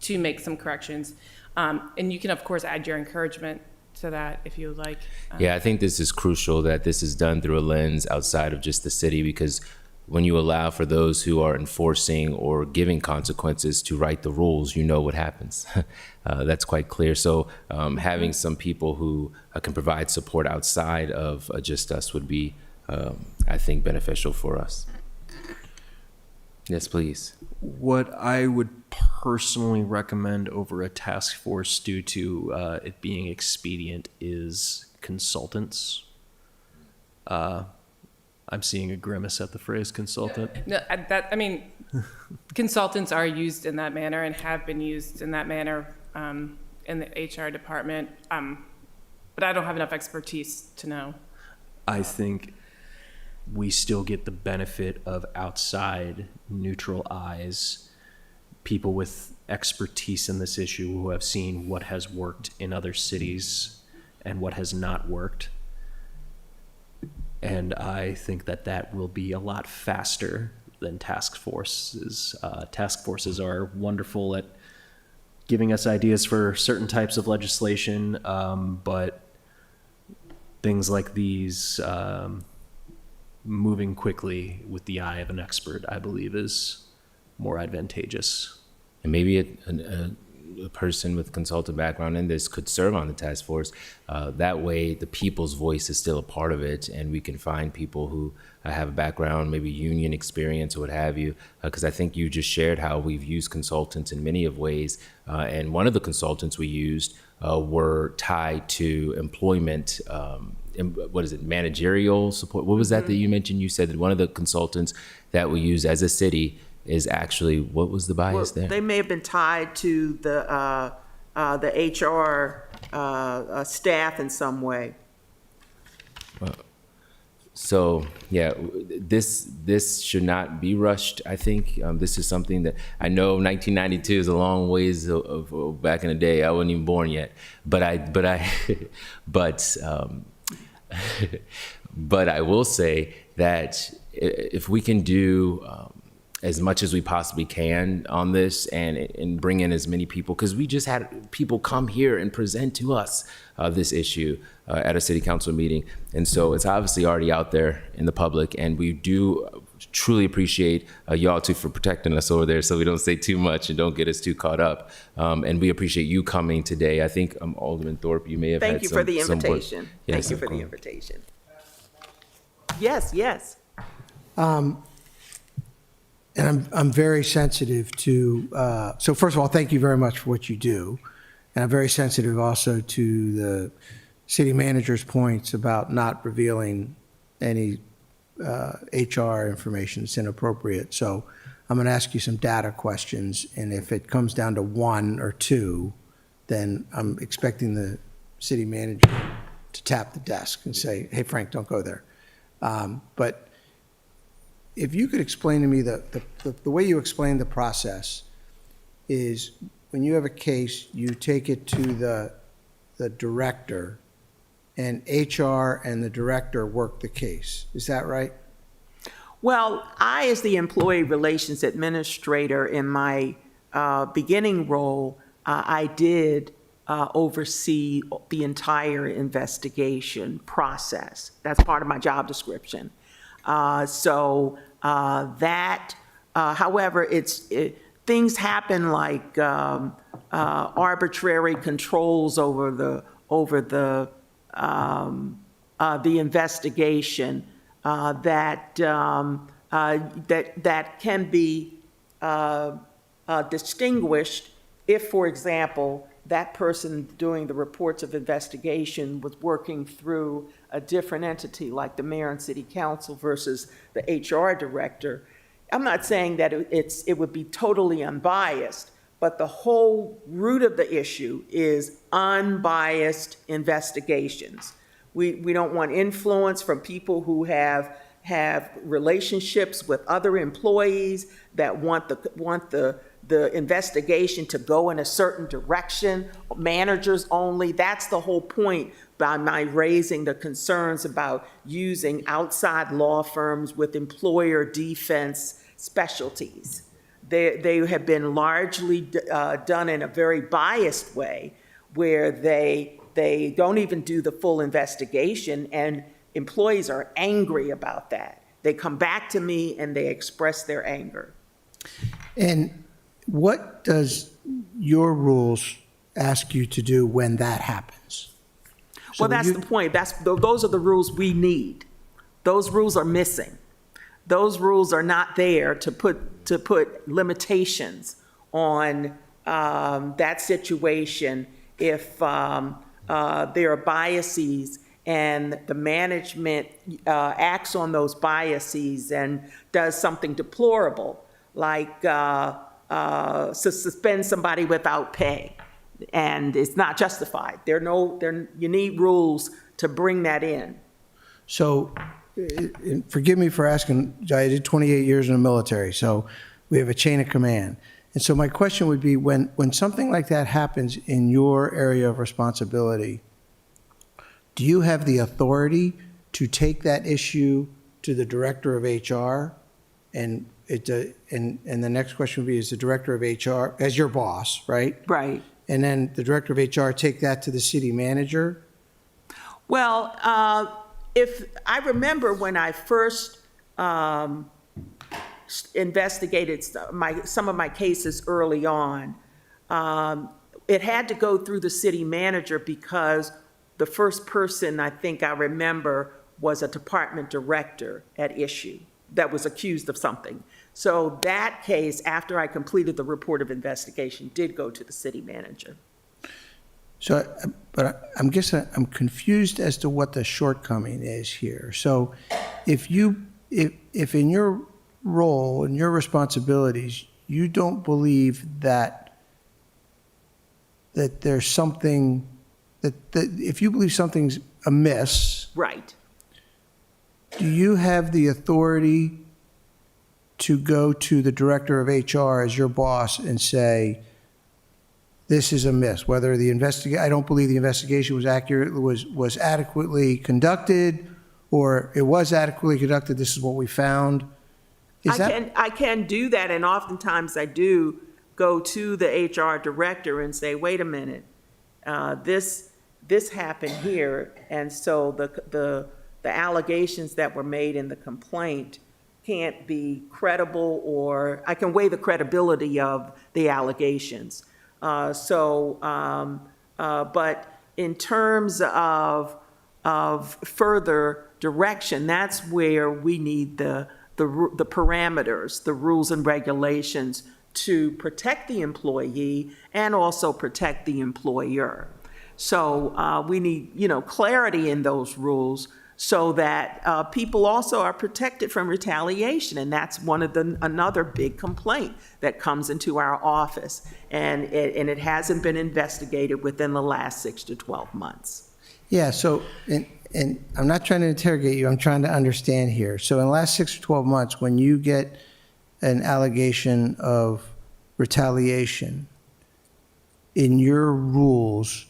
to make some corrections. And you can, of course, add your encouragement to that if you would like. Yeah, I think this is crucial that this is done through a lens outside of just the city, because when you allow for those who are enforcing or giving consequences to write the rules, you know what happens. That's quite clear. So having some people who can provide support outside of just us would be, I think, beneficial for us. Yes, please. What I would personally recommend over a task force, due to it being expedient, is consultants. I'm seeing a grimace at the phrase consultant. No, I mean, consultants are used in that manner and have been used in that manner in the HR department, but I don't have enough expertise to know. I think we still get the benefit of outside neutral eyes, people with expertise in this issue who have seen what has worked in other cities and what has not worked. And I think that will be a lot faster than task forces. Task forces are wonderful at giving us ideas for certain types of legislation, but things like these, moving quickly with the eye of an expert, I believe, is more advantageous. And maybe a person with consultant background in this could serve on the task force. That way, the people's voice is still a part of it, and we can find people who have a background, maybe union experience or what have you. Because I think you just shared how we've used consultants in many of ways, and one of the consultants we used were tied to employment. What is it? Managerial support. What was that that you mentioned? You said that one of the consultants that we use as a city is actually, what was the bias there? They may have been tied to the HR staff in some way. So yeah, this should not be rushed. I think this is something that I know 1992 is a long ways of back in the day. I wasn't even born yet, but I will say that if we can do as much as we possibly can on this and bring in as many people, because we just had people come here and present to us this issue at a city council meeting. And so it's obviously already out there in the public, and we do truly appreciate y'all too for protecting us over there so we don't say too much and don't get us too caught up. And we appreciate you coming today. I think Alderman Thorpe, you may have Thank had you for the some work. invitation. Yes, Thank you of for the course. invitation. Yes. And I'm very sensitive to, so first of all, thank you very much for what you do. And I'm very sensitive also to the city manager's points about not revealing any HR information that's inappropriate. So I'm going to ask you some data questions, and if it comes down to 1 or 2, then I'm expecting the city manager to tap the desk and say, hey, Frank, don't go there. But if you could explain to me the way you explain the process is when you have a case, you take it to the director, and HR and the director work the case. Is that right? Well, I, as the employee relations administrator in my beginning role, I did oversee the entire investigation process. That's part of my job description. However, things happen like arbitrary controls over the investigation that can be distinguished if, for example, that person doing the reports of investigation was working through a different entity like the mayor and city council versus the HR director. I'm not saying that it would be totally unbiased, but the whole root of the issue is unbiased investigations. We don't want influence from people who have relationships with other employees that want the investigation to go in a certain direction, managers only. That's the whole point by my raising the concerns about using outside law firms with employer defense specialties. They have been largely done in a very biased way where they don't even do the full investigation, and employees are angry about that. They come back to me and they express their anger. And what does your rules ask you to do when that happens? So Well, that's the point. Those are the rules we need. Those rules are missing. Those rules are not there to put limitations on that situation if there are biases and the management acts on those biases and does something deplorable, like suspend somebody without pay, and it's not justified. You need rules to bring that in. So, forgive me for asking, I did 28 years in the military, so we have a chain of command. And so my question would be, when something like that happens in your area of responsibility, do you have the authority to take that issue to the director of HR? And the next question would be, is the director of HR, as your boss, right? Right. And then the director of HR take that to the city manager? Well, if I remember when I first investigated some of my cases early on, it had to go through the city manager because the first person I think I remember was a department director at issue that was accused of something. So that case, after I completed the report of investigation, did go to the city manager. So, but I'm guessing I'm confused as to what the shortcoming is here. So if in your role and your responsibilities, you don't believe that there's something, that if you believe something's amiss, Right. do you have the authority to go to the director of HR as your boss and say, this is amiss, whether I don't believe the investigation was accurate, was adequately conducted, or it was adequately conducted, this is what we found? I can do that, and oftentimes I do go to the HR director and say, wait a minute, this happened here, and so the allegations that were made in the complaint can't be credible, or I can weigh the credibility of the allegations. But in terms of further direction, that's where we need the parameters, the rules and regulations to protect the employee and also protect the employer. So we need, clarity in those rules so that people also are protected from retaliation. And that's another big complaint that comes into our office. And it hasn't been investigated within the last 6 to 12 months. Yeah, so, and I'm not trying to interrogate you, I'm trying to understand here. So in the last 6 to 12 months, when you get an allegation of retaliation, in your rules,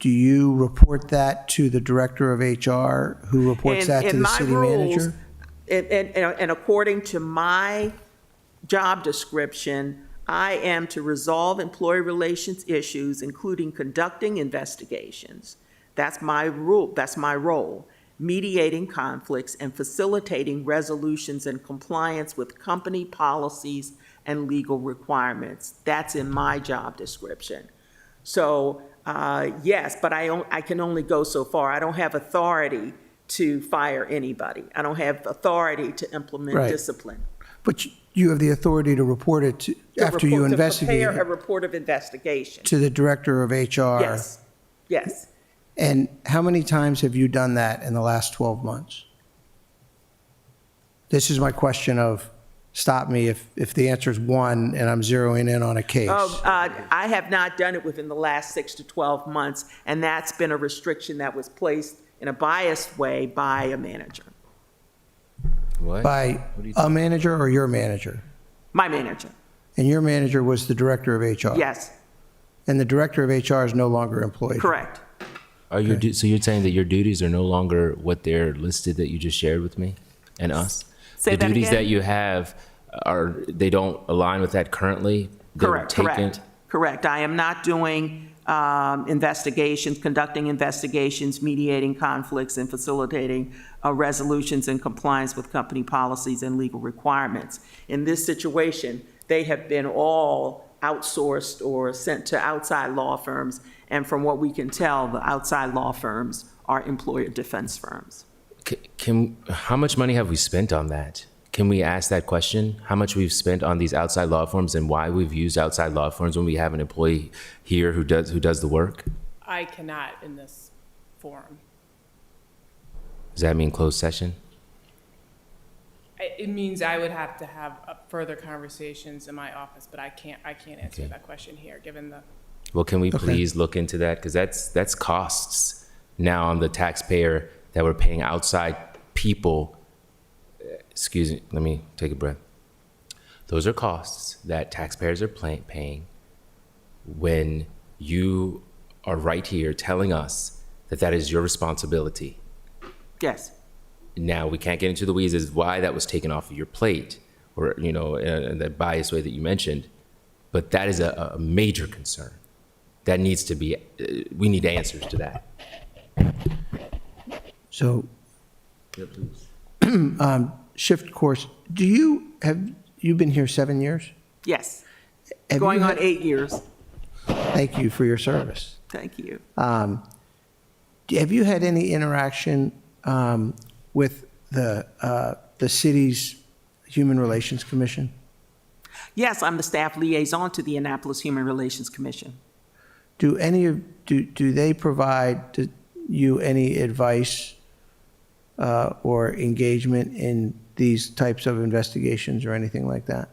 do you report that to the director of HR, who reports that to the city manager? And according to my job description, I am to resolve employee relations issues, including conducting investigations. That's my role, mediating conflicts and facilitating resolutions in compliance with company policies and legal requirements. That's in my job description. So, yes, but I can only go so far. I don't have authority to fire anybody. I don't have authority to implement Right. discipline. But you have the authority to report it to, after you investigate To prepare a it, report of investigation. to the director of HR. Yes, yes. And how many times have you done that in the last 12 months? This is my question of, stop me if the answer is one and I'm zeroing in on a case. I have not done it within the last 6 to 12 months, and that's been a restriction that was placed in a biased way by a manager, What? By a manager or your manager? my manager. And your manager was the director of HR? Yes, And the director of HR is no longer employed? correct. Are your so you're saying that your duties are no longer what they're listed that you just shared with me and us? Say the that duties again? that you have they don't align with that currently? They were Correct, correct, taken- correct. I am not doing investigations, conducting investigations, mediating conflicts, and facilitating resolutions in compliance with company policies and legal requirements. In this situation, they have been all outsourced or sent to outside law firms, and from what we can tell, the outside law firms are employer defense firms. How much money have we spent on that? Can we ask that question? How much we've spent on these outside law firms and why we've used outside law firms when we have an employee here who does the work? I cannot in this forum. Does that mean closed session? It means I would have to have further conversations in my office, but I can't answer Okay. that question here, given the. Well, can we Okay. please look into that? Because that's costs now on the taxpayer that we're paying outside people. Excuse me, let me take a breath. Those are costs that taxpayers are paying when you are right here telling us that that is your responsibility. Yes, Now, we can't get into the weeds as why that was taken off of your plate or, in that biased way that you mentioned, but that is a major concern. That needs to be, we need answers to that. So, shift course. Have you been here 7 years? yes. Have Going you on had- 8 years. Thank you for your service. Thank you. Have you had any interaction with the city's Human Relations Commission? Yes, I'm the staff liaison to the Annapolis Human Relations Commission. Do they provide you any advice or engagement in these types of investigations or anything like that?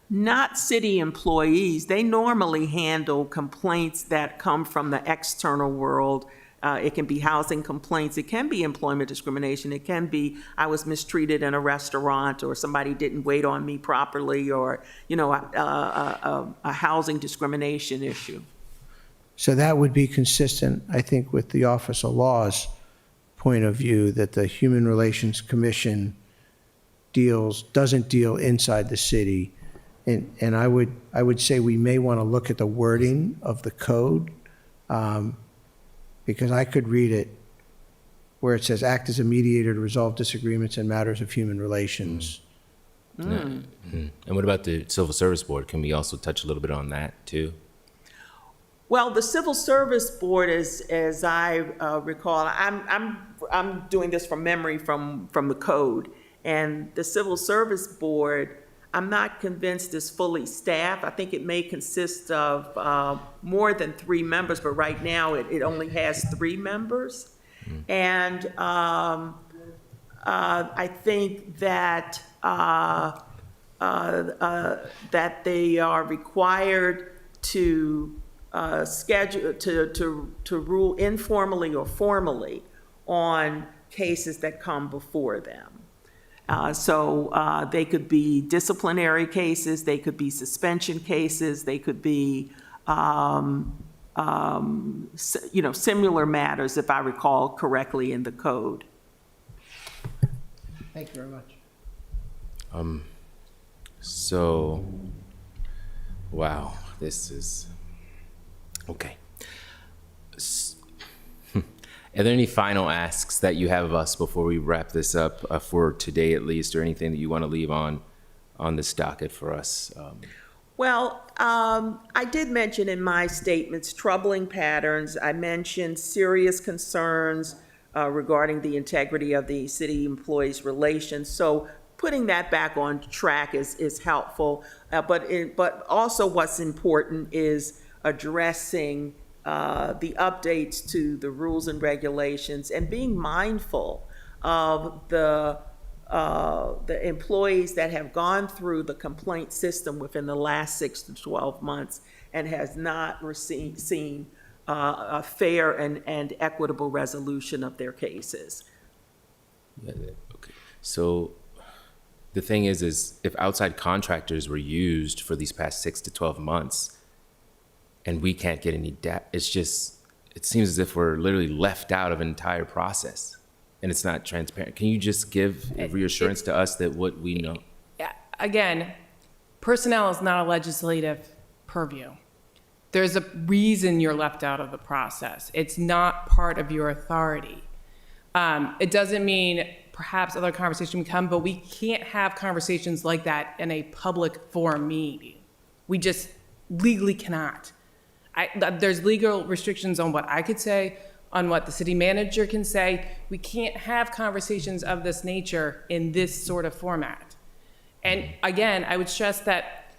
Not city employees. They normally handle complaints that come from the external world. It can be housing complaints. It can be employment discrimination. It can be I was mistreated in a restaurant, or somebody didn't wait on me properly, or, a housing discrimination issue. So that would be consistent, I think, with the Office of Law's point of view, that the Human Relations Commission doesn't deal inside the city. And I would say we may want to look at the wording of the code, because I could read it where it says, act as a mediator to resolve disagreements in matters of human relations. And what about the Civil Service Board? Can we also touch a little bit on that too? Well, the Civil Service Board, as I recall, I'm doing this from memory from the code, and the Civil Service Board, I'm not convinced is fully staffed. I think it may consist of more than 3 members, but right now it only has 3 members. And I think that that they are required to schedule to rule informally or formally on cases that come before them. So they could be disciplinary cases, they could be suspension cases, they could be, similar matters, if I recall correctly in the code. Thank you very much. So, wow, this is, okay. Are there any final asks that you have of us before we wrap this up for today at least, or anything that you want to leave on on this docket for us? Well, I did mention in my statements troubling patterns. I mentioned serious concerns regarding the integrity of the city employees' relations. So putting that back on track is helpful. But also what's important is addressing the updates to the rules and regulations and being mindful of the employees that have gone through the complaint system within the last 6 to 12 months and has not seen a fair and equitable resolution of their cases. Yeah, okay. So the thing is if outside contractors were used for these past 6 to 12 months and we can't get any data, it seems as if we're literally left out of an entire process and it's not transparent. Can you just give a reassurance to us that what we know? Yeah, again, personnel is not a legislative purview. There's a reason you're left out of the process. It's not part of your authority. It doesn't mean perhaps other conversation can come, but we can't have conversations like that in a public forum meeting. We just legally cannot. There's legal restrictions on what I could say, on what the city manager can say. We can't have conversations of this nature in this sort of format. And again, I would stress that,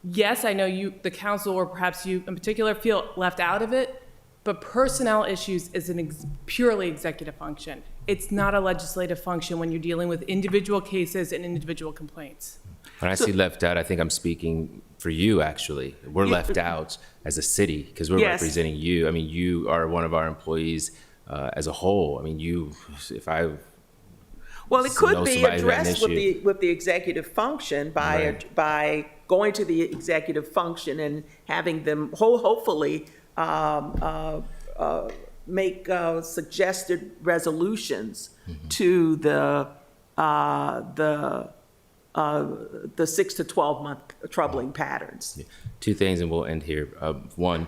yes, I know you, the council, or perhaps you in particular, feel left out of it, but personnel issues is a purely executive function. It's not a legislative function when you're dealing with individual cases and individual complaints. When I say left out, I think I'm speaking for you, actually. We're left out as a city because we're Yes. representing you. I mean, you are one of our employees as a whole. I mean, Well, it could know be somebody who had an addressed issue. with the executive function Right. by going to the executive function and having them hopefully make suggested resolutions to the 6 to 12 month troubling patterns. Two things, and we'll end here. One,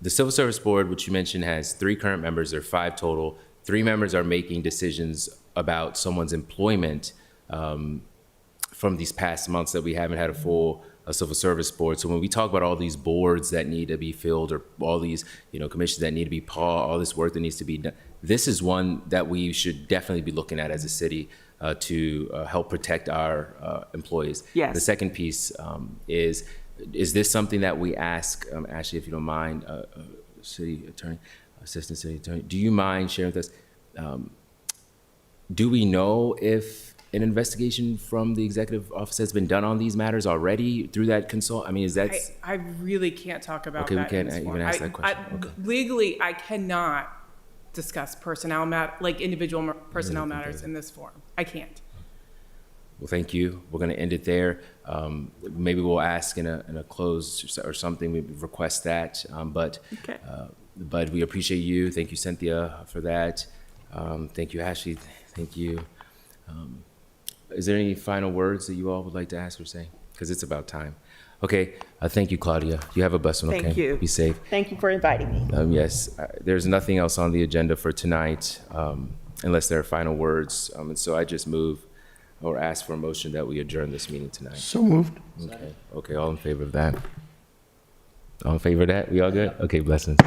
the Civil Service Board, which you mentioned, has 3 current members. There are 5 total. 3 members are making decisions about someone's employment from these past months that we haven't had a full Civil Service Board. So when we talk about all these boards that need to be filled, or all these commissions that need to be paused, all this work that needs to be done, this is one that we should definitely be looking at as a city to help protect our employees. Yes. The second piece is this something that we ask, Ashley, if you don't mind, city attorney, assistant city attorney, do you mind sharing with us, do we know if an investigation from the executive office has been done on these matters already through that consult? I mean, is that? I really can't talk about Okay, we that. can't in this even forum. ask that question. Okay. Legally, I cannot discuss personnel individual personnel matters in this forum. I can't. Well, thank you. We're going to end it there. Maybe we'll ask in a close or something. We request that. Okay. But we appreciate you. Thank you, Cynthia, for that. Thank you, Ashley. Thank you. Is there any final words that you all would like to ask or say? Because it's about time. Okay. Thank you, Claudia. You have a blessed one. Okay. Thank you. Be safe. Thank you for inviting me. Yes. There's nothing else on the agenda for tonight unless there are final words. And so I just move or ask for a motion that we adjourn this meeting tonight. So moved. Okay. Okay. All in favor of that? All in favor of that? We all good? Okay. Blessings.